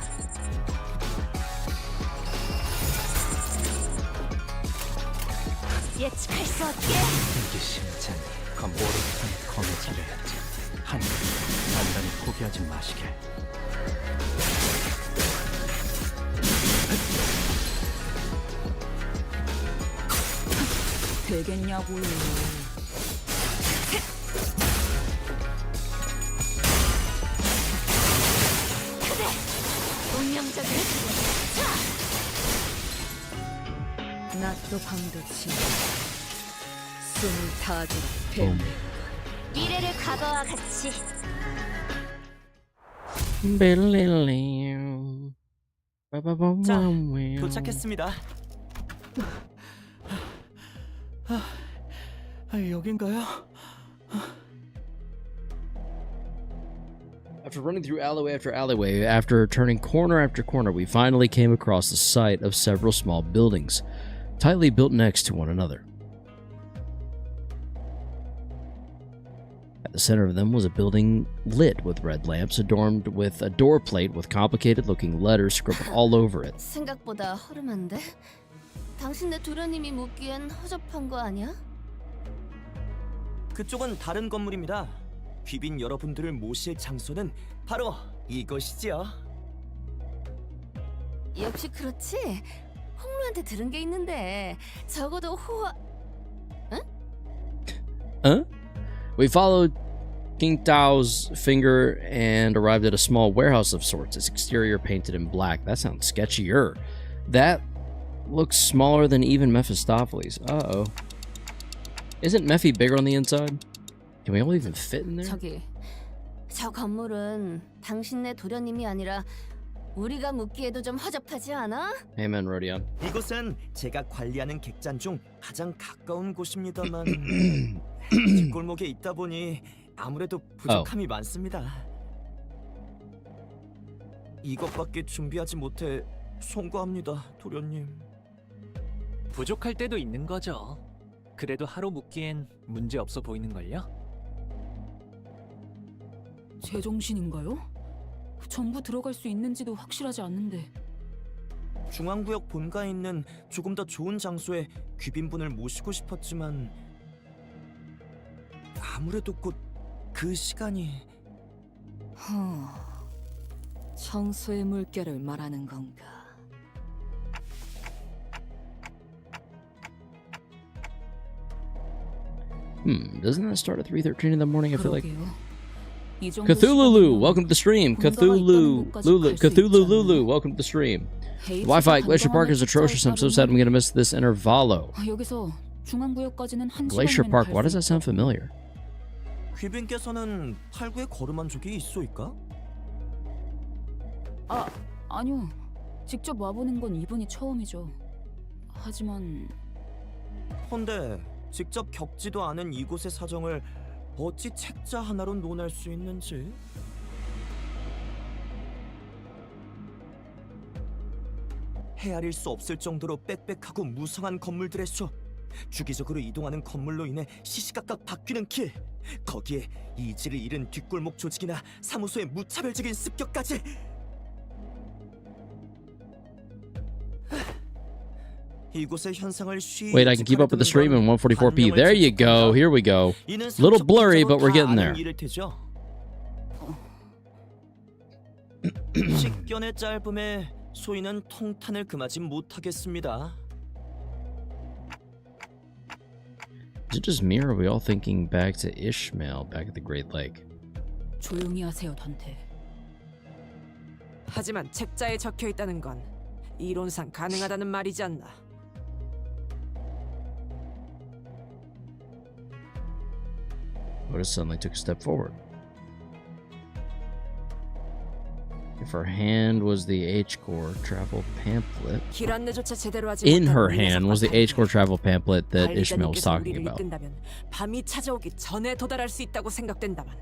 예측할 수 없게. 이게 심장이 건물을 검해지려야지. 하늘 단단히 포기하지 마시길. 되겠냐고요. 운명적인 낮도 밤도 치 숨을 다하지 배우네. 미래를 과거와 같이. 자, 도착했습니다. 여긴가요? After running through alleyway after alleyway, after turning corner after corner, we finally came across the site of several small buildings, tightly built next to one another. At the center of them was a building lit with red lamps, adorned with a door plate with complicated-looking letters scribbled all over it. 생각보다 허름한데? 당신네 도련님이 묻기엔 허접한 거 아니야? 그쪽은 다른 건물입니다. 귀빈 여러분들을 모실 장소는 바로 이것이지요. 역시 그렇지. 홍루한테 들은 게 있는데 적어도 호화... Huh? We followed King Tao's finger and arrived at a small warehouse of sorts, its exterior painted in black. That sounds sketchier. That looks smaller than even Mephistopheles. Uh-oh. Isn't Mephi bigger on the inside? Can we all even fit in there? 저기, 저 건물은 당신네 도련님이 아니라 우리가 묻기에도 좀 허접하지 않아? Amen, Rodion. 이곳은 제가 관리하는 객잔 중 가장 가까운 곳입니다만 뒷골목에 있다 보니 아무래도 부족함이 많습니다. 이것밖에 준비하지 못해 송구합니다, 도련님. 부족할 때도 있는 거죠. 그래도 하루 묵기엔 문제 없어 보이는걸요? 제정신인가요? 전부 들어갈 수 있는지도 확실하지 않는데. 중앙구역 본가에 있는 조금 더 좋은 장소에 귀빈분을 모시고 싶었지만 아무래도 곧 그 시간이... 청소의 물결을 말하는 건가? Doesn't that start at 3:13 in the morning? I feel like. 그러게요. 이 정도 Cthulhu, welcome to the stream. 본가가 Cthulhu, 있다는 곳까지 갈수 Cthulhu, 있잖아. Lulu, welcome to the stream. 헤이츠가 Wi-Fi at Glacier Park is 간단하게 atrocious. I'm so sad I'm gonna miss this Intervallo. 여기서 중앙구역까지는 1시간이면 Glacier Park, why does that sound familiar? 귀빈께서는 팔구에 걸음한 적이 있소이까? 아니요. 직접 와보는 건 이번이 처음이죠. 하지만 헌데 직접 겪지도 않은 이곳의 사정을 어찌 책자 하나로 논할 수 있는지? 헤아릴 수 없을 정도로 빽빽하고 무성한 건물들의 수, 주기적으로 이동하는 건물로 인해 시시각각 바뀌는 길, 거기에 이지를 잃은 뒷골목 조직이나 사무소의 무차별적인 습격까지. 이곳의 현상을 쉬이 Wait, I can keep up with the stream in 144p. There you go. Here we go. Little blurry, but we're getting there. 식견의 짧음에 소인은 통탄을 금하지 못하겠습니다. Is it just me or are we all thinking back to Ishmael back at the Great Lake? 조용히 하세요, 단테. 하지만 책자에 적혀 있다는 건 이론상 가능하다는 말이지 않나. Otis suddenly took a step forward. If her hand was the H-Core travel pamphlet, 길 안내조차 제대로 하지 in 못한 her 우리의 hand was the H-Core travel pamphlet that Ishmael was 관리자님께서 talking 우리를 about. 이끈다면 밤이 찾아오기 전에 도달할 수 있다고 생각된다만.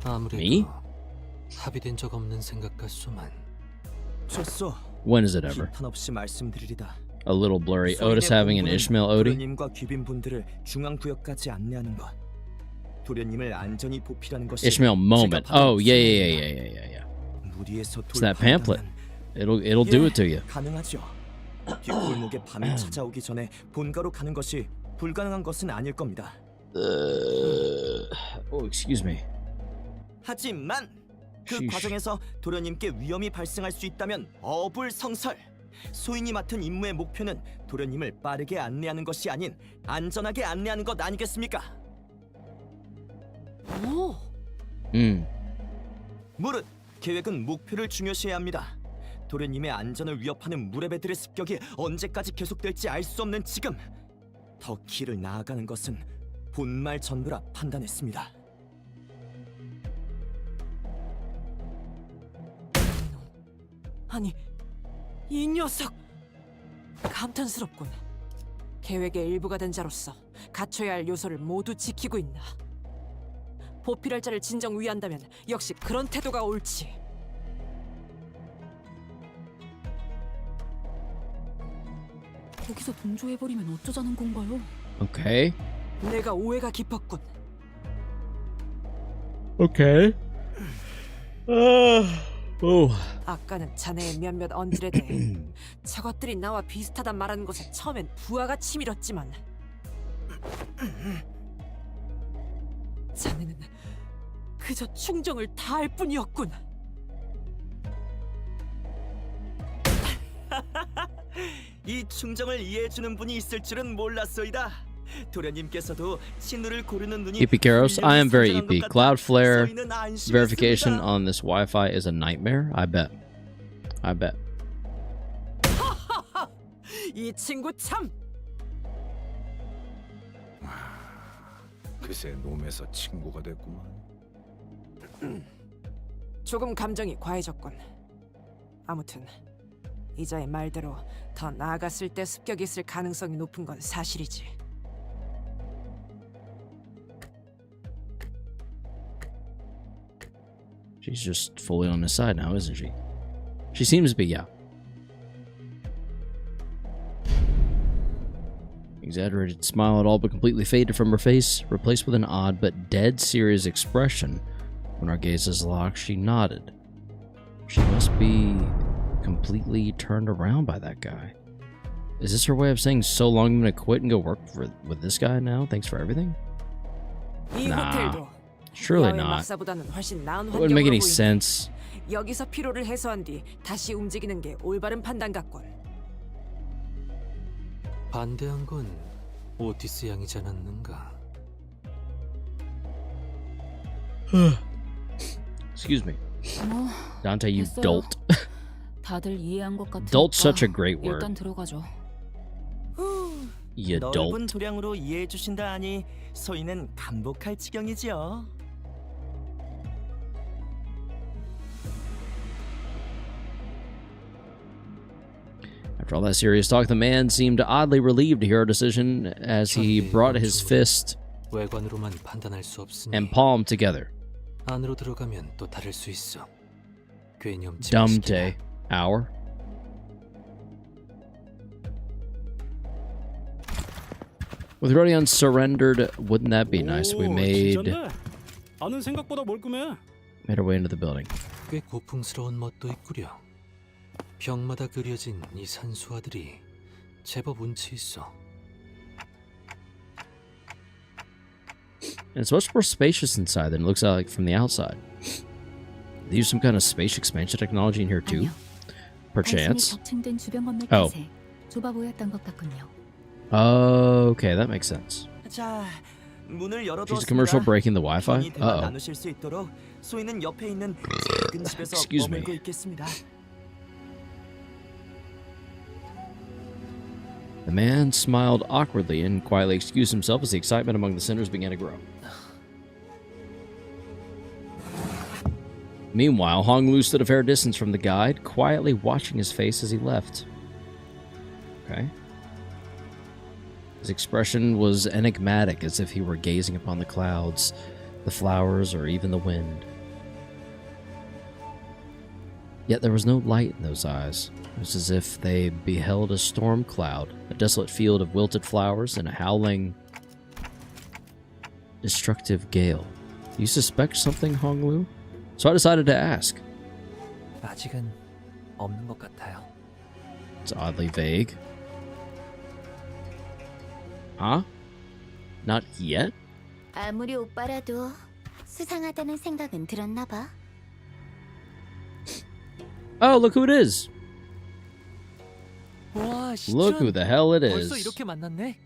아무래도 Me? 합의된 적 없는 생각 같소만. 좋소. When is it ever? 기탄 없이 말씀드리리다. A little blurry. Otis having an Ishmael Odie? 도련님과 귀빈분들을 중앙 구역까지 안내하는 것. 도련님을 안전히 보필하는 것이 Ishmael moment. Oh, yeah. 무리에서 It's that pamphlet. It'll do it to you. 가능하죠. 뒷골목에 밤이 찾아오기 전에 본가로 가는 것이 불가능한 것은 아닐 겁니다. Oh, excuse me. 하지만 그 Sheesh. 과정에서 도련님께 위험이 발생할 수 있다면 어불성설. 소인이 맡은 임무의 목표는 도련님을 빠르게 안내하는 것이 아닌 안전하게 안내하는 것 아니겠습니까? 오. 무릇 계획은 목표를 중요시해야 합니다. 도련님의 안전을 위협하는 무레배들의 습격이 언제까지 계속될지 알 수 없는 지금, 더 길을 나아가는 것은 본말 전부라 판단했습니다. 아니, 이 녀석! 감탄스럽군. 계획의 일부가 된 자로서 갖춰야 할 요소를 모두 지키고 있나. 보필할 자를 진정 위한다면 역시 그런 태도가 옳지. 거기서 동조해버리면 어쩌자는 건가요? Okay. 내가 오해가 깊었군. Okay. Oh. 아까는 자네의 몇몇 언질에 대해 저것들이 나와 비슷하단 말하는 것에 처음엔 부하가 치밀었지만 자네는 그저 충정을 다할 뿐이었군. 이 충정을 이해해주는 분이 있을 줄은 몰랐소이다. 도련님께서도 친누를 고르는 눈이 EP Karos, I am very EP. Cloudflare 저희는 안심했습니다. verification on this Wi-Fi is a nightmare. I bet. 이 친구 참. 그새 놈에서 친구가 됐구만. 조금 감정이 과해졌군. 아무튼 이자의 말대로 더 나아갔을 때 습격이 있을 가능성이 높은 건 사실이지. She's just fully on his side now, isn't she? She seems to be, yeah. Exaggerated smile had all but completely faded from her face, replaced with an odd but dead serious expression. When our gazes locked, she nodded. She must be completely turned around by that guy. Is this her way of saying, so long I'm gonna quit and go work with this guy now? Thanks for everything? 이 Nah, 호텔도 surely 야외 not. 막사보다는 훨씬 나은 It wouldn't make 환경으로 any 보인다. sense. 여기서 피로를 해소한 뒤 다시 움직이는 게 올바른 판단 같군. 반대한 건 오티스 양이지 않았는가? Excuse me. 뭐 Dante, you 됐어요. dolt. 다들 이해한 것 같으니까 Dolt's such a great word. 일단 들어가죠. You 넓은 dolt. 도량으로 이해해 주신다 하니 소희는 감복할 지경이지요. After all that serious talk, the man seemed oddly relieved to hear our decision as he brought his fist 외관으로만 판단할 수 없으니 and palm together. 안으로 들어가면 또 다를 수 있어. 괜히 엄청 Dante, hour. With Rodion surrendered, wouldn't that be nice? We made 진짠데? 아는 생각보다 멀끔해. our way into the building. 꽤 고풍스러운 멋도 있구려. 벽마다 그려진 이 산수화들이 제법 운치 있어. And it's much more spacious inside than it looks like from the outside. They use some kind of space expansion technology in here too? Perchance. 겹층된 주변 건물 Oh. 탓에 좁아 보였던 것 같군요. Okay, that makes sense. 자, 문을 She's a commercial 열어두었습니다. breaking the Wi-Fi? 편히 대화 Uh-oh. 나누실 수 있도록 소희는 옆에 있는 작은 집에서 Excuse me. 머물고 있겠습니다. The man smiled awkwardly and quietly excused himself as the excitement among the sinners began to grow. Meanwhile, Hong Lu stood a fair distance from the guide, quietly watching his face as he left. Okay. His expression was enigmatic, as if he were gazing upon the clouds, the flowers, or even the wind. Yet there was no light in those eyes. It was as if they beheld a storm cloud, a desolate field of wilted flowers, and a howling, destructive gale. Do you suspect something, Hong Lu? So I decided to ask. 아직은 없는 것 같아요. It's oddly vague. Huh? Not yet? 아무리 오빠라도 수상하다는 생각은 들었나 봐. Oh, look who it is. 와, Look who the hell it 벌써 is. 이렇게 만났네.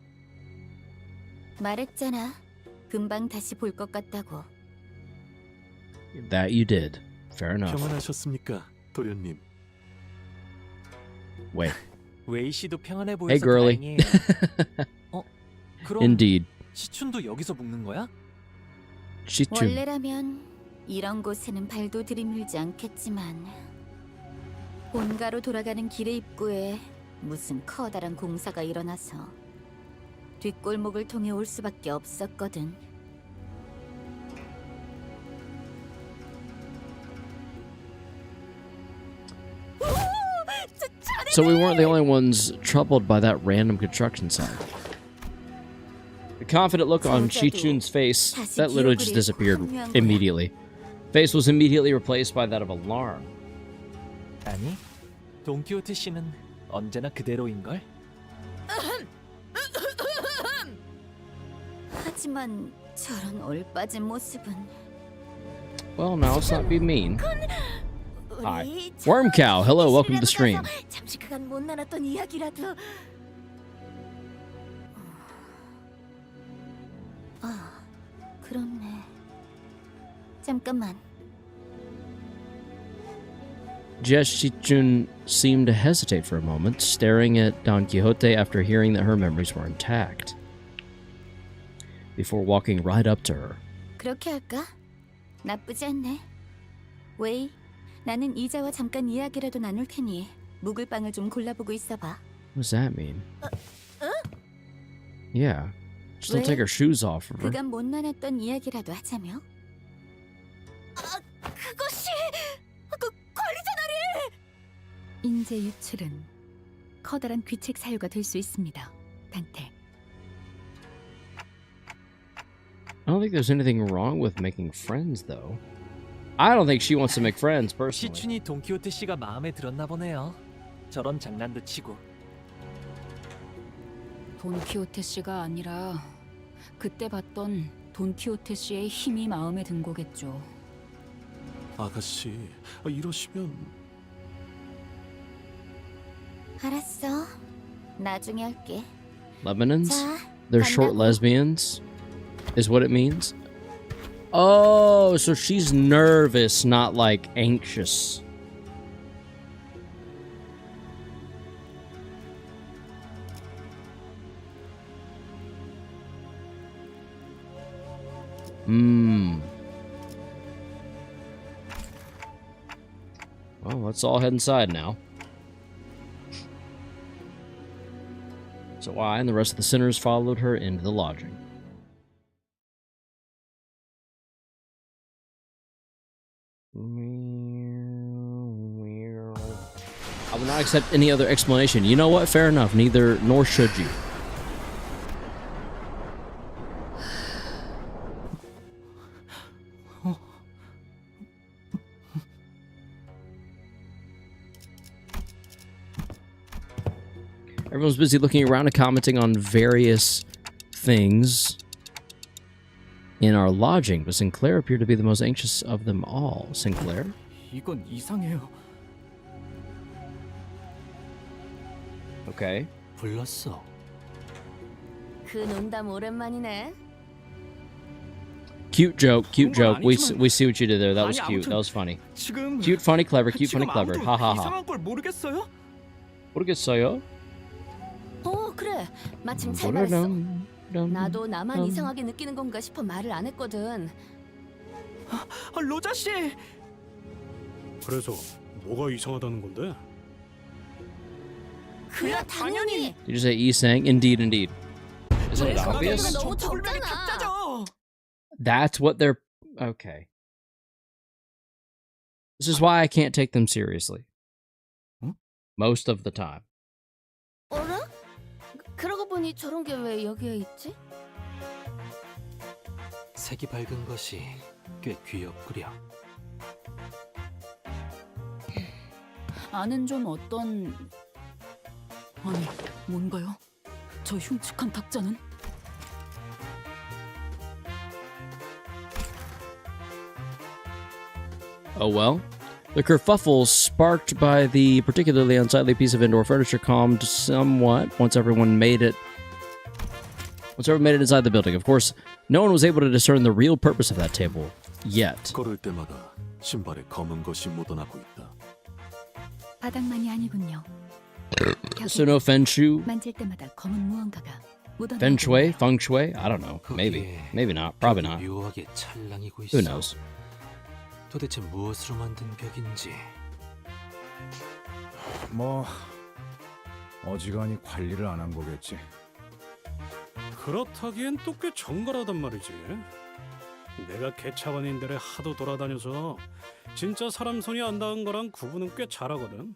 말했잖아. 금방 다시 볼 것 같다고. That you did. Fair enough. 평안하셨습니까, 도련님? Wait. 웨이 씨도 평안해 보여서 Hey, girly. 다행이에요. 그럼 Indeed. 시춘도 여기서 묵는 거야? Chichun. 원래라면 이런 곳에는 발도 들이밀지 않겠지만 본가로 돌아가는 길의 입구에 무슨 커다란 공사가 일어나서 뒷골목을 통해 올 수밖에 없었거든. So we weren't the only ones troubled by that random construction site. The confident look on Chichun's face, that literally just disappeared immediately. Face was immediately replaced by that of alarm. 아니, 돈키호테 씨는 언제나 그대로인 걸. 하지만 저런 얼빠진 모습은 Well, now let's not be mean. Hi. Worm Cow, hello, welcome to the stream. 잠시 그간 못 나눴던 이야기라도. 그렇네. 잠깐만. Jess Chichun seemed to hesitate for a moment, staring at Don Quixote after hearing that her memories were intact, before walking right up to her. 그렇게 할까? 나쁘지 않네. 웨이, 나는 이자와 잠깐 이야기라도 나눌 테니 묵을 방을 좀 골라보고 있어봐. What does that mean? Yeah. Just don't 왜? take her shoes off of her. 그간 못 나눴던 이야기라도 하자며? 그것이 그 관리자 다리! 인재 유출은 커다란 귀책 사유가 될 수 있습니다. 단테. I don't think there's anything wrong with making friends, though. I don't think she wants to make friends, personally. 시춘이 돈키호테 씨가 마음에 들었나 보네요. 저런 장난도 치고. 돈키호테 씨가 아니라 그때 봤던 돈키호테 씨의 힘이 마음에 든 거겠죠. 아가씨, 이러시면 알았어. 나중에 할게. Lebanon's? 자, They're short lesbians, is what it means. Oh, so she's nervous, not like anxious. Well, let's all head inside now. So I and the rest of the sinners followed her into the lodging. I will not accept any other explanation. You know what? Fair enough. Neither, nor should you. Everyone's busy looking around and commenting on various things in our lodging, but Sinclair appeared to be the most anxious of them all. Sinclair? 이건 이상해요. Okay. 불렀어. 그 농담 오랜만이네. Cute joke, cute joke. We see what you did there. That was cute. That was funny. Cute, funny, clever. Cute, funny, clever. Ha ha ha. 이상한 걸 모르겠어요? 모르겠어요? 그래. 마침 잘 말했어. 나도 나만 이상하게 느끼는 건가 싶어 말을 안 했거든. 로자 씨. 그래서 뭐가 이상하다는 건데? 그야 당연히. Did you say E-sang? Indeed, indeed. Isn't it obvious? 너무 적잖아. That's what they're... Okay. This is why I can't take them seriously. Most of the time. 어라? 그러고 보니 저런 게 왜 여기에 있지? 색이 밝은 것이 꽤 귀엽구려. 안은 좀 어떤... 아니, 뭔가요? 저 흉측한 탁자는? Oh well. The kerfuffle sparked by the particularly unsightly piece of indoor furniture calmed somewhat once everyone made it inside the building. Of course, no one was able to discern the real purpose of that table yet. 걸을 때마다 신발에 검은 것이 묻어나고 있다. 바닥만이 아니군요. So no feng shui? 만질 때마다 검은 무언가가 묻어나고 Feng shui? Feng shui? I don't know. Maybe. Maybe not. Probably not. 묘하게 찰랑이고 있어. Who knows? 도대체 무엇으로 만든 벽인지. 뭐 어지간히 관리를 안 한 거겠지. 그렇다기엔 또 꽤 정갈하단 말이지. 내가 개차반인들에 하도 돌아다녀서 진짜 사람 손이 안 닿은 거랑 구분은 꽤 잘하거든.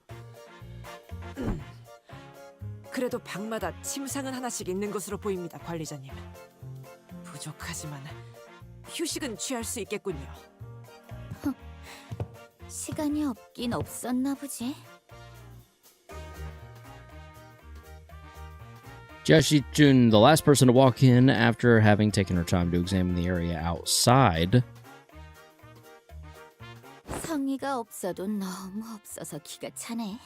그래도 방마다 침상은 하나씩 있는 것으로 보입니다, 관리자님. 부족하지만 휴식은 취할 수 있겠군요. 시간이 없긴 없었나 보지. Jiaxi Jun, the last person to walk in after having taken her time to examine the area outside. 성의가 없어도 너무 없어서 기가 차네.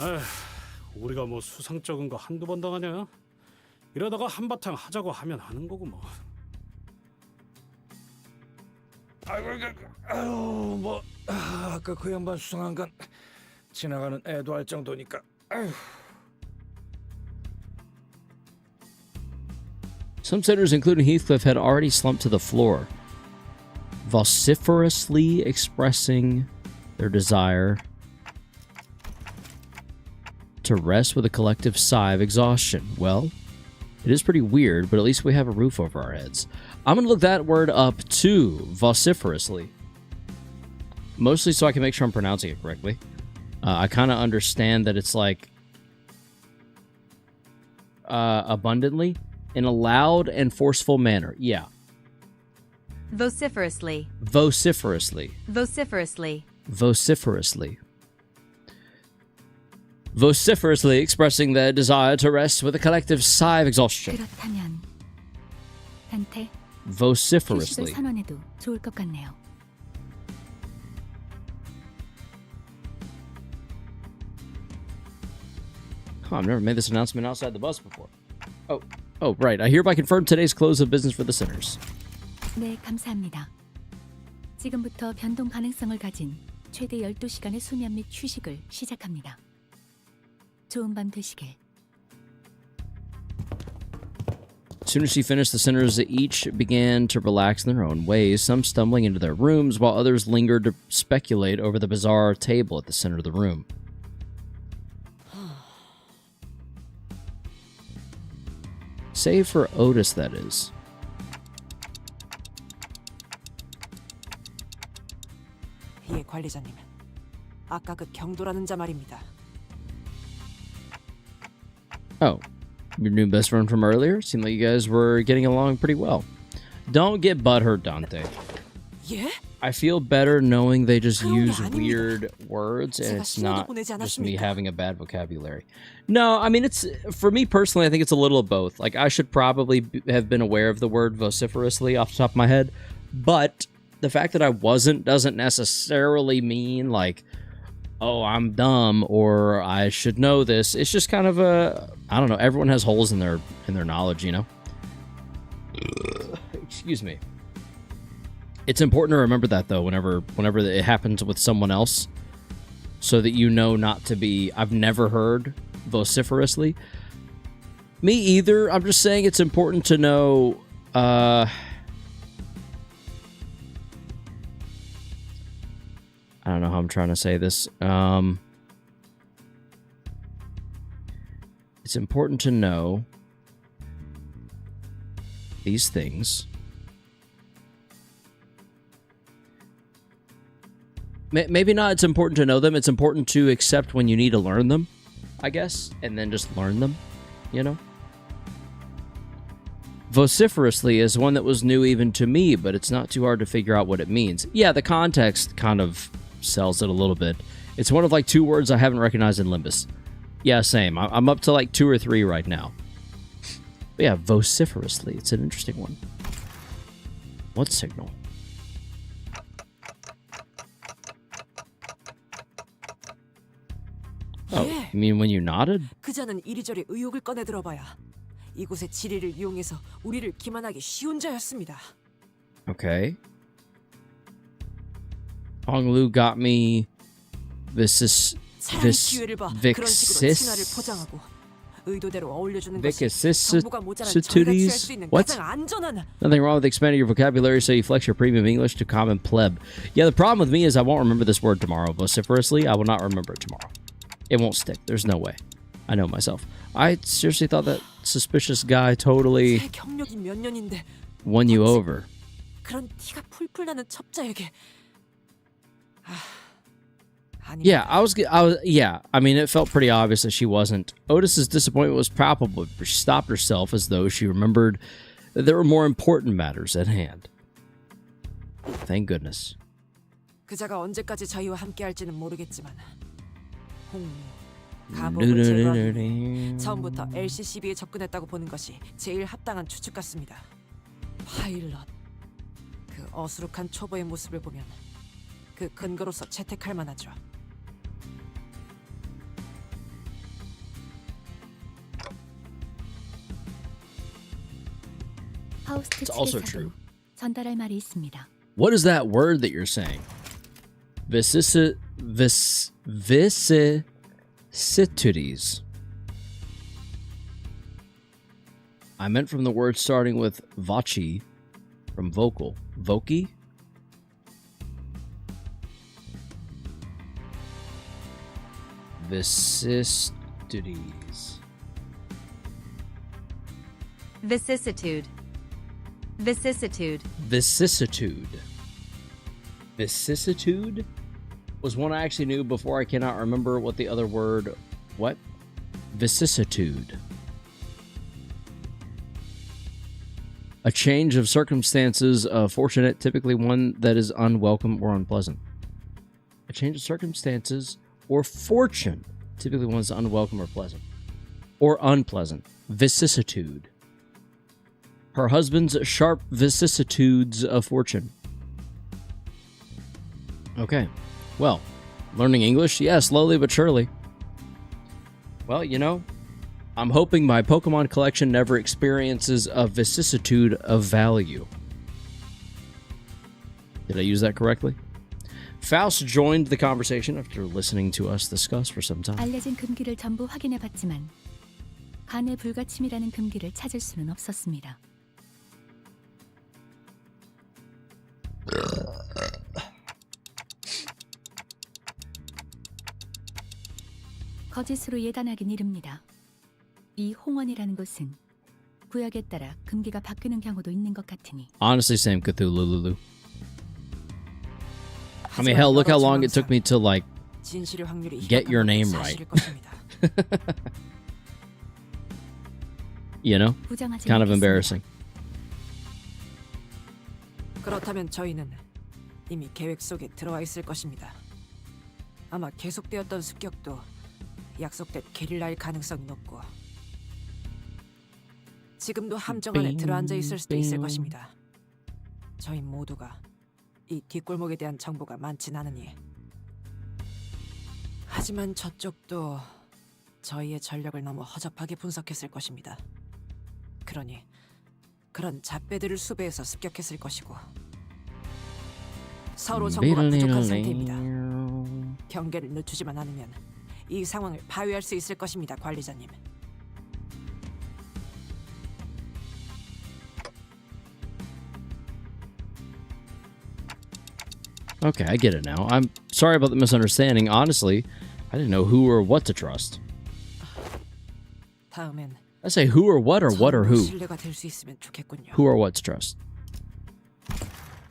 에휴, 우리가 뭐 수상쩍은 거 한두 번 당하냐? 이러다가 한바탕 하자고 하면 하는 거고 뭐. 아유 뭐 아까 그 양반 수상한 건 지나가는 애도 할 정도니까. 아유. Some sitters, including Heathcliff, had already slumped to the floor, vociferously expressing their desire to rest with a collective sigh of exhaustion. Well, it is pretty weird, but at least we have a roof over our heads. I'm going to look that word up too, vociferously. Mostly so I can make sure I'm pronouncing it correctly. I kind of understand that it's like abundantly, in a loud and forceful manner. Yeah. Vociferously. Vociferously. Vociferously. Vociferously. Vociferously expressing their desire to rest with a collective sigh of exhaustion. 그렇다면 단테 Vociferously. 휴식을 선언해도 좋을 것 같네요. I've never made this announcement outside the bus before. Oh, right. I hereby confirm today's close of business for the sinners. 네, 감사합니다. 지금부터 변동 가능성을 가진 최대 12시간의 수면 및 휴식을 시작합니다. 좋은 밤 되시길. As soon as she finished, the sinners each began to relax in their own ways, some stumbling into their rooms, while others lingered to speculate over the bizarre table at the center of the room. Save for Otis, that is. 예, 관리자님. 아까 그 경도라는 자 말입니다. Oh, your new best friend from earlier? Seemed like you guys were getting along pretty well. Don't get butthurt, Dante. 예? I feel better knowing they just use weird words and it's not just me having a bad vocabulary. No, I mean, it's for me personally, I think it's a little of both. Like, I should probably have been aware of the word vociferously off the top of my head, but the fact that I wasn't doesn't necessarily mean like, oh, I'm dumb or I should know this. It's just kind of I don't know. Everyone has holes in their knowledge, you know? Excuse me. It's important to remember that, though, whenever it happens with someone else, so that you know not to be... I've never heard vociferously. Me either. I'm just saying it's important to know... I don't know how I'm trying to say this. It's important to know these things... Maybe not it's important to know them. It's important to accept when you need to learn them, I guess, and then just learn them, you know? Vociferously is one that was new even to me, but it's not too hard to figure out what it means. Yeah, the context kind of sells it a little bit. It's one of like 2 words I haven't recognized in Limbus. Yeah, same. I'm up to like 2 or 3 right now. But yeah, vociferously. It's an interesting one. What signal? Oh, you mean when you nodded? 그자는 이리저리 의혹을 꺼내 들어봐야 이곳의 지리를 이용해서 우리를 기만하기 쉬운 자였습니다. Okay. Honglu got me this 기회를 봐 그런 식으로 친화를 포장하고 의도대로 어울려주는 것이 정보가 모자란 저희가 취할 수 있는 가장 안전한. Nothing wrong with expanding your vocabulary so you flex your premium English to common pleb. Yeah, the problem with me is I won't remember this word tomorrow. Vociferously, I will not remember it tomorrow. It won't stick. There's no way. I know myself. I seriously thought that suspicious guy totally won you over. 그런 티가 풀풀 나는 첩자에게. Yeah, I mean, it felt pretty obvious that she wasn't. Otis's disappointment was palpable, but she stopped herself as though she remembered that there were more important matters at hand. Thank goodness. 그자가 언제까지 저희와 함께할지는 모르겠지만 가복을 제거하기 처음부터 LCCB에 접근했다고 보는 것이 제일 합당한 추측 같습니다. 파일럿, 그 어수룩한 초보의 모습을 보면 그 근거로서 채택할 만하죠. 하우스트 측에서도 전달할 말이 있습니다. What is that word that you're saying? Vicissitudes. I meant from the word starting with voci, from vocal. Voci? Vicissitudes. Vicissitude. Vicissitude. Vicissitude. Vicissitude was one I actually knew before. I cannot remember what the other word... What? Vicissitude. A change of circumstances, fortunate, typically one that is unwelcome or unpleasant. A change of circumstances or fortune, typically one that's unwelcome or pleasant. Or unpleasant. Vicissitude. Her husband's sharp vicissitudes of fortune. Okay. Well, learning English? Yeah, slowly but surely. Well, you know, I'm hoping my Pokemon collection never experiences a vicissitude of value. Did I use that correctly? Faust joined the conversation after listening to us discuss for some time. 알려진 금기를 전부 확인해봤지만 간의 불가침이라는 금기를 찾을 수는 없었습니다. 거짓으로 예단하긴 이릅니다. 이 홍원이라는 곳은 구역에 따라 금기가 바뀌는 경우도 있는 것 같으니. Honestly, same Cthulhu, Lulu. I mean, hell, look how long it took me to, like, get your name right. You know? Kind of embarrassing. 그렇다면 저희는 이미 계획 속에 들어와 있을 것입니다. 아마 계속되었던 습격도 약속된 게릴라일 가능성이 높고 지금도 함정 안에 들어앉아 있을 수도 있을 것입니다. 저희 모두가 이 뒷골목에 대한 정보가 많진 않으니 하지만 저쪽도 저희의 전력을 너무 허접하게 분석했을 것입니다. 그러니 그런 잡배들을 수배해서 습격했을 것이고 서로 정보가 부족한 상태입니다. 경계를 늦추지만 않으면 이 상황을 파괴할 수 있을 것입니다, 관리자님. Okay, I get it now. I'm sorry about the misunderstanding. Honestly, I didn't know who or what to trust. 다음엔 I say who or what or who? 신뢰가 될 수 있으면 좋겠군요. Who or what to trust?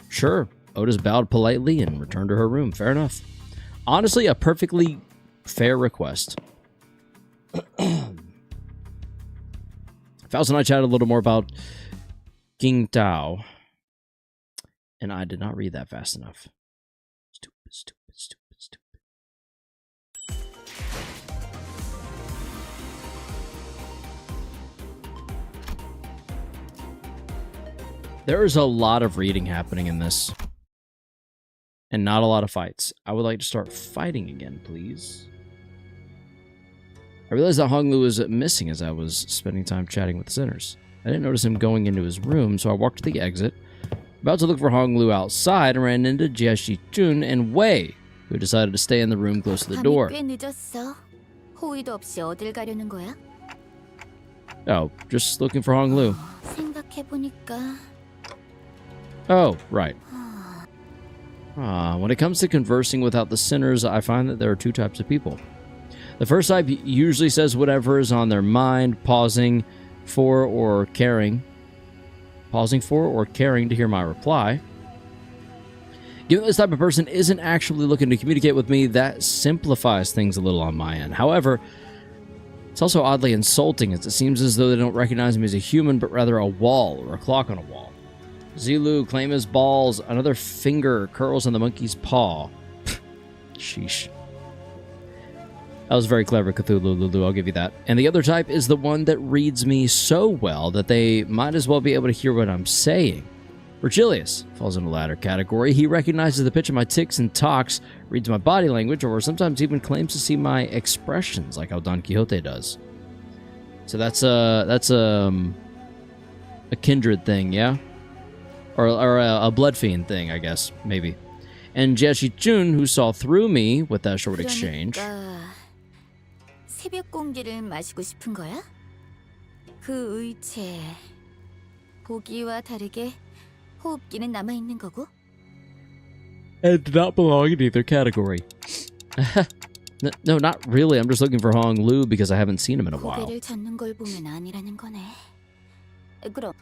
Sure. Otis bowed politely and returned to her room. Fair enough. Honestly, a perfectly fair request. Faust and I chatted a little more about King Tao, and I did not read that fast enough. Stupid. There is a lot of reading happening in this. And not a lot of fights. I would like to start fighting again, please. I realized that Hong Lu was missing as I was spending time chatting with the sinners. I didn't notice him going into his room, so I walked to the exit, about to look for Hong Lu outside, and ran into Jie Chun and Wei, who decided to stay in the room close to the door. 꽤 늦었어. 호의도 없이 어딜 가려는 거야? Oh, just looking for Hong Lu. 생각해보니까 Oh, right. When it comes to conversing without the sinners, I find that there are two types of people. The first type usually says whatever is on their mind, pausing for or caring to hear my reply. Given this type of person isn't actually looking to communicate with me, that simplifies things a little on my end. However, it's also oddly insulting, as it seems as though they don't recognize me as a human, but rather a wall or a clock on a wall. Zilu, claim his balls, another finger curls on the monkey's paw. Sheesh. That was very clever, Cthulhu Lulu, I'll give you that. And the other type is the one that reads me so well that they might as well be able to hear what I'm saying. Virgilius falls in the latter category. He recognizes the pitch of my tics and talks, reads my body language, or sometimes even claims to see my expressions, like how Don Quixote does. So that's a kindred thing, yeah? Or a blood fiend thing, I guess, maybe. And Jie Chun, who saw through me with that short exchange. 새벽 공기를 마시고 싶은 거야? 그 의체 보기와 다르게 호흡기는 남아 있는 거고? And did not belong in either category. No, not really. I'm just looking for Hong Lu because I haven't seen him in a while. 고개를 젓는 걸 보면 아니라는 거네. 그럼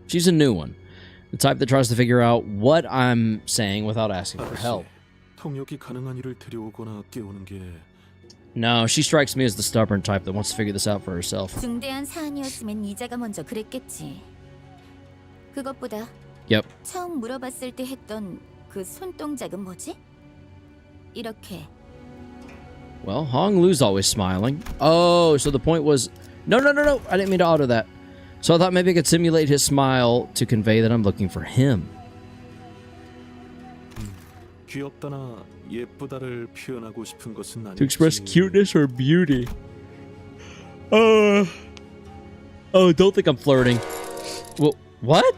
She's a new one. The type that tries to figure out what I'm saying without asking for help. 통역이 가능한 일을 데려오거나 깨우는 게 No, she strikes me as the stubborn type that wants to figure this out for herself. 중대한 사안이었으면 이자가 먼저 그랬겠지. 그것보다 Yep. 처음 물어봤을 때 했던 그 손동작은 뭐지? 이렇게. Well, Hong Lu's always smiling. Oh, so the point was... No. I didn't mean to auto that. So I thought maybe I could simulate his smile to convey that I'm looking for him. 귀엽다나 예쁘다를 표현하고 싶은 것은 아니지. To express cuteness or beauty. Oh, don't think I'm flirting. Well, what?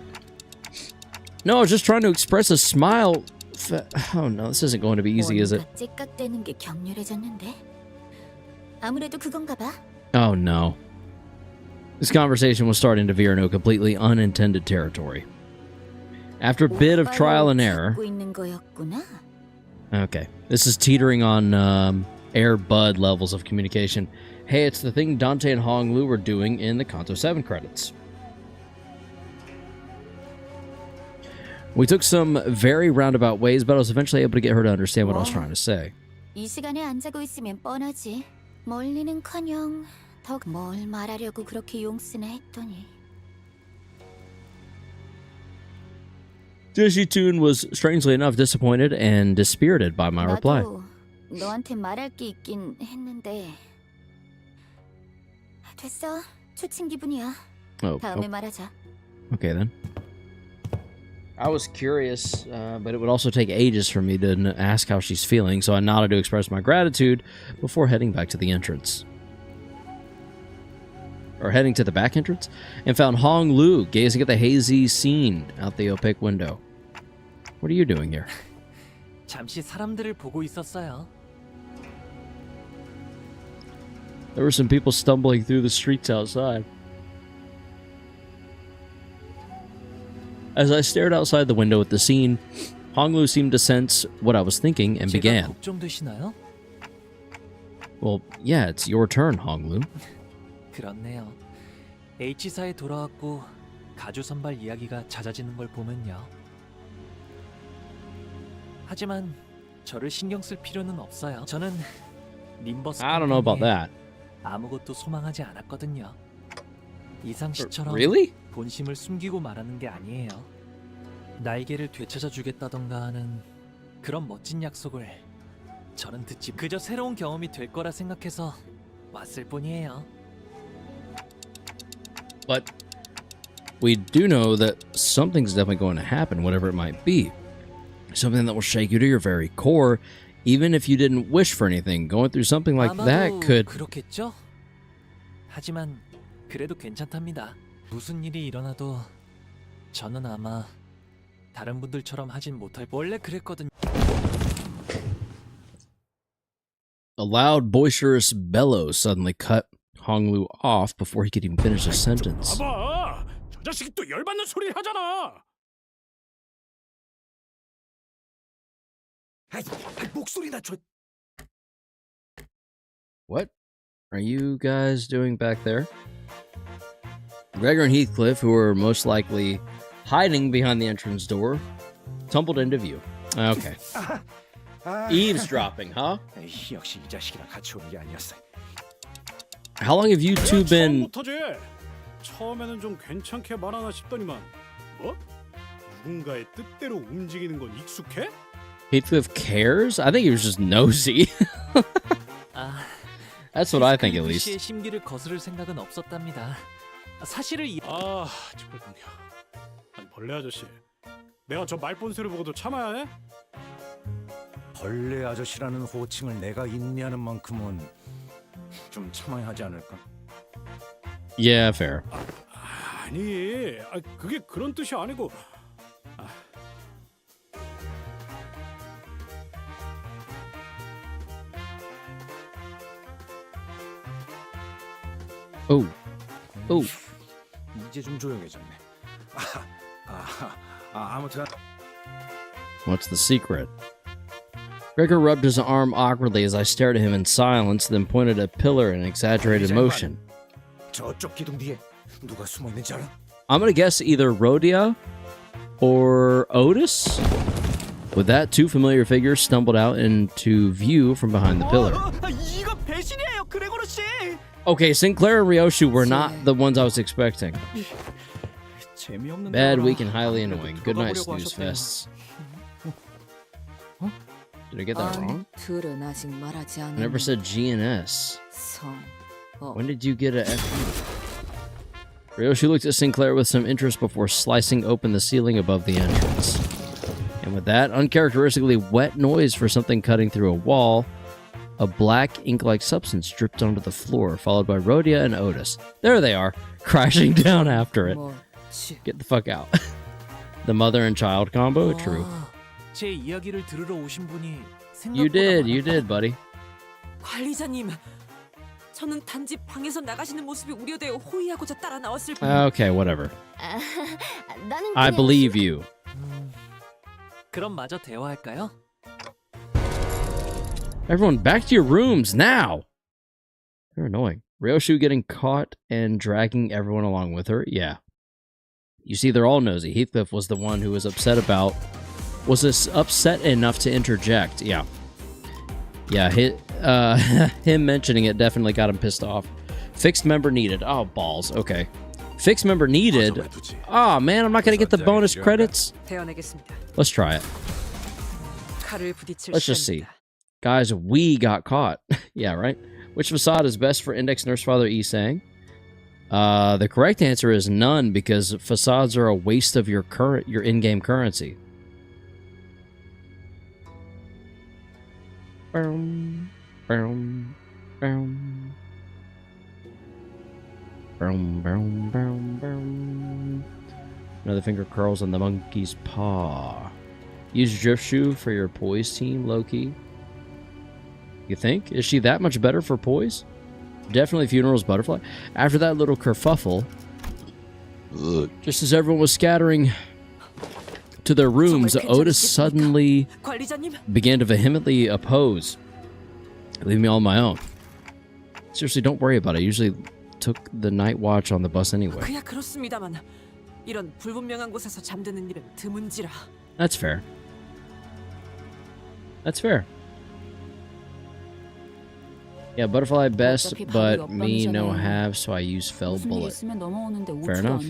No, I was just trying to express a smile. Oh no, this isn't going to be easy, is it? 찌깍대는 게 격렬해졌는데. 아무래도 그건가 봐. Oh no. This conversation was starting to veer into a completely unintended territory. After a bit of trial and error... Okay. This is teetering on Air Bud levels of communication. Hey, it's the thing Dante and Hong Lu were doing in the Kanto 7 credits. We took some very roundabout ways, but I was eventually able to get her to understand what I was trying to say. 이 시간에 안 자고 있으면 뻔하지. 멀리는커녕 더 뭘 말하려고 그렇게 용쓰나 했더니. Dishy Toon was strangely enough disappointed and dispirited by my reply. 나도 너한테 말할 게 있긴 했는데. 됐어. 초친 기분이야. 다음에 말하자. Okay then. I was curious, but it would also take ages for me to ask how she's feeling, so I nodded to express my gratitude before heading back to the entrance. Or heading to the back entrance, and found Hong Lu gazing at the hazy scene out the opaque window. What are you doing here? 잠시 사람들을 보고 있었어요. There were some people stumbling through the streets outside. As I stared outside the window at the scene, Hong Lu seemed to sense what I was thinking and began. 걱정되시나요? Well, yeah, it's your turn, Hong Lu. 그렇네요. H사에 돌아왔고 가주 선발 이야기가 잦아지는 걸 보면요. 하지만 저를 신경 쓸 필요는 없어요. 저는 림버스 I don't know about that. 아무것도 소망하지 않았거든요. 이상 씨처럼 Really? 본심을 숨기고 말하는 게 아니에요. 날개를 되찾아 주겠다던가 하는 그런 멋진 약속을 저는 듣지 그저 새로운 경험이 될 거라 생각해서 왔을 뿐이에요. But we do know that something's definitely going to happen, whatever it might be. Something that will shake you to your very core, even if you didn't wish for anything. Going through something like that could... 그렇겠죠? 하지만 그래도 괜찮답니다. 무슨 일이 일어나도 저는 아마 다른 분들처럼 하진 못할 원래 그랬거든요. A loud, boisterous bellow suddenly cut Hong Lu off before he could even finish his sentence. 봐봐, 저 자식이 또 열받는 소리를 하잖아. 목소리나 줘. What are you guys doing back there? Gregor and Heathcliff, who were most likely hiding behind the entrance door, tumbled into view. Okay. Eavesdropping, huh? 역시 이 자식이랑 같이 오는 게 아니었어. How long have you two been... 처음에는 좀 괜찮게 말하나 싶더니만 뭐? 누군가의 뜻대로 움직이는 건 익숙해? Heathcliff cares? I think he was just nosy. That's what I think, at least. 씨의 심기를 거스를 생각은 없었답니다. 사실을 찌뿔방이야. 아니 벌레 아저씨, 내가 저 말본새를 보고도 참아야 해? 벌레 아저씨라는 호칭을 내가 인내하는 만큼은 좀 참아야 하지 않을까? Yeah, fair. 아니, 그게 그런 뜻이 아니고. Oh. Oh. 이제 좀 조용해졌네. 아무튼. What's the secret? Gregor rubbed his arm awkwardly as I stared at him in silence, then pointed at a pillar in exaggerated motion. 저쪽 기둥 뒤에 누가 숨어 있는지 알아? I'm gonna guess either Rhodia or Otis. With that, two familiar figures stumbled out into view from behind the pillar. 이거 배신이에요, 그레고르 씨. Okay, Sinclair and Ryoshu were not the ones I was expecting. Bad, weak, and highly annoying. Good night, snooze fests. Did I get that wrong? I never said G and S. When did you get a F? Ryoshu looked at Sinclair with some interest before slicing open the ceiling above the entrance. And with that uncharacteristically wet noise for something cutting through a wall, A black ink-like substance dripped onto the floor, followed by Rhodia and Otis. There they are, crashing down after it. Get the fuck out. The mother and child combo? True. 제 이야기를 들으러 오신 분이 You did, buddy. 관리자님, 저는 단지 방에서 나가시는 모습이 우려되어 호의하고자 따라 나왔을 뿐. Okay, whatever. 나는 I believe you. 그럼 마저 대화할까요? Everyone, back to your rooms now! They're annoying. Ryoshu getting caught and dragging everyone along with her? Yeah. You see, they're all nosy. Heathcliff was the one who was upset enough to interject. Yeah. Yeah, him mentioning it definitely got him pissed off. Fixed member needed. Oh, balls. Okay. Fixed member needed. Oh, man, I'm not going to get the bonus credits. Let's try it. Let's just see. Guys, we got caught. Yeah, right? Which facade is best for Index Nurse Father E saying? The correct answer is none, because facades are a waste of your in-game currency. Boom, boom, boom. Boom, boom, boom, boom. Another finger curls on the monkey's paw. Use Drift Shoe for your poise team, Loki. You think? Is she that much better for poise? Definitely Funeral's Butterfly. After that little kerfuffle, just as everyone was scattering to their rooms, Otis suddenly began to vehemently oppose. Leave me all on my own. Seriously, don't worry about it. I usually took the night watch on the bus anyway. 그야 그렇습니다만 이런 불분명한 곳에서 잠드는 일은 드문지라. That's fair. That's fair. Yeah, butterfly best, but me no have, so I use fell bullet. Fair enough.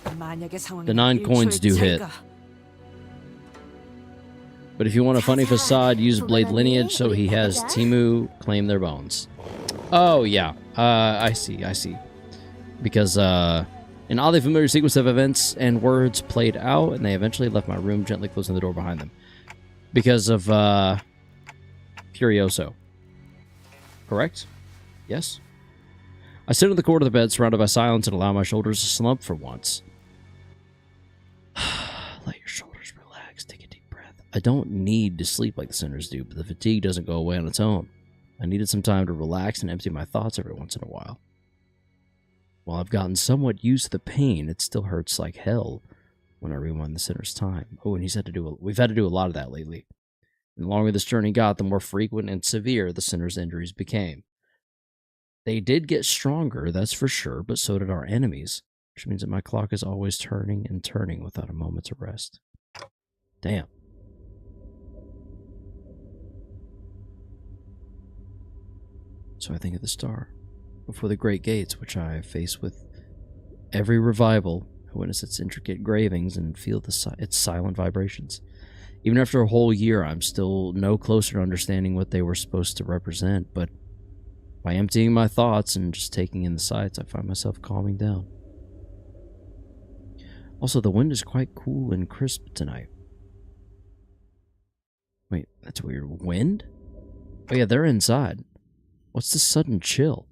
The 9 coins do hit. But if you want a funny facade, use Blade Lineage so he has Timu claim their bones. Oh, yeah. I see. Because, an oddly familiar sequence of events and words played out, and they eventually left my room, gently closing the door behind them. Because of, Furioso. Correct? Yes? I sit in the corner of the bed, surrounded by silence, and allow my shoulders to slump for once. Let your shoulders relax. Take a deep breath. I don't need to sleep like the sinners do, but the fatigue doesn't go away on its own. I needed some time to relax and empty my thoughts every once in a while. While I've gotten somewhat used to the pain, it still hurts like hell when I rewind the sinner's time. Oh, and we've had to do a lot of that lately. And the longer this journey got, the more frequent and severe the sinner's injuries became. They did get stronger, that's for sure, but so did our enemies, which means that my clock is always turning and turning without a moment to rest. Damn. So I think of the star before the great gates, which I face with every revival. I witness its intricate gravings and feel its silent vibrations. Even after a whole year, I'm still no closer to understanding what they were supposed to represent, but by emptying my thoughts and just taking in the sights, I find myself calming down. Also, the wind is quite cool and crisp tonight. Wait, that's weird. Wind? Oh yeah, they're inside. What's this sudden chill?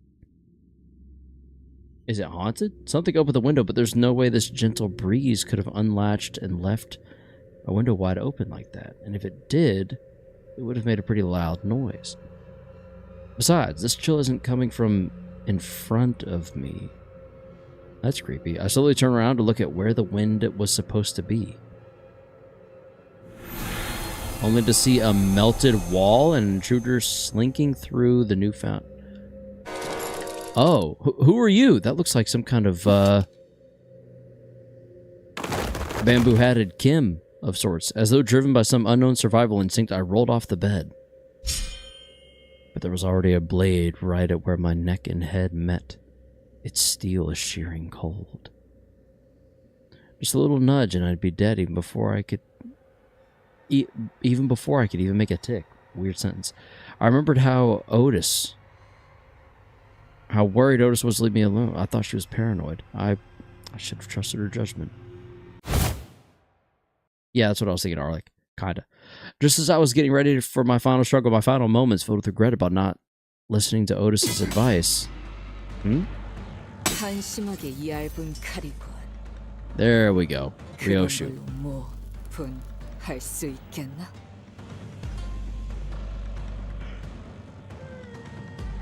Is it haunted? Something opened the window, but there's no way this gentle breeze could have unlatched and left a window wide open like that. And if it did, it would have made a pretty loud noise. Besides, this chill isn't coming from in front of me. That's creepy. I slowly turn around to look at where the wind was supposed to be, only to see a melted wall and an intruder slinking through the newfound... Oh, who are you? That looks like some kind of, bamboo-hatted Kim of sorts. As though driven by some unknown survival instinct, I rolled off the bed. But there was already a blade right at where my neck and head met. Its steel is shearing cold. Just a little nudge and I'd be dead even before I could... even make a tick. Weird sentence. I remembered how worried Otis was to leave me alone. I thought she was paranoid. I should have trusted her judgment. Yeah, that's what I was thinking, Arlick. Kinda. Just as I was getting ready for my final struggle, my final moments filled with regret about not listening to Otis's advice. 한심하게 이 얇은 칼이군. There we go. Ryoshu. 뭐 할 수 있겠나?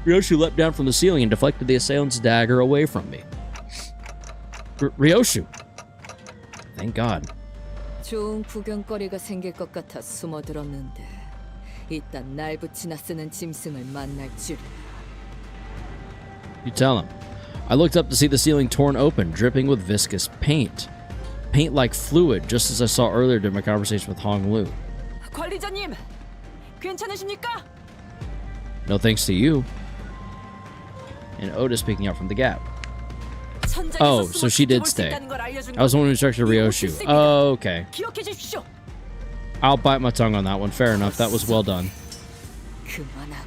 Ryoshu leapt down from the ceiling and deflected the assailant's dagger away from me. Ryoshu! Thank God. 좋은 구경거리가 생길 것 같아 숨어들었는데 이딴 날붙이나 쓰는 짐승을 만날 줄이야. You tell him. I looked up to see the ceiling torn open, dripping with viscous paint. Paint-like fluid, just as I saw earlier during my conversation with Hong Lu. 관리자님, 괜찮으십니까? No thanks to you. And Otis peeking out from the gap. Oh, so she did stay. I was the one who instructed Ryoshu. Oh, okay. I'll bite my tongue on that one. Fair enough. That was well done.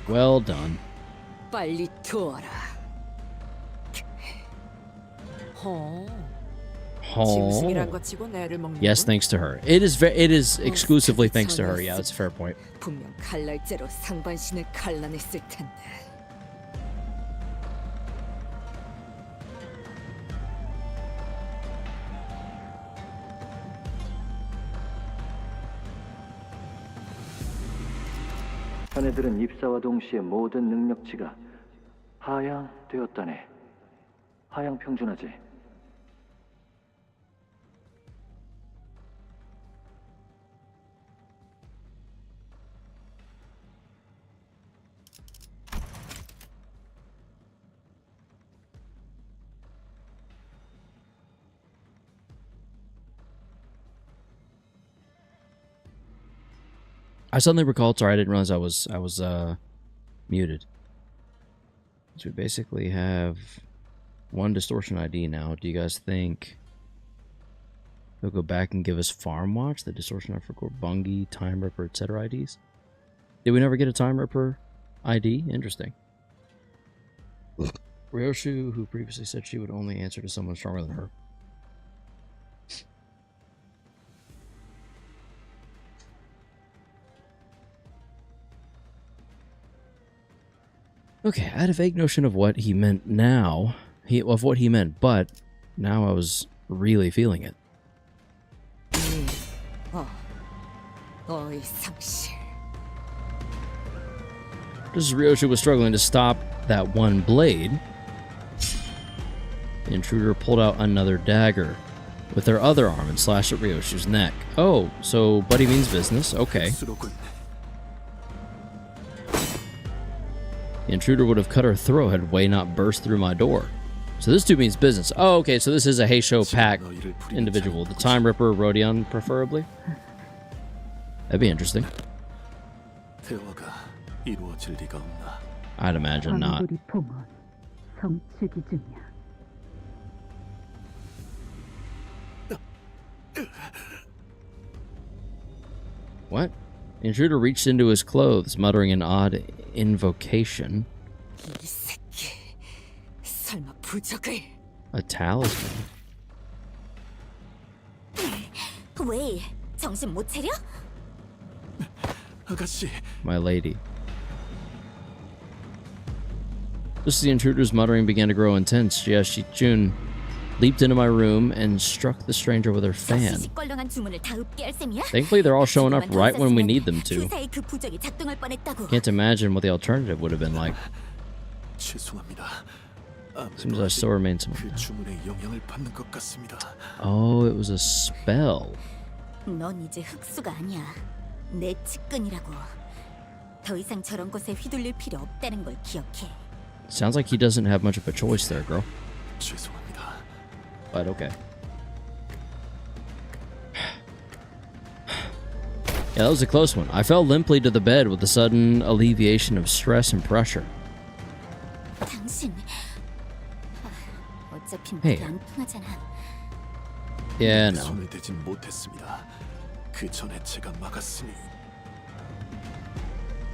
Well done. 빨리 도와라. Yes, thanks to her. It is exclusively thanks to her. Yeah, that's a fair point. 분명 칼날째로 상반신을 갈라냈을 텐데. 자네들은 입사와 동시에 모든 능력치가 하향되었다네. 하향 평준화지. I suddenly recalled. Sorry, I didn't realize I was muted. So we basically have one distortion ID now. Do you guys think they'll go back and give us Farm Watch, the distortion ID for Bungie, Time Ripper, etc. IDs? Did we never get a Time Ripper ID? Interesting. Ryoshu, who previously said she would only answer to someone stronger than her. Okay, I had a vague notion of what he meant now. What he meant, but now I was really feeling it. Just as Ryoshu was struggling to stop that one blade, the intruder pulled out another dagger with her other arm and slashed at Ryoshu's neck. Oh, so buddy means business. Okay. The intruder would have cut her throat had Wei not burst through my door. So this dude means business. Oh, okay, so this is a Heisho pack individual. The Time Ripper, Rodion, preferably. That'd be interesting. I'd imagine not. What? The intruder reached into his clothes, muttering an odd invocation. A talisman. 왜? 정신 못 차려? My lady. Just as the intruder's muttering began to grow intense, Shichun leaped into my room and struck the stranger with her fan. Thankfully, they're all showing up right when we need them to. Can't imagine what the alternative would have been like. Seems I still remain someone. Oh, it was a spell. 넌 이제 흑수가 아니야. 내 측근이라고. 더 이상 저런 것에 휘둘릴 필요 없다는 걸 기억해. Sounds like he doesn't have much of a choice there, girl. But okay. Yeah, that was a close one. I fell limply to the bed with a sudden alleviation of stress and pressure. 당신. 어차피 Hey. 말이 안 통하잖아. Yeah, no.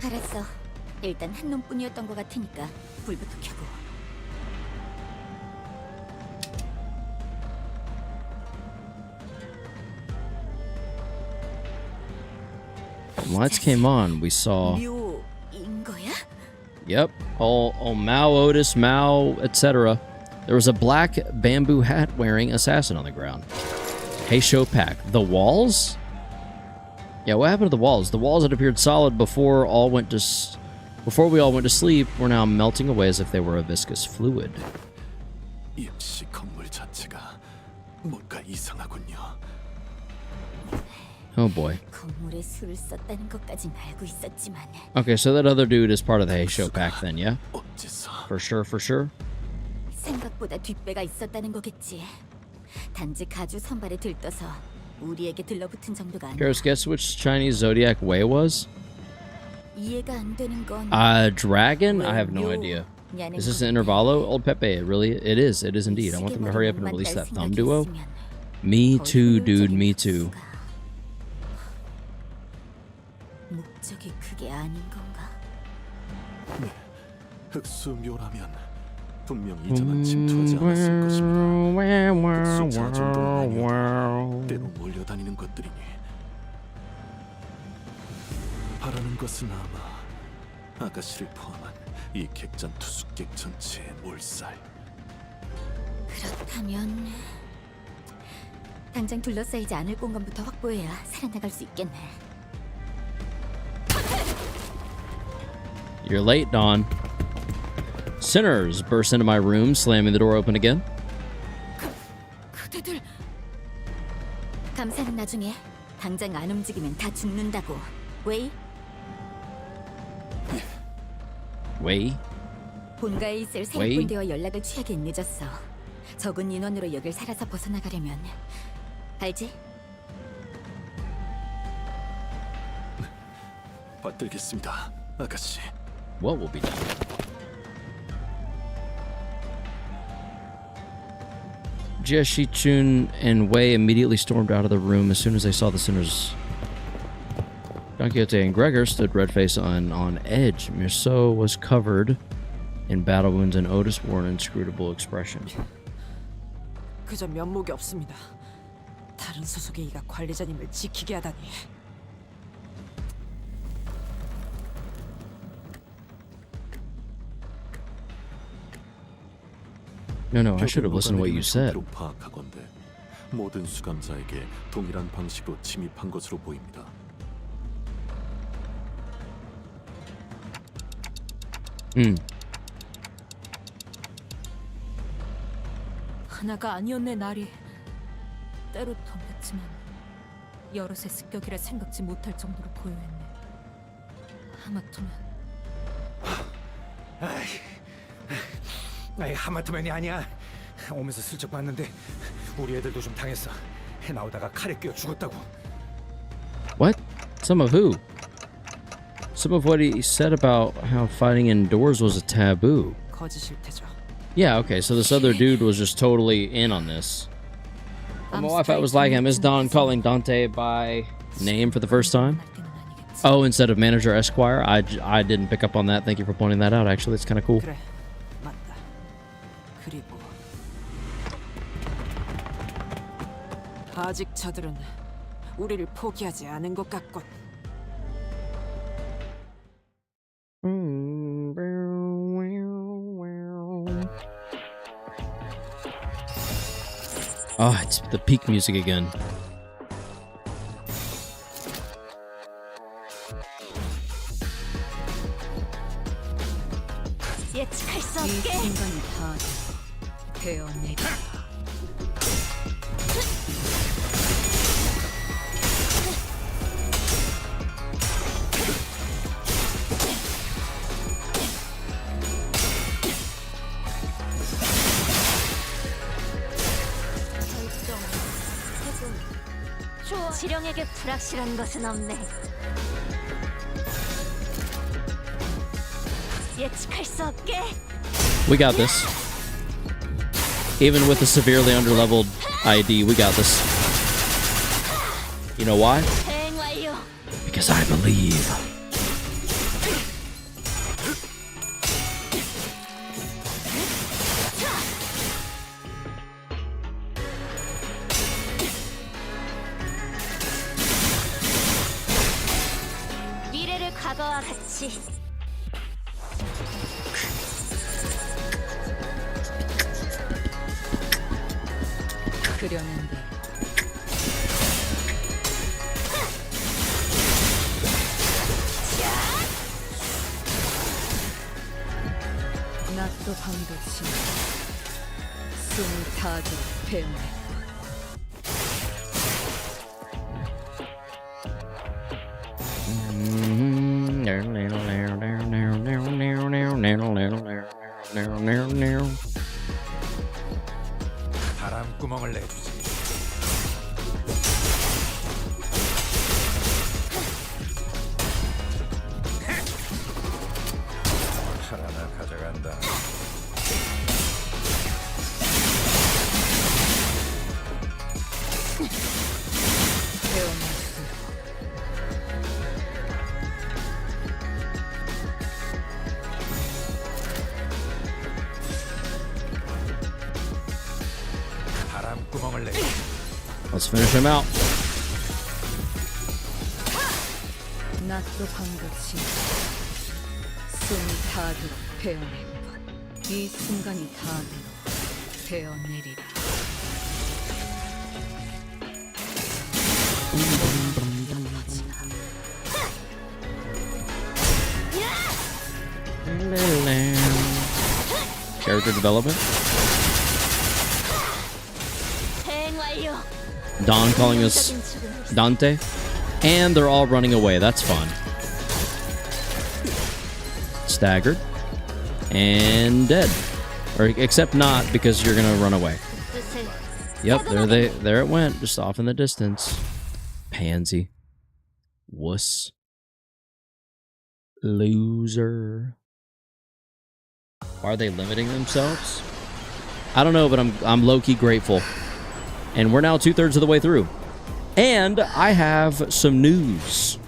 알았어. 일단 한 놈뿐이었던 것 같으니까 불부터 켜고. lights came on, we saw. 묘인 거야? Yep, all Mao Otis, Mao, etc. There was a black bamboo hat wearing assassin on the ground. Hey, show pack. The walls? Yeah, what happened to the walls? The walls that appeared solid before we all went to sleep were now melting away as if they were a viscous fluid. 역시 건물 자체가 뭔가 이상하군요. Oh boy. 건물에 술을 썼다는 것까진 알고 있었지만. Okay, so that other dude is part of the Hey show pack then, yeah? For sure, for sure. 생각보다 뒷배가 있었다는 거겠지. 단지 가주 선발에 들떠서 우리에게 들러붙은 정도가 아니야. Karis, guess which Chinese zodiac way was? 이해가 안 되는 건. Dragon? I have no idea. Is this an Intervallo? Old Pepe, it is indeed. I want them to hurry up and release that thumb duo. Me too, dude, me too. 목적이 그게 아닌 건가? 네, 흑수묘라면 분명 이자만 침투하지 않았을 것입니다. 흑수자 정도는 아니어도 때로 몰려다니는 것들이니 바라는 것은 아마 아가씨를 포함한 이 객잔 투숙객 전체의 몰살. 그렇다면 당장 둘러싸이지 않을 공간부터 확보해야 살아나갈 수 있겠네. You're late, Dawn. Sinners burst into my room, slamming the door open again. 그대들 감사는 나중에. 당장 안 움직이면 다 죽는다고. 웨이? 웨이? 본가에 있을 사냥꾼대와 연락을 취하기 늦었어. 적은 인원으로 여길 살아서 벗어나가려면 알지? 받들겠습니다, 아가씨. What will be done? Jia, Shi-chun, and Wei immediately stormed out of the room as soon as they saw the sinners. Don Quixote and Gregor stood red-faced on edge. Mirceau was covered in battle wounds, and Otis wore an inscrutable expression. 그저 면목이 없습니다. 다른 소속의 이가 관리자님을 지키게 하다니. No, I should have listened to what you said. 파악하건대 모든 수감자에게 동일한 방식으로 침입한 것으로 보입니다. 하나가 아니었네, 날이. 때로 덤볐지만 여럿의 습격이라 생각지 못할 정도로 고요했네. 하마터면. 아이, 하마터면이 아니야. 오면서 슬쩍 봤는데 우리 애들도 좀 당했어. 나오다가 칼에 꿰어 죽었다고. What? Some of who? Some of what he said about how fighting indoors was a taboo. 거짓일 테죠. Yeah, okay, so this other dude was just totally in on this. My wife, I was like him. Is Don calling Dante by name for the first time? Oh, instead of manager Esquire? I didn't pick up on that. Thank you for pointing that out, actually. It's kind of cool. 그래, 맞다. 그리고 아직 저들은 우리를 포기하지 않은 것 같군. Oh, it's the peak music again. 예측할 수 없게. 이 순간이 다 되어내리. 지령에게 불확실한 것은 없네. 예측할 수 없게. We got this. Even with a severely underleveled ID, we got this. You know why? 대응 완료. Because I believe. 미래를 과거와 같이. 그려낸다. 낮도 밤도 지나 숨을 다하도록 배운다. 바람구멍을 내주지. 팔 하나 가져간다. 바람구멍을 내. Let's finish him out. 낮도 밤도 지나 숨을 다하도록 베어낼 뿐. 이 순간이 다하도록 베어내리라. Character development. 대행 완료. Don calling us Dante. And they're all running away. That's fun. Staggered. And dead. Or except not, because you're gonna run away. Yep, there it went, just off in the distance. Pansy. Wuss. Loser. Are they limiting themselves? I don't know, but I'm low-key grateful. And we're now 2/3 of the way through. And I have some news.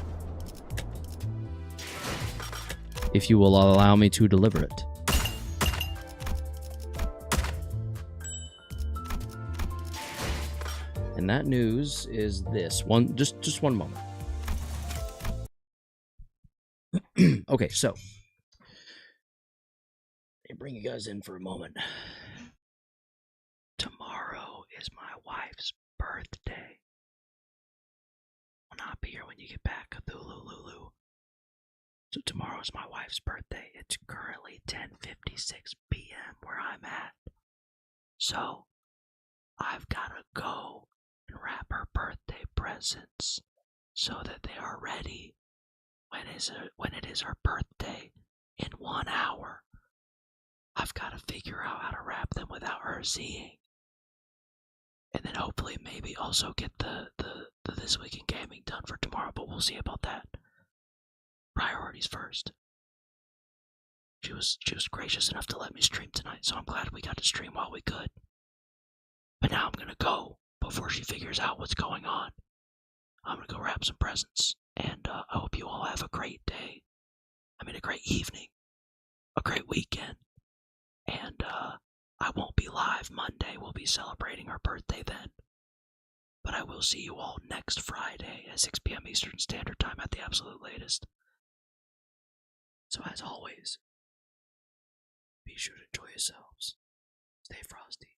If you will allow me to deliver it. And that news is this. Just one moment. Okay, so let me bring you guys in for a moment. Tomorrow is my wife's birthday. I'll not be here when you get back, Lulu. So tomorrow's my wife's birthday. It's currently 10:56 p.m. where I'm at. So I've got to go and wrap her birthday presents so that they are ready when it is her birthday in 1 hour. I've got to figure out how to wrap them without her seeing. And then hopefully maybe also get the This Week in Gaming done for tomorrow, but we'll see about that. Priorities first. She was gracious enough to let me stream tonight, so I'm glad we got to stream while we could. But now I'm gonna go before she figures out what's going on. I'm gonna go wrap some presents, and I hope you all have a great day. A great evening, a great weekend, and I won't be live Monday. We'll be celebrating our birthday then. But I will see you all next Friday at 6 p.m. Eastern Standard Time at the absolute latest. So as always, be sure to enjoy yourselves. Stay frosty.